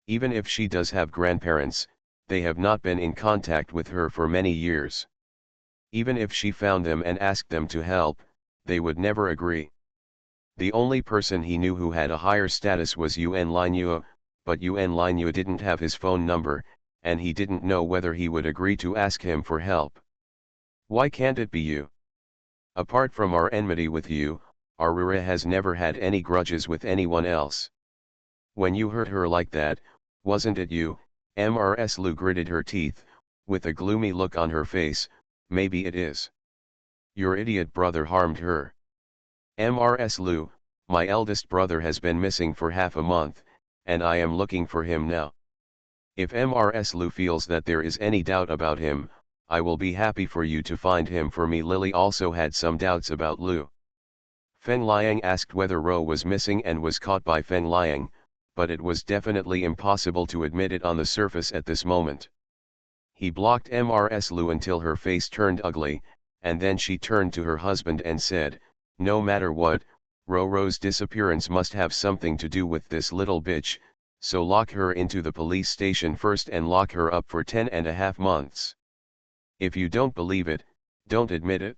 Even if she does have grandparents, they have not been in contact with her for many years. Even if she found them and asked them to help, they would never agree. The only person he knew who had a higher status was Yuan Linua, but Yuan Linua didn't have his phone number, and he didn't know whether he would agree to ask him for help. Why can't it be you? Apart from our enmity with you, Aurora has never had any grudges with anyone else. When you hurt her like that, wasn't it you? Mrs. Lu gritted her teeth, with a gloomy look on her face. Maybe it is. Your idiot brother harmed her. Mrs. Lu, my eldest brother has been missing for half a month, and I am looking for him now. If Mrs. Lu feels that there is any doubt about him, I will be happy for you to find him for me. Lily also had some doubts about Lu. Feng Liang asked whether Ro was missing and was caught by Feng Liang, but it was definitely impossible to admit it on the surface at this moment. He blocked Mrs. Lu until her face turned ugly, and then she turned to her husband and said, no matter what, Ro's disappearance must have something to do with this little bitch, so lock her into the police station first and lock her up for 10.5 months. If you don't believe it, don't admit it.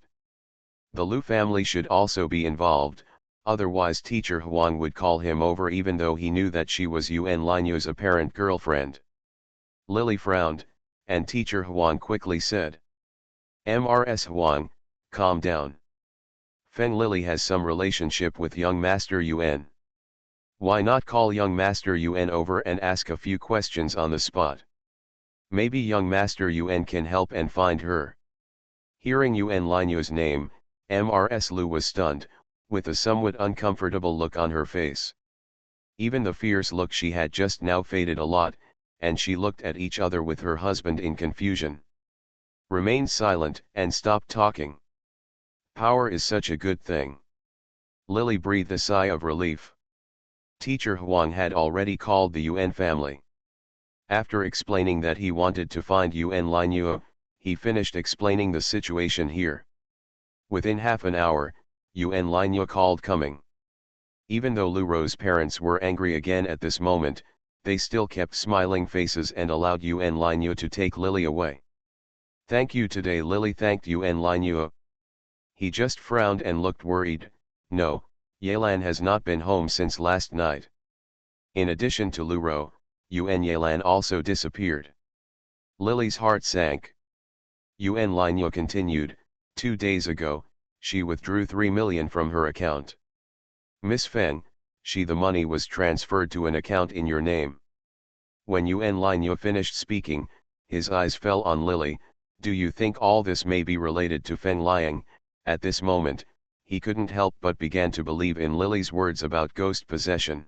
The Lu family should also be involved, otherwise Teacher Huang would call him over even though he knew that she was Yuan Linu's apparent girlfriend. Lily frowned, and Teacher Huang quickly said, Mrs. Huang, calm down. Feng Lily has some relationship with young Master Yuan. Why not call young Master Yuan over and ask a few questions on the spot? Maybe young Master Yuan can help and find her. Hearing Yuan Linu's name, Mrs. Lu was stunned, with a somewhat uncomfortable look on her face. Even the fierce look she had just now faded a lot, and she looked at each other with her husband in confusion. Remain silent and stop talking. Power is such a good thing. Lily breathed a sigh of relief. Teacher Huang had already called the Yuan family. After explaining that he wanted to find Yuan Linua, he finished explaining the situation here. Within half an hour, Yuan Linua called coming. Even though Lu Ro's parents were angry again at this moment, they still kept smiling faces and allowed Yuan Linua to take Lily away. Thank you today. Lily thanked Yuan Linua. He just frowned and looked worried. No, Yelan has not been home since last night. In addition to Lu Ro, Yuan Yelan also disappeared. Lily's heart sank. Yuan Linua continued, 2 days ago, she withdrew 3 million from her account. Miss Feng, the money was transferred to an account in your name. When Yuan Linua finished speaking, his eyes fell on Lily. Do you think all this may be related to Feng Liang? At this moment, he couldn't help but began to believe in Lily's words about ghost possession.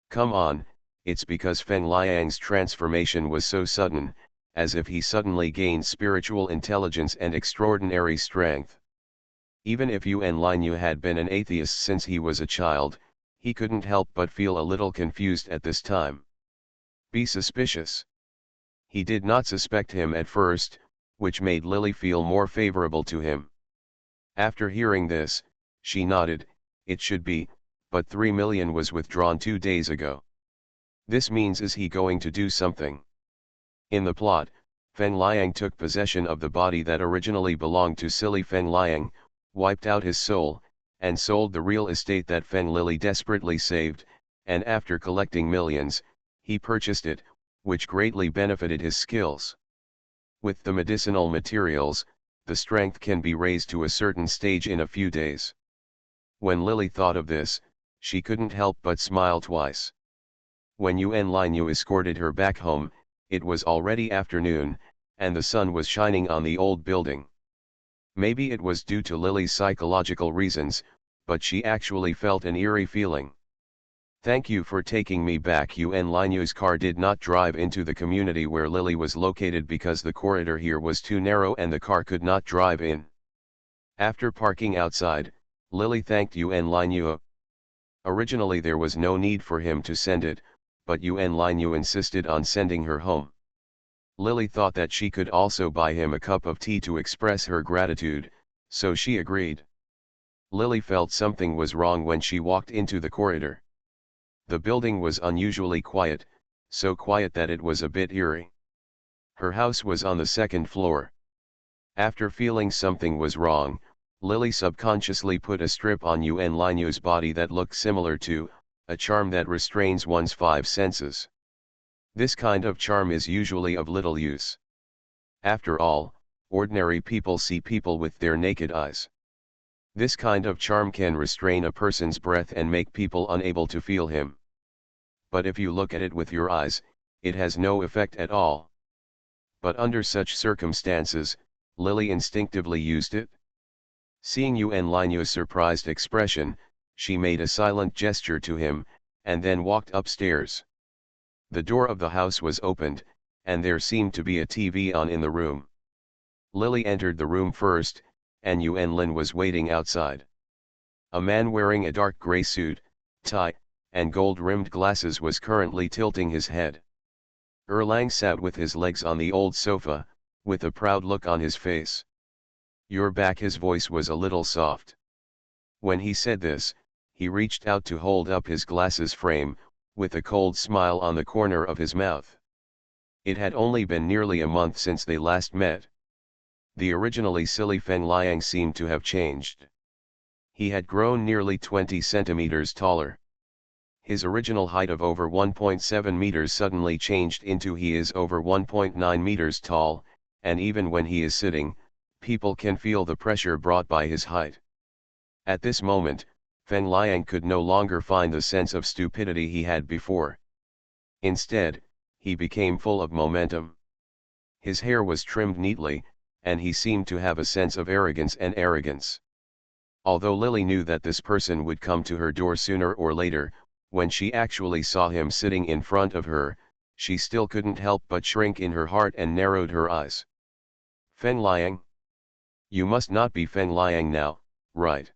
Come on, it's because Feng Liang's transformation was so sudden, as if he suddenly gained spiritual intelligence and extraordinary strength. Even if Yuan Linua had been an atheist since he was a child, he couldn't help but feel a little confused at this time. Be suspicious. He did not suspect him at first, which made Lily feel more favorable to him. After hearing this, she nodded. It should be, but 3 million was withdrawn 2 days ago. This means is he going to do something? In the plot, Feng Liang took possession of the body that originally belonged to silly Feng Liang, wiped out his soul, and sold the real estate that Feng Lily desperately saved, and after collecting millions, he purchased it, which greatly benefited his skills. With the medicinal materials, the strength can be raised to a certain stage in a few days. When Lily thought of this, she couldn't help but smile twice. When Yuan Linua escorted her back home, it was already afternoon, and the sun was shining on the old building. Maybe it was due to Lily's psychological reasons, but she actually felt an eerie feeling. Thank you for taking me back. Yuan Linu's car did not drive into the community where Lily was located because the corridor here was too narrow and the car could not drive in. After parking outside, Lily thanked Yuan Linua. Originally there was no need for him to send it, but Yuan Linua insisted on sending her home. Lily thought that she could also buy him a cup of tea to express her gratitude, so she agreed. Lily felt something was wrong when she walked into the corridor. The building was unusually quiet, so quiet that it was a bit eerie. Her house was on the second floor. After feeling something was wrong, Lily subconsciously put a strip on Yuen Linyu's body that looked similar to a charm that restrains one's five senses. This kind of charm is usually of little use. After all, ordinary people see people with their naked eyes. This kind of charm can restrain a person's breath and make people unable to feel him. But if you look at it with your eyes, it has no effect at all. But under such circumstances, Lily instinctively used it. Seeing Yuen Linyu's surprised expression, she made a silent gesture to him, and then walked upstairs. The door of the house was opened, and there seemed to be a TV on in the room. Lily entered the room first, and Yuen Lin was waiting outside. A man wearing a dark gray suit, tie, and gold-rimmed glasses was currently tilting his head. Erlang sat with his legs on the old sofa, with a proud look on his face. "You're back." His voice was a little soft. When he said this, he reached out to hold up his glasses frame, with a cold smile on the corner of his mouth. It had only been nearly a month since they last met. The originally silly Feng Liang seemed to have changed. He had grown nearly 20 centimeters taller. His original height of over 1.7 meters suddenly changed into he is over 1.9 meters tall, and even when he is sitting, people can feel the pressure brought by his height. At this moment, Feng Liang could no longer find the sense of stupidity he had before. Instead, he became full of momentum. His hair was trimmed neatly, and he seemed to have a sense of arrogance. Although Lily knew that this person would come to her door sooner or later, when she actually saw him sitting in front of her, she still couldn't help but shrink in her heart and narrowed her eyes. "Feng Liang? You must not be Feng Liang now, right?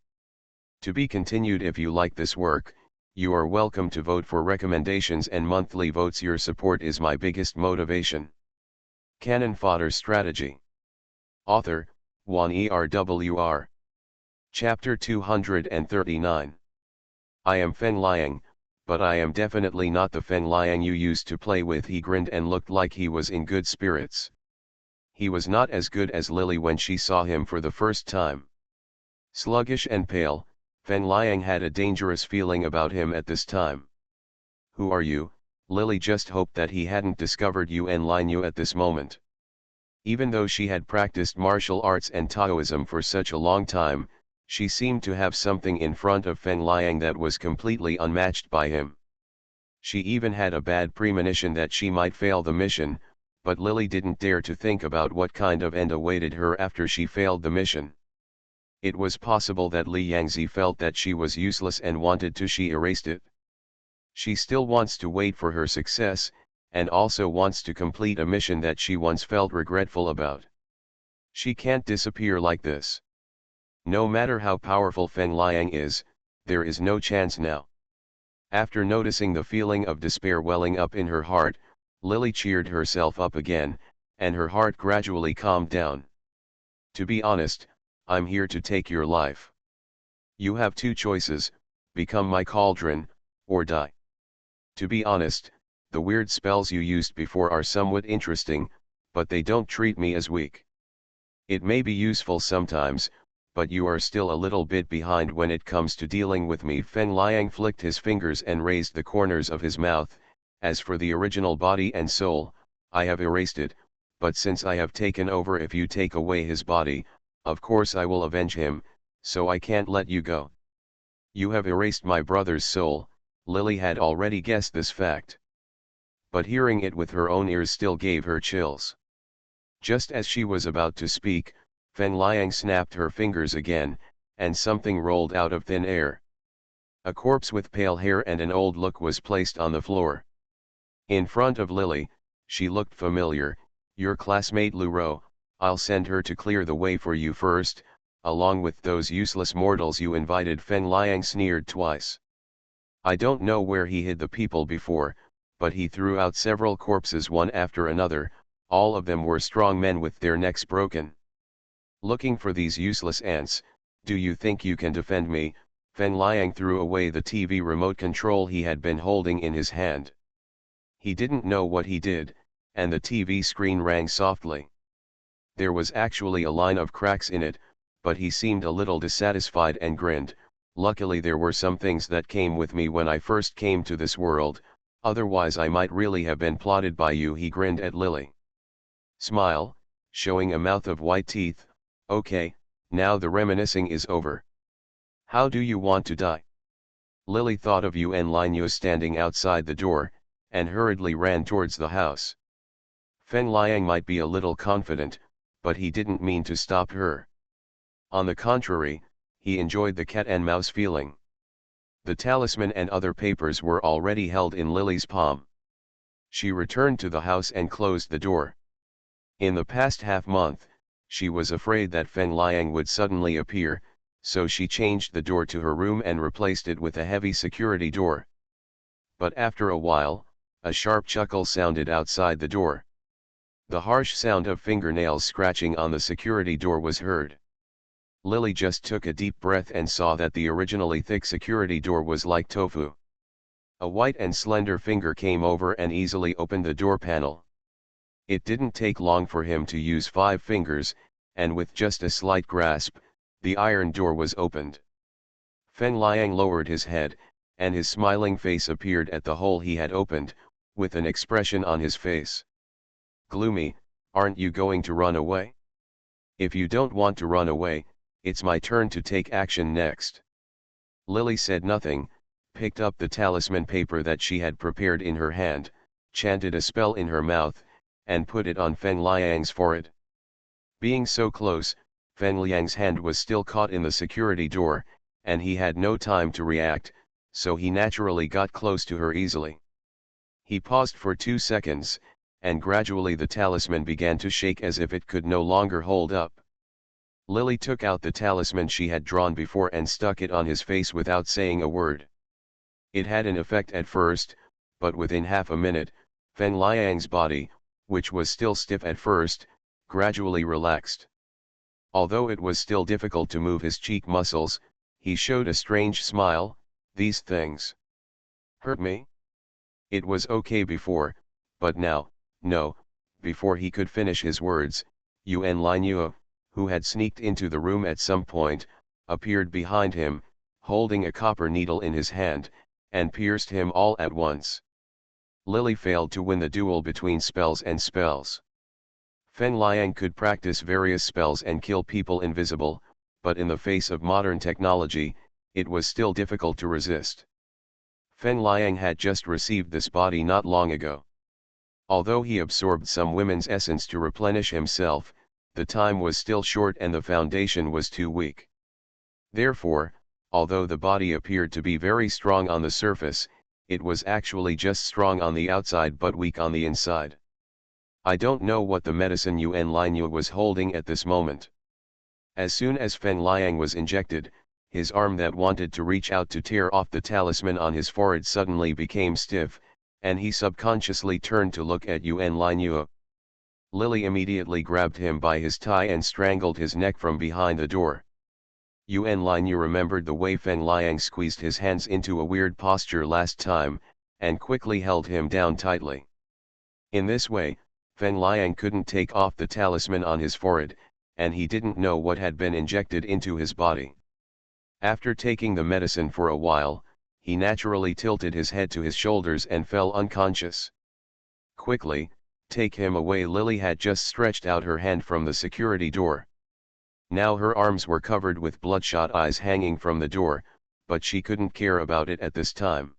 To be continued. If you like this work, you are welcome to vote for recommendations and monthly votes. Your support is my biggest motivation." Canon Fodder Strategy. Author, Juan Erwr. Chapter 239. I am Feng Liang, but I am definitely not the Feng Liang you used to play with. He grinned and looked like he was in good spirits. He was not as good as Lily when she saw him for the first time. Sluggish and pale, Feng Liang had a dangerous feeling about him at this time. "Who are you?" Lily just hoped that he hadn't discovered Yuen Linyu at this moment. Even though she had practiced martial arts and Taoism for such a long time, she seemed to have something in front of Feng Liang that was completely unmatched by him. She even had a bad premonition that she might fail the mission, but Lily didn't dare to think about what kind of end awaited her after she failed the mission. It was possible that Li Yangzi felt that she was useless and wanted to she erased it. She still wants to wait for her success, and also wants to complete a mission that she once felt regretful about. She can't disappear like this. No matter how powerful Feng Liang is, there is no chance now. After noticing the feeling of despair welling up in her heart, Lily cheered herself up again, and her heart gradually calmed down. "To be honest, I'm here to take your life. You have two choices: become my cauldron, or die. To be honest, the weird spells you used before are somewhat interesting, but they don't treat me as weak. It may be useful sometimes, but you are still a little bit behind when it comes to dealing with me." Feng Liang flicked his fingers and raised the corners of his mouth. "As for the original body and soul, I have erased it, but since I have taken over, if you take away his body, of course I will avenge him, so I can't let you go." "You have erased my brother's soul." Lily had already guessed this fact. But hearing it with her own ears still gave her chills. Just as she was about to speak, Feng Liang snapped her fingers again, and something rolled out of thin air. A corpse with pale hair and an old look was placed on the floor. In front of Lily, she looked familiar. "Your classmate Lu Ro. I'll send her to clear the way for you first, along with those useless mortals you invited." Feng Liang sneered twice. I don't know where he hid the people before, but he threw out several corpses one after another. All of them were strong men with their necks broken. Looking for these useless ants, Do you think you can defend me? Fen Liang threw away the TV remote control he had been holding in his hand. He didn't know what he did, and the TV screen rang softly. There was actually a line of cracks in it, but he seemed a little dissatisfied and grinned. Luckily there were some things that came with me when I first came to this world, otherwise I might really have been plotted by you. He grinned at Lily. Smile, showing a mouth of white teeth. Okay, now the reminiscing is over. How do you want to die? Lily thought of Yuen Linyu standing outside the door, and hurriedly ran towards the house. Fen Liang might be a little confident, but he didn't mean to stop her. On the contrary, he enjoyed the cat and mouse feeling. The talisman and other papers were already held in Lily's palm. She returned to the house and closed the door. In the past half-month, she was afraid that Fen Liang would suddenly appear, so she changed the door to her room and replaced it with a heavy security door. But after a while, a sharp chuckle sounded outside the door. The harsh sound of fingernails scratching on the security door was heard. Lily just took a deep breath and saw that the originally thick security door was like tofu. A white and slender finger came over and easily opened the door panel. It didn't take long for him to use 5 fingers, and with just a slight grasp, the iron door was opened. Fen Liang lowered his head, and his smiling face appeared at the hole he had opened, with an expression on his face. Gloomy, aren't you going to run away? If you don't want to run away, it's my turn to take action next. Lily said nothing, picked up the talisman paper that she had prepared in her hand, chanted a spell in her mouth, and put it on Fen Liang's forehead. Being so close, Fen Liang's hand was still caught in the security door, and he had no time to react, so he naturally got close to her easily. He paused for 2 seconds, and gradually the talisman began to shake as if it could no longer hold up. Lily took out the talisman she had drawn before and stuck it on his face without saying a word. It had an effect at first, but within half a minute, Fen Liang's body, which was still stiff at first, gradually relaxed. Although it was still difficult to move his cheek muscles, he showed a strange smile. These things hurt me? It was okay before, but now, no. Before he could finish his words, Yuen Linyu, who had sneaked into the room at some point, appeared behind him, holding a copper needle in his hand, and pierced him all at once. Lily failed to win the duel between spells and spells. Fen Liang could practice various spells and kill people invisible, but in the face of modern technology, it was still difficult to resist. Fen Liang had just received this body not long ago. Although he absorbed some women's essence to replenish himself, the time was still short and the foundation was too weak. Therefore, although the body appeared to be very strong on the surface, it was actually just strong on the outside but weak on the inside. I don't know what the medicine Yuen Linyu was holding at this moment. As soon as Fen Liang was injected, his arm that wanted to reach out to tear off the talisman on his forehead suddenly became stiff, and he subconsciously turned to look at Yuen Linyu. Lily immediately grabbed him by his tie and strangled his neck from behind the door. Yuen Linyu remembered the way Fen Liang squeezed his hands into a weird posture last time, and quickly held him down tightly. In this way, Fen Liang couldn't take off the talisman on his forehead, and he didn't know what had been injected into his body. After taking the medicine for a while, he naturally tilted his head to his shoulders and fell unconscious. Quickly, take him away. Lily had just stretched out her hand from the security door. Now her arms were covered with bloodshot eyes hanging from the door, but she couldn't care about it at this time.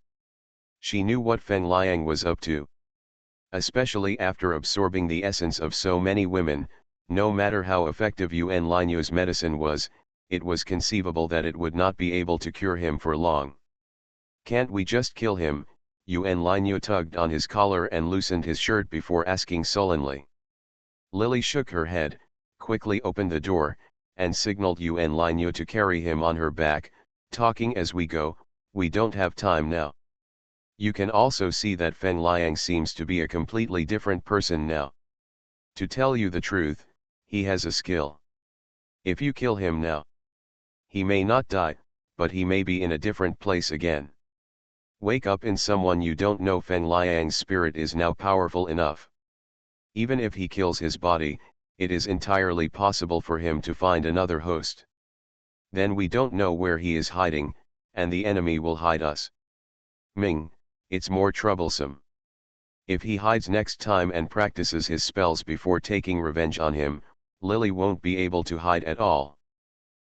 She knew what Fen Liang was up to. Especially after absorbing the essence of so many women, no matter how effective Yuen Linyu's medicine was, it was conceivable that it would not be able to cure him for long. Can't we just kill him? Yuen Linyu tugged on his collar and loosened his shirt before asking sullenly. Lily shook her head, quickly opened the door, and signaled Yuen Linyu to carry him on her back, talking as we go. We don't have time now. You can also see that Fen Liang seems to be a completely different person now. To tell you the truth, he has a skill. If you kill him now, He may not die, but he may be in a different place again. Wake up in someone you don't know. Fen Liang's spirit is now powerful enough. Even if he kills his body, it is entirely possible for him to find another host. Then we don't know where he is hiding, and the enemy will hide us. Ming, it's more troublesome. If he hides next time and practices his spells before taking revenge on him, Lily won't be able to hide at all.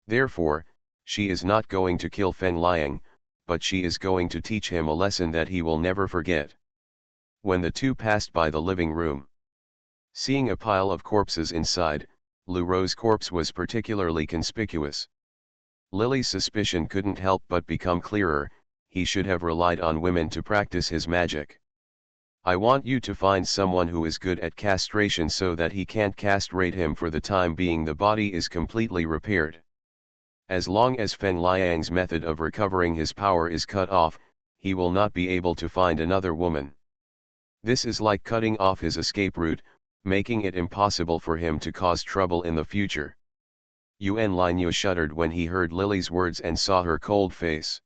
Therefore, she is not going to kill Fen Liang, but she is going to teach him a lesson that he will never forget. When the two passed by the living room, seeing a pile of corpses inside, Lu Ro's corpse was particularly conspicuous. Lily's suspicion couldn't help but become clearer. He should have relied on women to practice his magic. I want you to find someone who is good at castration so that he can't castrate him for the time being. The body is completely repaired. As long as Fen Liang's method of recovering his power is cut off, he will not be able to find another woman. This is like cutting off his escape route, making it impossible for him to cause trouble in the future. Yuan Linyu shuddered when he heard Lily's words and saw her cold face.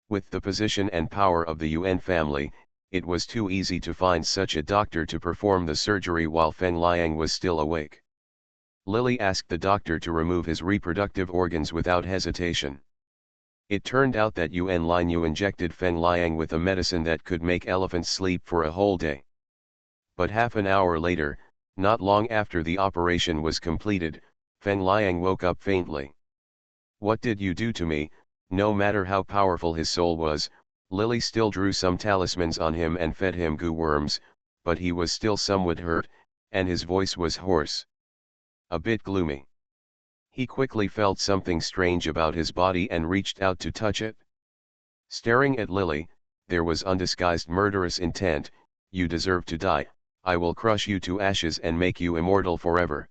With the position and power of the Yuan family, it was too easy to find such a doctor to perform the surgery while Fen Liang was still awake. Lily asked the doctor to remove his reproductive organs without hesitation. It turned out that Yuan Linyu injected Fen Liang with a medicine that could make elephants sleep for a whole day. But half an hour later, not long after the operation was completed, Fen Liang woke up faintly. "What did you do to me?" No matter how powerful his soul was, Lily still drew some talismans on him and fed him goo worms, but he was still somewhat hurt, and his voice was hoarse. A bit gloomy. He quickly felt something strange about his body and reached out to touch it. Staring at Lily, there was undisguised murderous intent. "You deserve to die, I will crush you to ashes and make you immortal forever."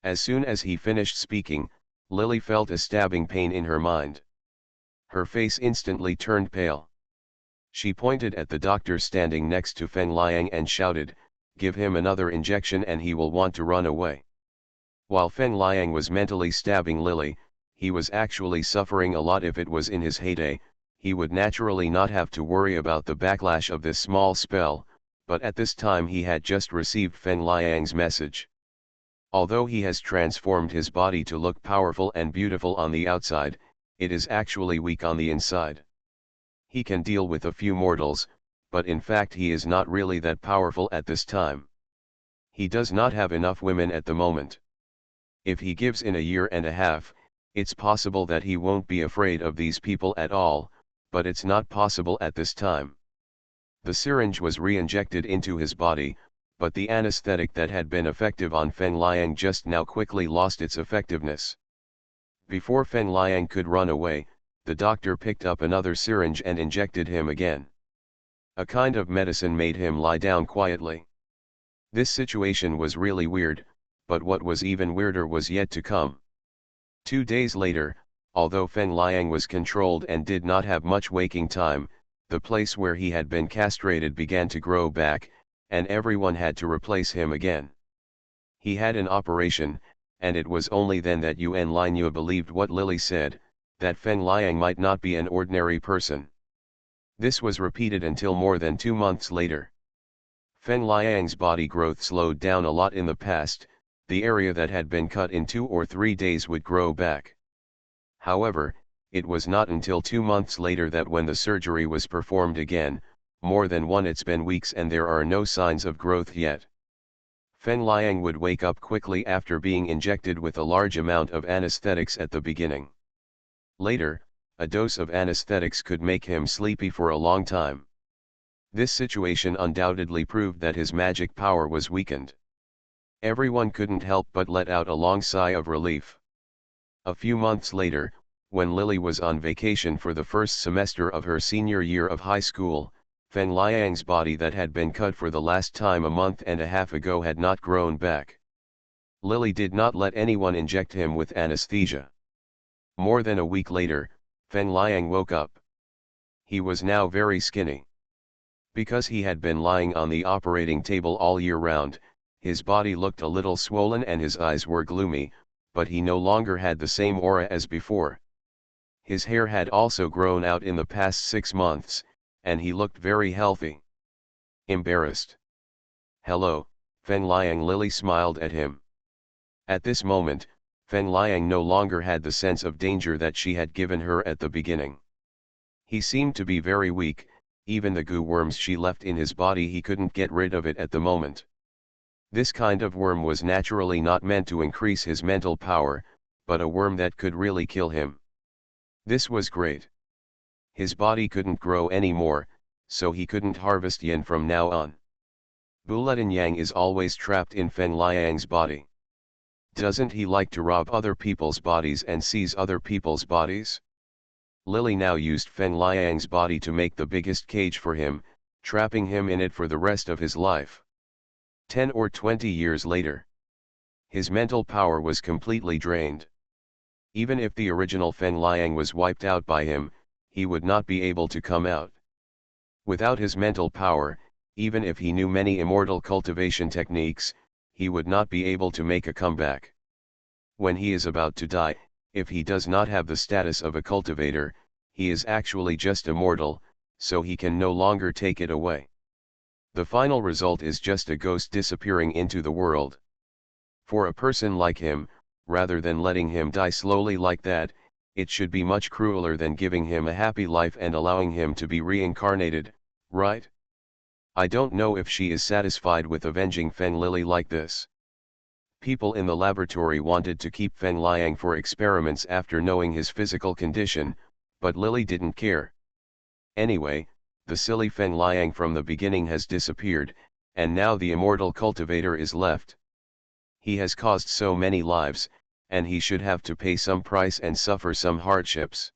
As soon as he finished speaking, Lily felt a stabbing pain in her mind. Her face instantly turned pale. She pointed at the doctor standing next to Fen Liang and shouted, "Give him another injection and he will want to run away." While Fen Liang was mentally stabbing Lily, he was actually suffering a lot. If it was in his heyday, he would naturally not have to worry about the backlash of this small spell, but at this time he had just received Fen Liang's message. Although he has transformed his body to look powerful and beautiful on the outside, it is actually weak on the inside. He can deal with a few mortals, but in fact he is not really that powerful at this time. He does not have enough women at the moment. If he gives in a year and a half, it's possible that he won't be afraid of these people at all, but it's not possible at this time. The syringe was re-injected into his body, but the anesthetic that had been effective on Fen Liang just now quickly lost its effectiveness. Before Fen Liang could run away, the doctor picked up another syringe and injected him again. A kind of medicine made him lie down quietly. This situation was really weird, but what was even weirder was yet to come. 2 days later, although Fen Liang was controlled and did not have much waking time, the place where he had been castrated began to grow back, and everyone had to replace him again. He had an operation, and it was only then that Yuan Linyu believed what Lily said, that Fen Liang might not be an ordinary person. This was repeated until more than 2 months later. Fen Liang's body growth slowed down a lot in the past. The area that had been cut in 2 or 3 days would grow back. However, it was not until 2 months later that when the surgery was performed again, more than one. It's been weeks and there are no signs of growth yet. Fen Liang would wake up quickly after being injected with a large amount of anesthetics at the beginning. Later, a dose of anesthetics could make him sleepy for a long time. This situation undoubtedly proved that his magic power was weakened. Everyone couldn't help but let out a long sigh of relief. A few months later, when Lily was on vacation for the first semester of her senior year of high school, Fen Liang's body that had been cut for the last time a month and a half ago had not grown back. Lily did not let anyone inject him with anesthesia. More than a week later, Fen Liang woke up. He was now very skinny. Because he had been lying on the operating table all year round, his body looked a little swollen and his eyes were gloomy, but he no longer had the same aura as before. His hair had also grown out in the past 6 months, and he looked very healthy. Embarrassed. "Hello, Feng Liang." Lily smiled at him. At this moment, Feng Liang no longer had the sense of danger that she had given her at the beginning. He seemed to be very weak, even the goo worms she left in his body he couldn't get rid of it at the moment. This kind of worm was naturally not meant to increase his mental power, but a worm that could really kill him. This was great. His body couldn't grow anymore, so he couldn't harvest yin from now on. Bulatin Yang is always trapped in Feng Liang's body. Doesn't he like to rob other people's bodies and seize other people's bodies? Lily now used Feng Liang's body to make the biggest cage for him, trapping him in it for the rest of his life. 10 or 20 years later, his mental power was completely drained. Even if the original Feng Liang was wiped out by him, he would not be able to come out. Without his mental power, even if he knew many immortal cultivation techniques, he would not be able to make a comeback. When he is about to die, if he does not have the status of a cultivator, he is actually just immortal, so he can no longer take it away. The final result is just a ghost disappearing into the world. For a person like him, rather than letting him die slowly like that, it should be much crueler than giving him a happy life and allowing him to be reincarnated, right? I don't know if she is satisfied with avenging Feng Lily like this. People in the laboratory wanted to keep Feng Liang for experiments after knowing his physical condition, but Lily didn't care. Anyway, the silly Feng Liang from the beginning has disappeared, and now the immortal cultivator is left. He has caused so many lives, and he should have to pay some price and suffer some hardships.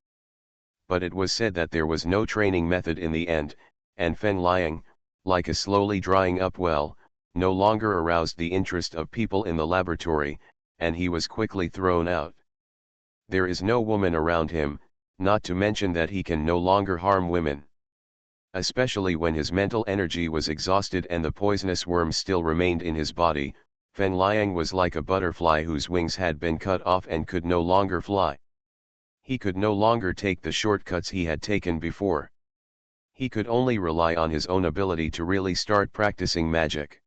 But it was said that there was no training method in the end, and Feng Liang, like a slowly drying up well, no longer aroused the interest of people in the laboratory, and he was quickly thrown out. There is no woman around him, not to mention that he can no longer harm women. Especially when his mental energy was exhausted and the poisonous worm still remained in his body, Feng Liang was like a butterfly whose wings had been cut off and could no longer fly. He could no longer take the shortcuts he had taken before. He could only rely on his own ability to really start practicing magic.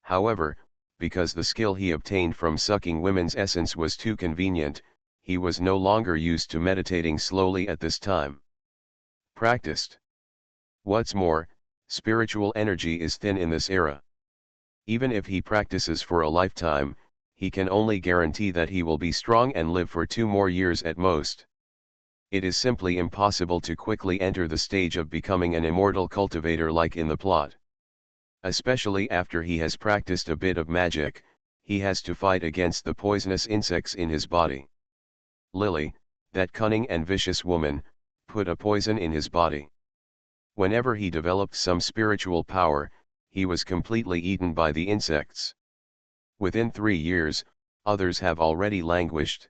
However, because the skill he obtained from sucking women's essence was too convenient, he was no longer used to meditating slowly at this time. Practiced. What's more, spiritual energy is thin in this era. Even if he practices for a lifetime, he can only guarantee that he will be strong and live for 2 more years at most. It is simply impossible to quickly enter the stage of becoming an immortal cultivator like in the plot. Especially after he has practiced a bit of magic, he has to fight against the poisonous insects in his body. Lily, that cunning and vicious woman, put a poison in his body. Whenever he developed some spiritual power, he was completely eaten by the insects. Within 3 years, others have already languished.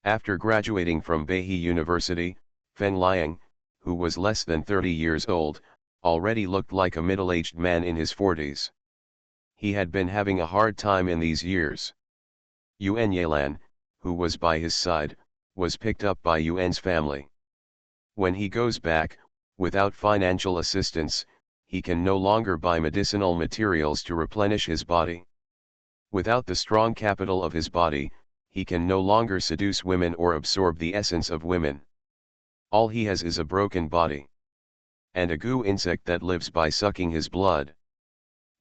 After graduating from Beihai University, Feng Liang, who was less than 30 years old, already looked like a middle-aged man in his 40s. He had been having a hard time in these years. Yuan Yelan, who was by his side, was picked up by Yuan's family. When he goes back, without financial assistance, he can no longer buy medicinal materials to replenish his body. Without the strong capital of his body, he can no longer seduce women or absorb the essence of women. All he has is a broken body. And a goo insect that lives by sucking his blood.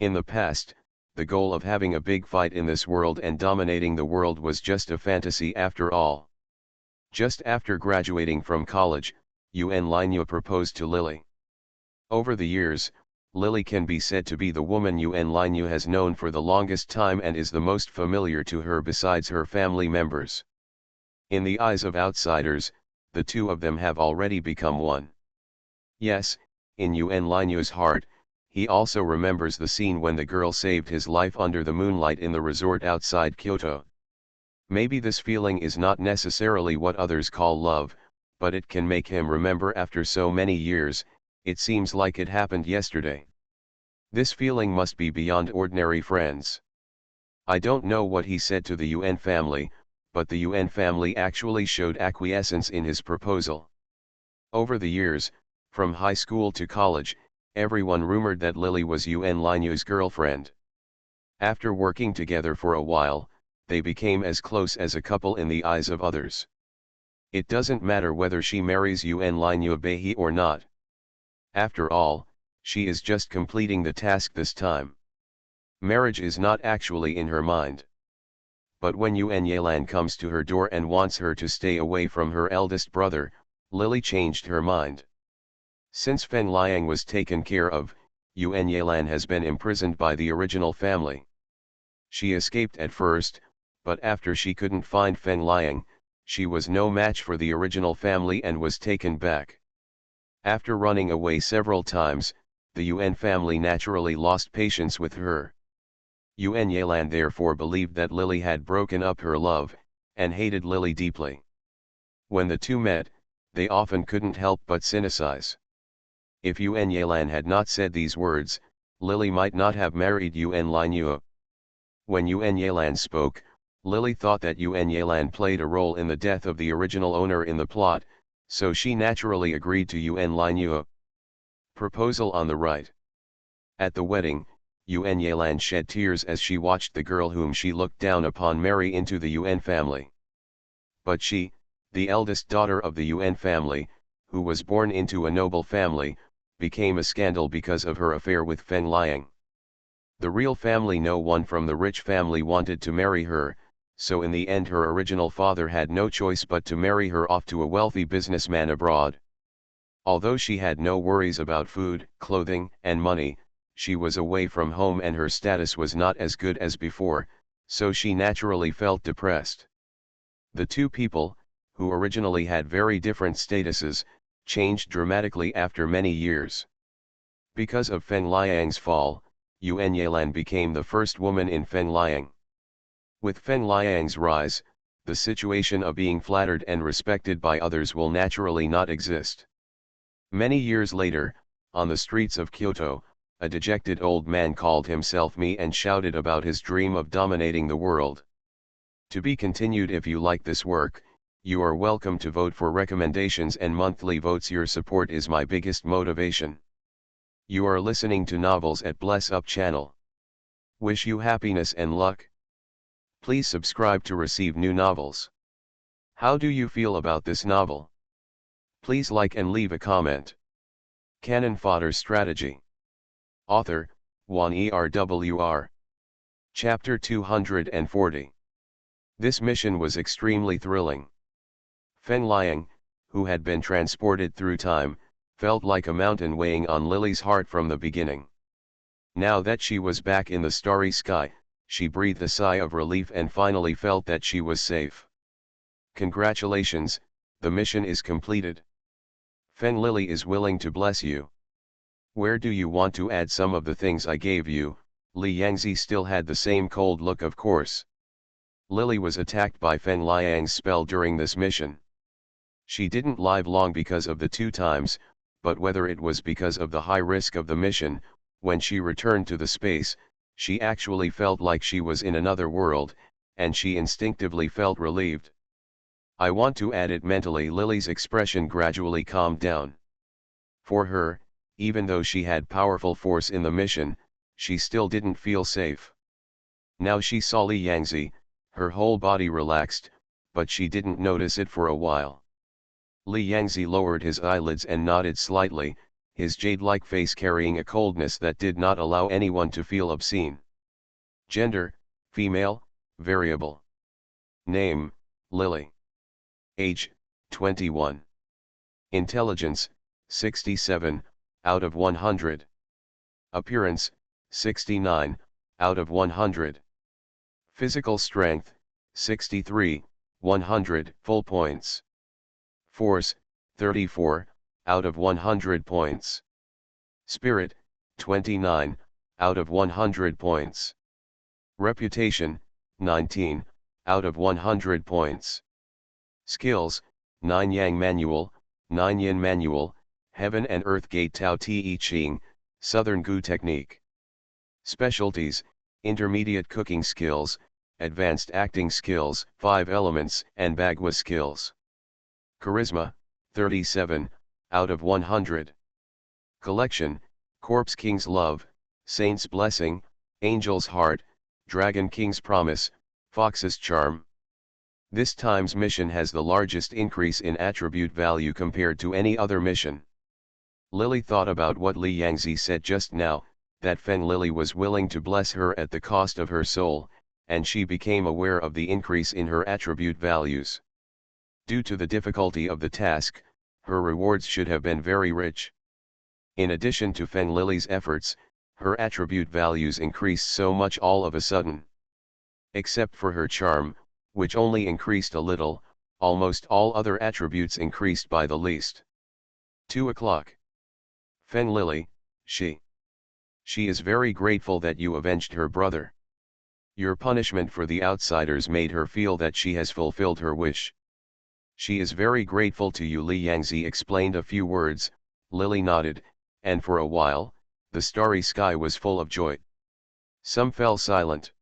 In the past, the goal of having a big fight in this world and dominating the world was just a fantasy after all. Just after graduating from college, Yuan Linyu proposed to Lily. Over the years, Lily can be said to be the woman Yuan Linyu has known for the longest time and is the most familiar to her besides her family members. In the eyes of outsiders, the two of them have already become one. Yes, in Yuan Linyu's heart, he also remembers the scene when the girl saved his life under the moonlight in the resort outside Kyoto. Maybe this feeling is not necessarily what others call love, but it can make him remember after so many years. It seems like it happened yesterday. This feeling must be beyond ordinary friends. I don't know what he said to the Yuan family, but the Yuan family actually showed acquiescence in his proposal. Over the years, from high school to college, everyone rumored that Lily was Yuan Linyu's girlfriend. After working together for a while, they became as close as a couple in the eyes of others. It doesn't matter whether she marries Yuan Linyu Behi or not. After all, she is just completing the task this time. Marriage is not actually in her mind. But when Yuan Yelan comes to her door and wants her to stay away from her eldest brother, Lily changed her mind. Since Feng Liang was taken care of, Yuan Yelan has been imprisoned by the original family. She escaped at first, but after she couldn't find Feng Liang, she was no match for the original family and was taken back. After running away several times, the Yuan family naturally lost patience with her. Yuan Yelan therefore believed that Lily had broken up her love, and hated Lily deeply. When the two met, they often couldn't help but cynize. If Yuan Yelan had not said these words, Lily might not have married Yuan Linyu. When Yuan Yelan spoke, Lily thought that Yuan Yelan played a role in the death of the original owner in the plot, so she naturally agreed to Yuan Linyu. Proposal on the right. At the wedding, Yuan Yelan shed tears as she watched the girl whom she looked down upon marry into the Yuan family. But she, the eldest daughter of the Yuan family, who was born into a noble family, became a scandal because of her affair with Feng Liang. The real family, no one from the rich family wanted to marry her, so in the end her original father had no choice but to marry her off to a wealthy businessman abroad. Although she had no worries about food, clothing, and money, she was away from home and her status was not as good as before, so she naturally felt depressed. The two people, who originally had very different statuses, changed dramatically after many years. Because of Feng Liang's fall, Yuan Yelan became the first woman in Feng Liang. With Feng Liang's rise, the situation of being flattered and respected by others will naturally not exist. Many years later, on the streets of Kyoto, a dejected old man called himself Me and shouted about his dream of dominating the world. To be continued. If you like this work, you are welcome to vote for recommendations and monthly votes. Your support is my biggest motivation. You are listening to Novels at Bless Up channel. Wish you happiness and luck. Please subscribe to receive new novels. How do you feel about this novel? Please like and leave a comment. Cannon Fodder Strategy. Author, Wan Erwr. Chapter 240. This mission was extremely thrilling. Feng Liang, who had been transported through time, felt like a mountain weighing on Lily's heart from the beginning. Now that she was back in the starry sky, she breathed a sigh of relief and finally felt that she was safe. Congratulations, the mission is completed. Feng Lily is willing to bless you. Where do you want to add some of the things I gave you? Li Yangzi still had the same cold look, of course. Lily was attacked by Feng Liang's spell during this mission. She didn't live long because of the 2 times, but whether it was because of the high risk of the mission, when she returned to the space, she actually felt like she was in another world, and she instinctively felt relieved. I want to add it mentally. Lily's expression gradually calmed down. For her, even though she had powerful force in the mission, she still didn't feel safe. Now she saw Li Yangzi, her whole body relaxed, but she didn't notice it for a while. Li Yangzi lowered his eyelids and nodded slightly, his jade-like face carrying a coldness that did not allow anyone to feel obscene. Gender, female, variable. Name, Lily. Age, 21. Intelligence, 67, out of 100. Appearance, 69, out of 100. Physical strength, 63, 100 full points. Force, 34, out of 100 points. Spirit, 29, out of 100 points. Reputation, 19, out of 100 points. Skills, 9 Yang Manual, 9 Yin Manual, Heaven and Earth Gate Tao Te Ching, Southern Gu Technique. Specialties, Intermediate Cooking Skills, advanced acting skills, 5 elements, and Bagua skills. Charisma, 37, out of 100. Collection, Corpse King's Love, Saint's Blessing, Angel's Heart, Dragon King's Promise, Fox's Charm. This time's mission has the largest increase in attribute value compared to any other mission. Lily thought about what Li Yangzi said just now, that Fen Lily was willing to bless her at the cost of her soul, and she became aware of the increase in her attribute values. Due to the difficulty of the task, her rewards should have been very rich. In addition to Fen Lily's efforts, her attribute values increased so much all of a sudden. Except for her charm, which only increased a little, almost all other attributes increased by the least. 2 o'clock. Fen Lily, she is very grateful that you avenged her brother. Your punishment for the outsiders made her feel that she has fulfilled her wish. She is very grateful to you. Li Yangzi explained a few words. Lily nodded, and for a while, the starry sky was full of joy. Some fell silent.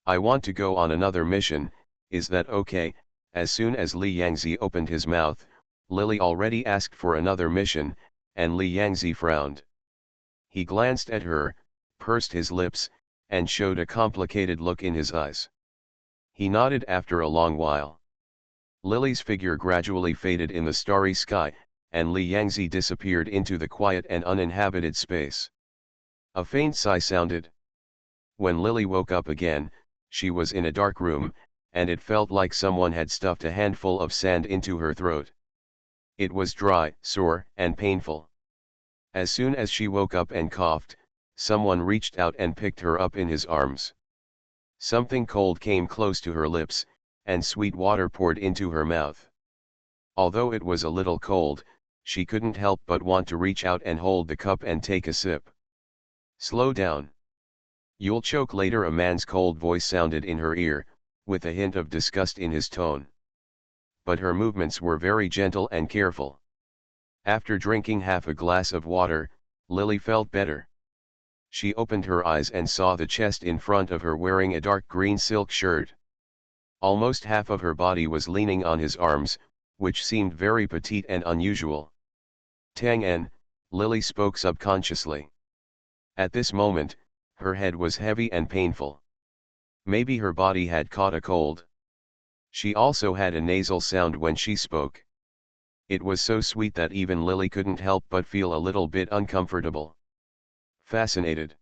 I want to go on another mission, is that okay? As soon as Li Yangzi opened his mouth, Lily already asked for another mission, and Li Yangzi frowned. He glanced at her, pursed his lips, and showed a complicated look in his eyes. He nodded after a long while. Lily's figure gradually faded in the starry sky, and Li Yangzi disappeared into the quiet and uninhabited space. A faint sigh sounded. When Lily woke up again, she was in a dark room, and it felt like someone had stuffed a handful of sand into her throat. It was dry, sore, and painful. As soon as she woke up and coughed, someone reached out and picked her up in his arms. Something cold came close to her lips, and sweet water poured into her mouth. Although it was a little cold, she couldn't help but want to reach out and hold the cup and take a sip. Slow down. You'll choke later. A man's cold voice sounded in her ear, with a hint of disgust in his tone. But her movements were very gentle and careful. After drinking half a glass of water, Lily felt better. She opened her eyes and saw the chest in front of her wearing a dark green silk shirt. Almost half of her body was leaning on his arms, which seemed very petite and unusual. Tang En, Lily spoke subconsciously. At this moment, her head was heavy and painful. Maybe her body had caught a cold. She also had a nasal sound when she spoke. It was so sweet that even Lily couldn't help but feel a little bit uncomfortable. Fascinated.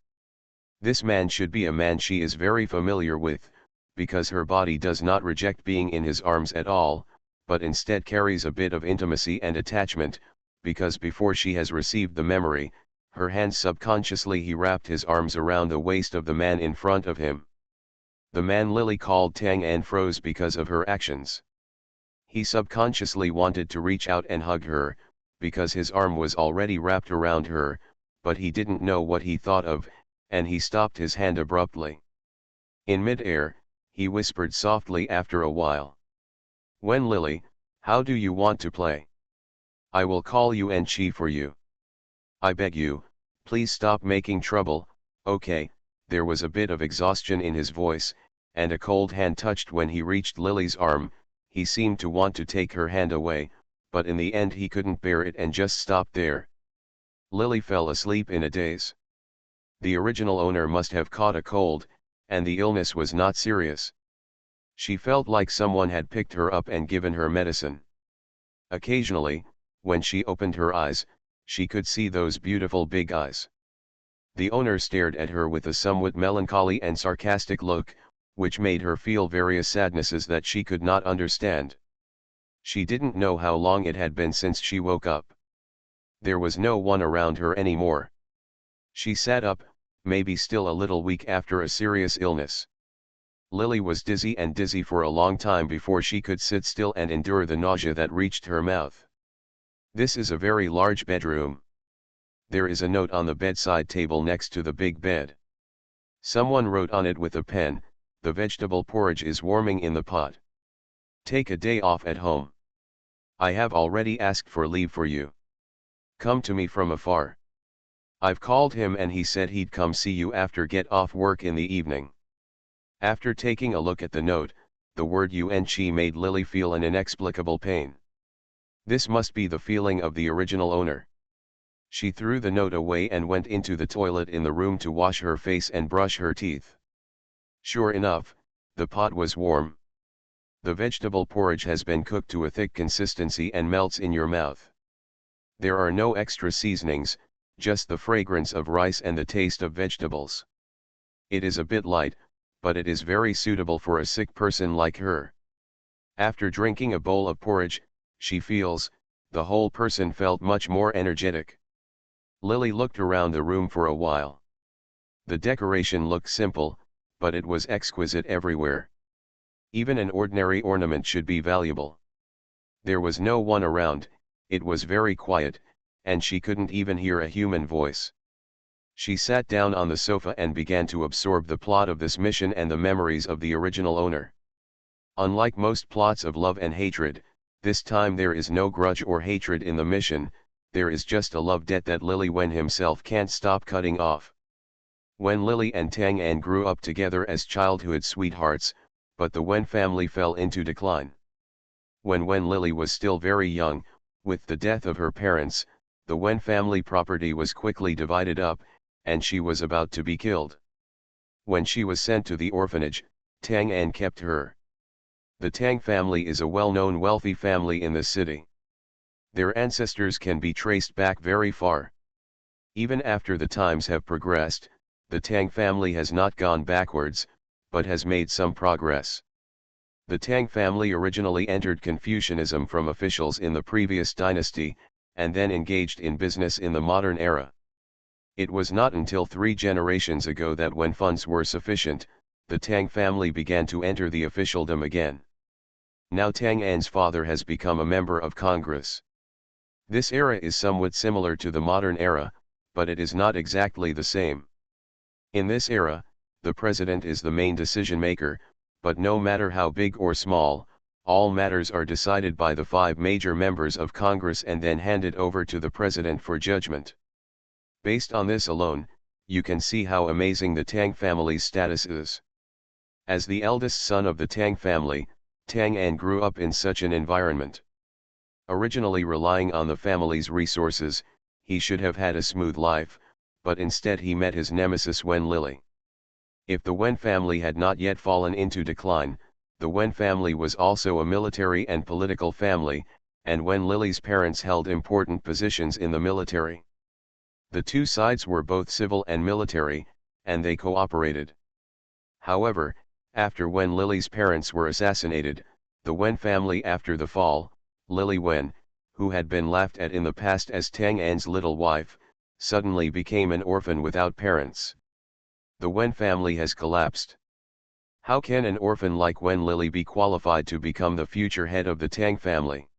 This man should be a man she is very familiar with, because her body does not reject being in his arms at all, but instead carries a bit of intimacy and attachment, because before she has received the memory, her hands subconsciously he wrapped his arms around the waist of the man in front of him. The man Lily called Tang En froze because of her actions. He subconsciously wanted to reach out and hug her, because his arm was already wrapped around her, but he didn't know what he thought of, and he stopped his hand abruptly. In mid-air, he whispered softly after a while. When Lily, how do you want to play? I will call you and chi for you. I beg you, please stop making trouble. Okay. There was a bit of exhaustion in his voice, and a cold hand touched when he reached Lily's arm. He seemed to want to take her hand away, but in the end he couldn't bear it and just stopped there. Lily fell asleep in a daze. The original owner must have caught a cold, and the illness was not serious. She felt like someone had picked her up and given her medicine. Occasionally, when she opened her eyes, she could see those beautiful big eyes. The owner stared at her with a somewhat melancholy and sarcastic look, which made her feel various sadnesses that she could not understand. She didn't know how long it had been since she woke up. There was no one around her anymore. She sat up, maybe still a little weak after a serious illness. Lily was dizzy for a long time before she could sit still and endure the nausea that reached her mouth. This is a very large bedroom. There is a note on the bedside table next to the big bed. Someone wrote on it with a pen, "The vegetable porridge is warming in the pot. Take a day off at home. I have already asked for leave for you. Come to me from afar. I've called him and he said he'd come see you after get off work in the evening. After taking a look at the note, the word UNCHI made Lily feel an inexplicable pain. This must be the feeling of the original owner. She threw the note away and went into the toilet in the room to wash her face and brush her teeth. Sure enough, the pot was warm. The vegetable porridge has been cooked to a thick consistency and melts in your mouth. There are no extra seasonings, just the fragrance of rice and the taste of vegetables. It is a bit light, but it is very suitable for a sick person like her. After drinking a bowl of porridge, she feels, the whole person felt much more energetic. Lily looked around the room for a while. The decoration looked simple, but it was exquisite everywhere. Even an ordinary ornament should be valuable. There was no one around, it was very quiet, and she couldn't even hear a human voice. She sat down on the sofa and began to absorb the plot of this mission and the memories of the original owner. Unlike most plots of love and hatred, this time there is no grudge or hatred in the mission, there is just a love debt that Lily Wen himself can't stop cutting off. When Lily and Tang An grew up together as childhood sweethearts, but the Wen family fell into decline. When Lily was still very young, with the death of her parents, the Wen family property was quickly divided up, and she was about to be killed. When she was sent to the orphanage, Tang An kept her. The Tang family is a well-known wealthy family in the city. Their ancestors can be traced back very far. Even after the times have progressed, the Tang family has not gone backwards, but has made some progress. The Tang family originally entered Confucianism from officials in the previous dynasty, and then engaged in business in the modern era. It was not until 3 generations ago that when funds were sufficient, the Tang family began to enter the officialdom again. Now Tang An's father has become a member of Congress. This era is somewhat similar to the modern era, but it is not exactly the same. In this era, the president is the main decision maker, but no matter how big or small, all matters are decided by the 5 major members of Congress and then handed over to the president for judgment. Based on this alone, you can see how amazing the Tang family's status is. As the eldest son of the Tang family, Tang An grew up in such an environment. Originally relying on the family's resources, he should have had a smooth life, but instead he met his nemesis Wen Lily. If the Wen family had not yet fallen into decline, the Wen family was also a military and political family, and Wen Lily's parents held important positions in the military. The two sides were both civil and military, and they cooperated. However, after Wen Lily's parents were assassinated, the Wen family after the fall, Lily Wen, who had been laughed at in the past as Tang An's little wife, suddenly became an orphan without parents. The Wen family has collapsed. How can an orphan like Wen Lily be qualified to become the future head of the Tang family?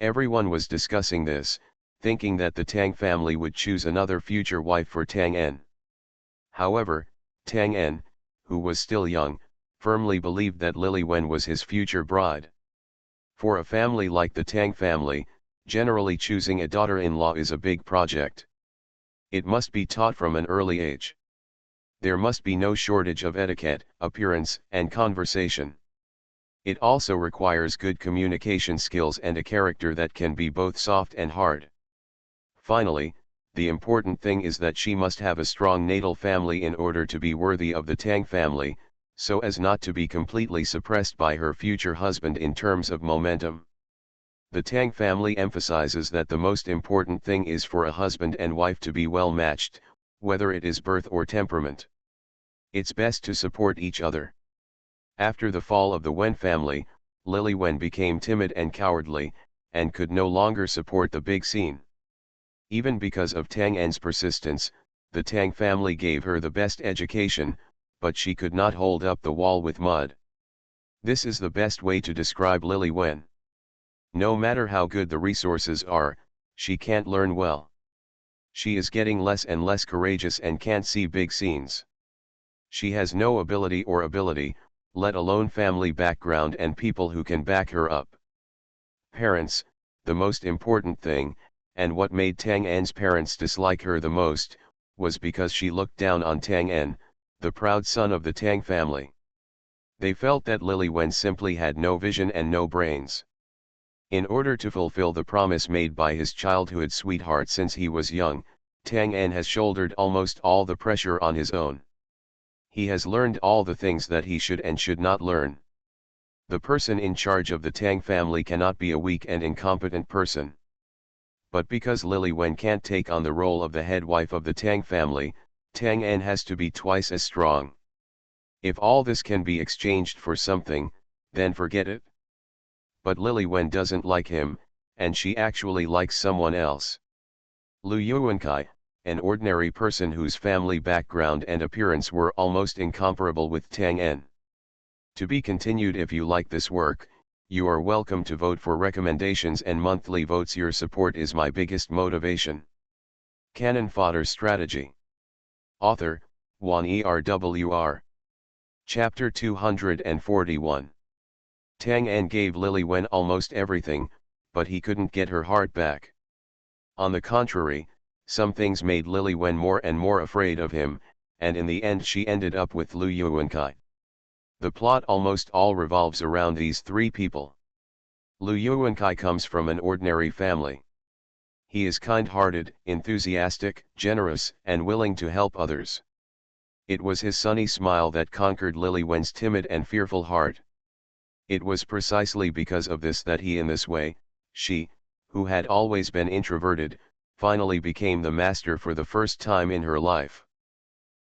Everyone was discussing this, thinking that the Tang family would choose another future wife for Tang En. However, Tang En, who was still young, firmly believed that Lily Wen was his future bride. For a family like the Tang family, generally choosing a daughter-in-law is a big project. It must be taught from an early age. There must be no shortage of etiquette, appearance, and conversation. It also requires good communication skills and a character that can be both soft and hard. Finally, the important thing is that she must have a strong natal family in order to be worthy of the Tang family, so as not to be completely suppressed by her future husband in terms of momentum. The Tang family emphasizes that the most important thing is for a husband and wife to be well matched, whether it is birth or temperament. It's best to support each other. After the fall of the Wen family, Lily Wen became timid and cowardly, and could no longer support the big scene. Even because of Tang An's persistence, the Tang family gave her the best education, but she could not hold up the wall with mud. This is the best way to describe Lily Wen. No matter how good the resources are, she can't learn well. She is getting less and less courageous and can't see big scenes. She has no ability, let alone family background and people who can back her up. Parents, the most important thing, and what made Tang An's parents dislike her the most, was because she looked down on Tang An, the proud son of the Tang family. They felt that Lily Wen simply had no vision and no brains. In order to fulfill the promise made by his childhood sweetheart since he was young, Tang En has shouldered almost all the pressure on his own. He has learned all the things that he should and should not learn. The person in charge of the Tang family cannot be a weak and incompetent person. But because Lily Wen can't take on the role of the head wife of the Tang family, Tang En has to be twice as strong. If all this can be exchanged for something, then forget it. But Lily Wen doesn't like him, and she actually likes someone else. Lu Yuankai, an ordinary person whose family background and appearance were almost incomparable with Tang En. To be continued. If you like this work, you are welcome to vote for recommendations and monthly votes. Your support is my biggest motivation. Canon Fodder Strategy. Author, Wan Erwr. Chapter 241. Tang En gave Lily Wen almost everything, but he couldn't get her heart back. On the contrary, some things made Lily Wen more and more afraid of him, and in the end she ended up with Lu Yuankai. The plot almost all revolves around these three people. Lu Yuankai comes from an ordinary family. He is kind-hearted, enthusiastic, generous, and willing to help others. It was his sunny smile that conquered Lily Wen's timid and fearful heart. It was precisely because of this that he, in this way, she, who had always been introverted, finally became the master for the first time in her life.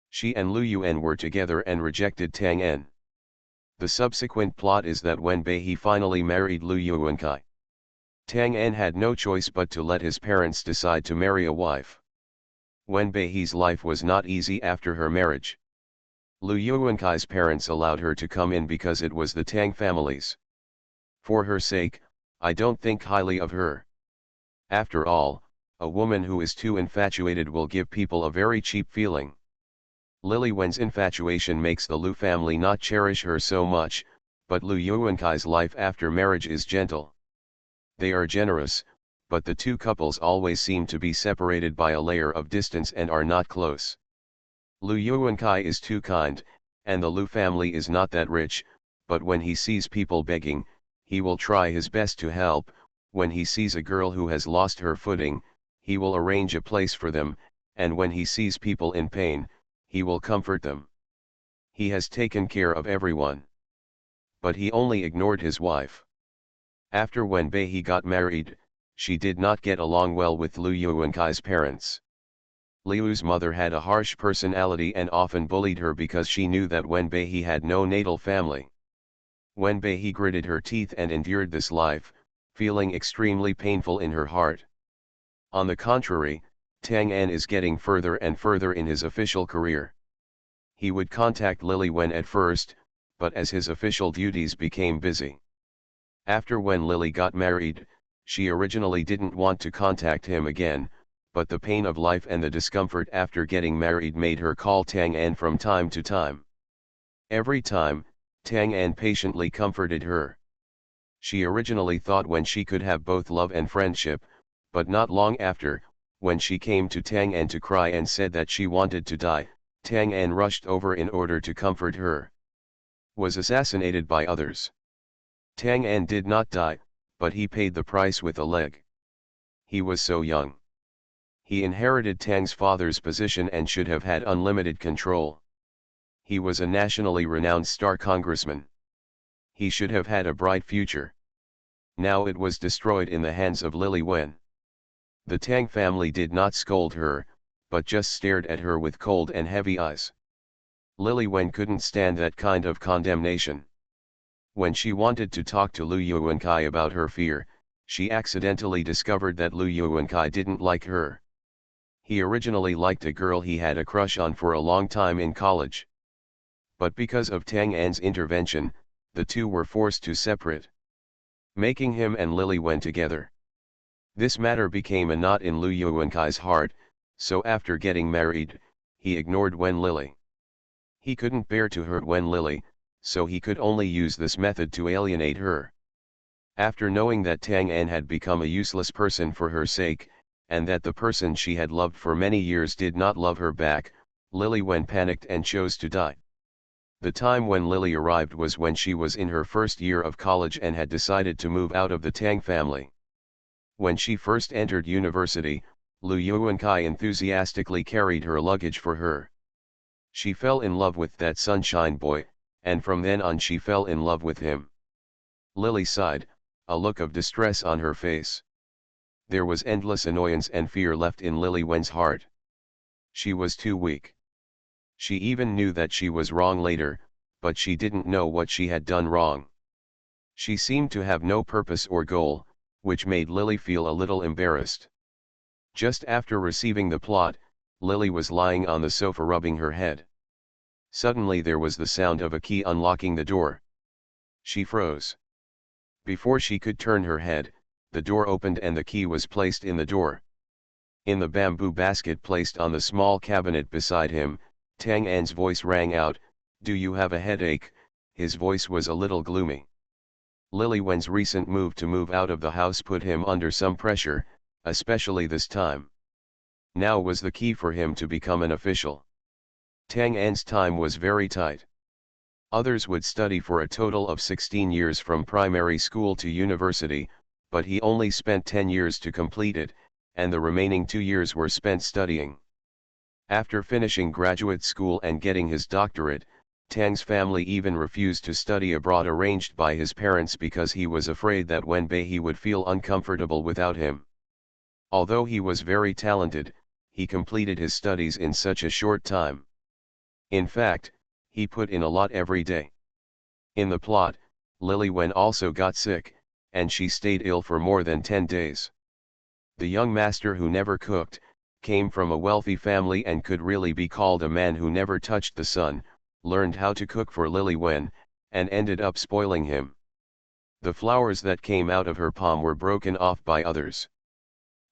She and Lu Yuan were together and rejected Tang En. The subsequent plot is that Wen Bei he finally married Lu Yuankai. Tang En had no choice but to let his parents decide to marry a wife. Wen Bei he's life was not easy after her marriage. Lu Yuankai's parents allowed her to come in because it was the Tang family's. For her sake, I don't think highly of her. After all, a woman who is too infatuated will give people a very cheap feeling. Lily Wen's infatuation makes the Lu family not cherish her so much, but Lu Yuankai's life after marriage is gentle. They are generous, but the two couples always seem to be separated by a layer of distance and are not close. Lu Yuankai is too kind, and the Lu family is not that rich, but when he sees people begging, he will try his best to help. When he sees a girl who has lost her footing, he will arrange a place for them, and when he sees people in pain, he will comfort them. He has taken care of everyone. But he only ignored his wife. After Wen Bei he got married, she did not get along well with Lu Yuankai's parents. Liu's mother had a harsh personality and often bullied her because she knew that Wen Bei he had no natal family. Wen Bei he gritted her teeth and endured this life, feeling extremely painful in her heart. On the contrary, Tang En is getting further and further in his official career. He would contact Lily Wen at first, but as his official duties became busy. After when Lily got married, she originally didn't want to contact him again, but the pain of life and the discomfort after getting married made her call Tang En from time to time. Every time, Tang En patiently comforted her. She originally thought when she could have both love and friendship, but not long after, when she came to Tang En to cry and said that she wanted to die, Tang En rushed over in order to comfort her. Was assassinated by others. Tang En did not die, but he paid the price with a leg. He was so young. He inherited Tang's father's position and should have had unlimited control. He was a nationally renowned star congressman. He should have had a bright future. Now it was destroyed in the hands of Lily Wen. The Tang family did not scold her, but just stared at her with cold and heavy eyes. Lily Wen couldn't stand that kind of condemnation. When she wanted to talk to Lu Yuankai about her fear, she accidentally discovered that Lu Yuankai didn't like her. He originally liked a girl he had a crush on for a long time in college. But because of Tang En's intervention, the two were forced to separate, making him and Lily Wen together. This matter became a knot in Lu Yuankai's heart, so after getting married, he ignored Wen Lily. He couldn't bear to hurt Wen Lily, so he could only use this method to alienate her. After knowing that Tang En had become a useless person for her sake, and that the person she had loved for many years did not love her back, Lily Wen panicked and chose to die. The time when Lily arrived was when she was in her first year of college and had decided to move out of the Tang family. When she first entered university, Lu Yuankai enthusiastically carried her luggage for her. She fell in love with that sunshine boy, and from then on she fell in love with him. Lily sighed, a look of distress on her face. There was endless annoyance and fear left in Lily Wen's heart. She was too weak. She even knew that she was wrong later, but she didn't know what she had done wrong. She seemed to have no purpose or goal, which made Lily feel a little embarrassed. Just after receiving the plot, Lily was lying on the sofa rubbing her head. Suddenly there was the sound of a key unlocking the door. She froze. Before she could turn her head, the door opened and the key was placed in the door. In the bamboo basket placed on the small cabinet beside him, Tang An's voice rang out, "Do you have a headache?" His voice was a little gloomy. Lily Wen's recent move to move out of the house put him under some pressure, especially this time. Now was the key for him to become an official. Tang An's time was very tight. Others would study for a total of 16 years from primary school to university, but he only spent 10 years to complete it, and the remaining 2 years were spent studying. After finishing graduate school and getting his doctorate, Tang's family even refused to study abroad arranged by his parents because he was afraid that Wenbei he would feel uncomfortable without him. Although he was very talented, he completed his studies in such a short time. In fact, he put in a lot every day. In the plot, Lily Wen also got sick, and she stayed ill for more than 10 days. The young master who never cooked, came from a wealthy family and could really be called a man who never touched the sun, learned how to cook for Lily Wen, and ended up spoiling him. The flowers that came out of her palm were broken off by others.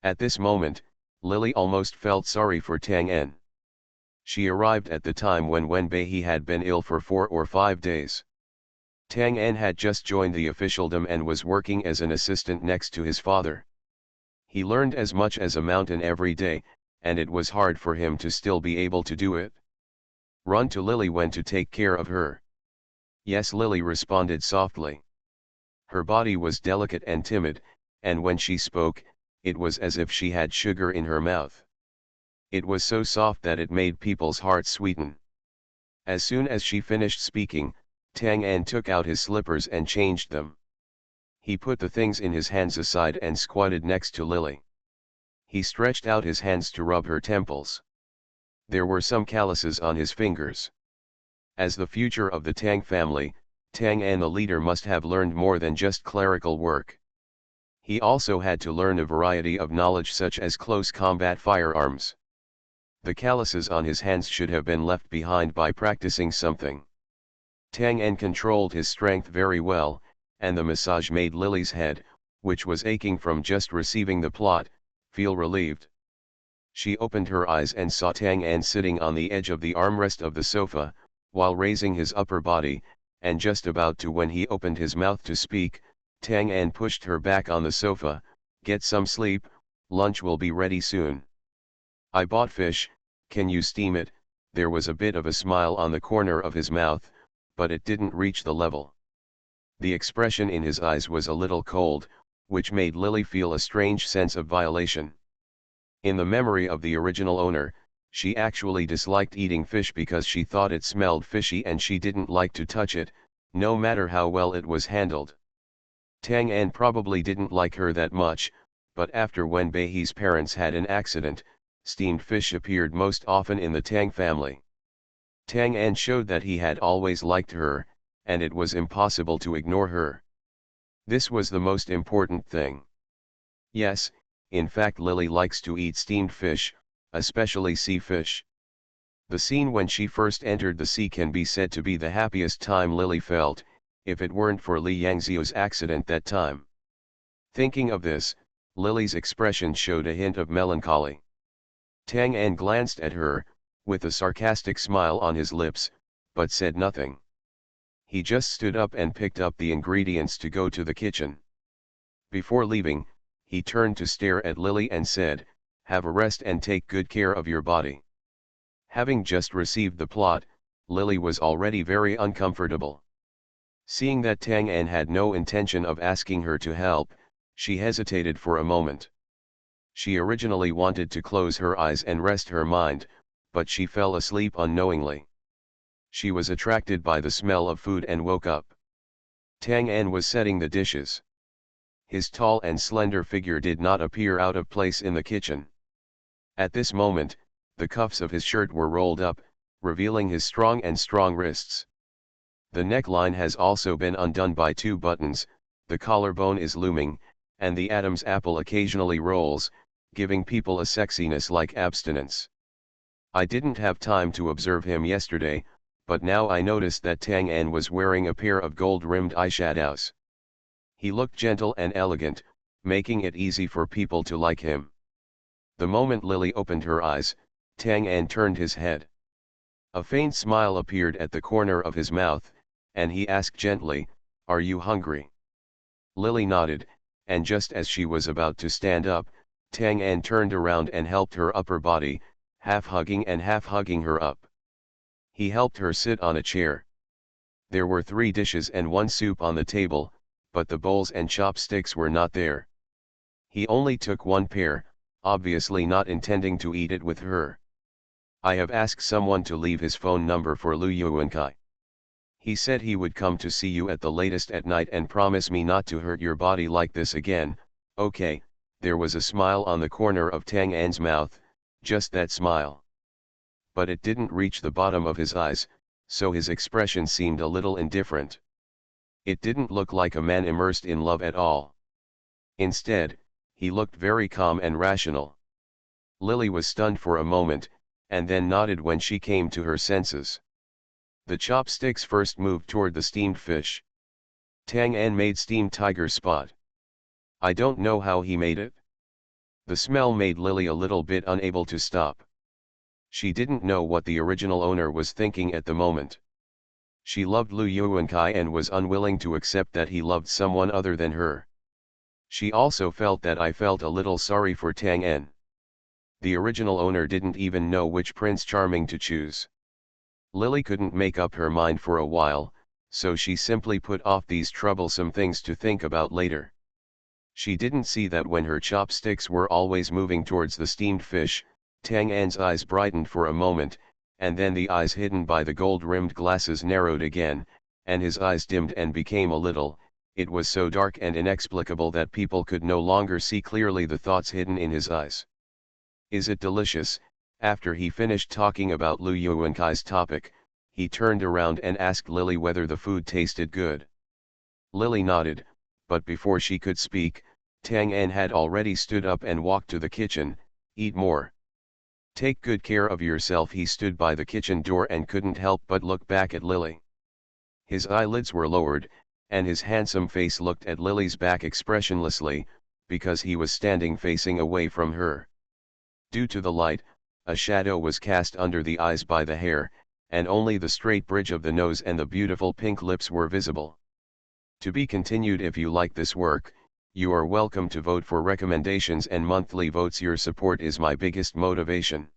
At this moment, Lily almost felt sorry for Tang En. She arrived at the time when Wenbei he had been ill for 4 or 5 days. Tang En had just joined the officialdom and was working as an assistant next to his father. He learned as much as a mountain every day, and it was hard for him to still be able to do it. Run to Lily Wen to take care of her. Yes, Lily responded softly. Her body was delicate and timid, and when she spoke, it was as if she had sugar in her mouth. It was so soft that it made people's hearts sweeten. As soon as she finished speaking, Tang An took out his slippers and changed them. He put the things in his hands aside and squatted next to Lily. He stretched out his hands to rub her temples. There were some calluses on his fingers. As the future of the Tang family, Tang An the leader must have learned more than just clerical work. He also had to learn a variety of knowledge such as close combat firearms. The calluses on his hands should have been left behind by practicing something. Tang En controlled his strength very well, and the massage made Lily's head, which was aching from just receiving the plot, feel relieved. She opened her eyes and saw Tang En sitting on the edge of the armrest of the sofa, while raising his upper body, and just about to when he opened his mouth to speak, Tang En pushed her back on the sofa. "Get some sleep, lunch will be ready soon. I bought fish, can you steam it?" There was a bit of a smile on the corner of his mouth, but it didn't reach the level. The expression in his eyes was a little cold, which made Lily feel a strange sense of violation. In the memory of the original owner, she actually disliked eating fish because she thought it smelled fishy and she didn't like to touch it, no matter how well it was handled. Tang An probably didn't like her that much, but after Wenbei He's parents had an accident, steamed fish appeared most often in the Tang family. Tang An showed that he had always liked her, and it was impossible to ignore her. This was the most important thing. Yes, in fact Lily likes to eat steamed fish, especially sea fish. The scene when she first entered the sea can be said to be the happiest time Lily felt, if it weren't for Li Yangzio's accident that time. Thinking of this, Lily's expression showed a hint of melancholy. Tang An glanced at her, with a sarcastic smile on his lips, but said nothing. He just stood up and picked up the ingredients to go to the kitchen. Before leaving, he turned to stare at Lily and said, "Have a rest and take good care of your body." Having just received the plot, Lily was already very uncomfortable. Seeing that Tang An had no intention of asking her to help, she hesitated for a moment. She originally wanted to close her eyes and rest her mind, but she fell asleep unknowingly. She was attracted by the smell of food and woke up. Tang An was setting the dishes. His tall and slender figure did not appear out of place in the kitchen. At this moment, the cuffs of his shirt were rolled up, revealing his strong wrists. The neckline has also been undone by 2 buttons, the collarbone is looming, and the Adam's apple occasionally rolls, giving people a sexiness like abstinence. I didn't have time to observe him yesterday, but now I noticed that Tang An was wearing a pair of gold-rimmed eyeshadows. He looked gentle and elegant, making it easy for people to like him. The moment Lily opened her eyes, Tang An turned his head. A faint smile appeared at the corner of his mouth, and he asked gently, "Are you hungry?" Lily nodded, and just as she was about to stand up, Tang An turned around and helped her upper body, half hugging her up. He helped her sit on a chair. There were 3 dishes and 1 soup on the table, but the bowls and chopsticks were not there. He only took 1 pair, obviously not intending to eat it with her. "I have asked someone to leave his phone number for Lu Yuankai. He said he would come to see you at the latest at night and promise me not to hurt your body like this again." "Okay." There was a smile on the corner of Tang An's mouth, just that smile. But it didn't reach the bottom of his eyes, so his expression seemed a little indifferent. It didn't look like a man immersed in love at all. Instead, he looked very calm and rational. Lily was stunned for a moment, and then nodded when she came to her senses. The chopsticks first moved toward the steamed fish. Tang An made steamed tiger spot. I don't know how he made it. The smell made Lily a little bit unable to stop. She didn't know what the original owner was thinking at the moment. She loved Lu Yuankai and was unwilling to accept that he loved someone other than her. She also felt that I felt a little sorry for Tang An. The original owner didn't even know which Prince Charming to choose. Lily couldn't make up her mind for a while, so she simply put off these troublesome things to think about later. She didn't see that when her chopsticks were always moving towards the steamed fish, Tang An's eyes brightened for a moment, and then the eyes hidden by the gold-rimmed glasses narrowed again, and his eyes dimmed and became a little. It was so dark and inexplicable that people could no longer see clearly the thoughts hidden in his eyes. "Is it delicious?" After he finished talking about Lu Yuankai's topic, he turned around and asked Lily whether the food tasted good. Lily nodded, but before she could speak, Tang An had already stood up and walked to the kitchen. "Eat more. Take good care of yourself." He stood by the kitchen door and couldn't help but look back at Lily. His eyelids were lowered, and his handsome face looked at Lily's back expressionlessly, because he was standing facing away from her. Due to the light, a shadow was cast under the eyes by the hair, and only the straight bridge of the nose and the beautiful pink lips were visible. To be continued. If you like this work, you are welcome to vote for recommendations and monthly votes. Your support is my biggest motivation.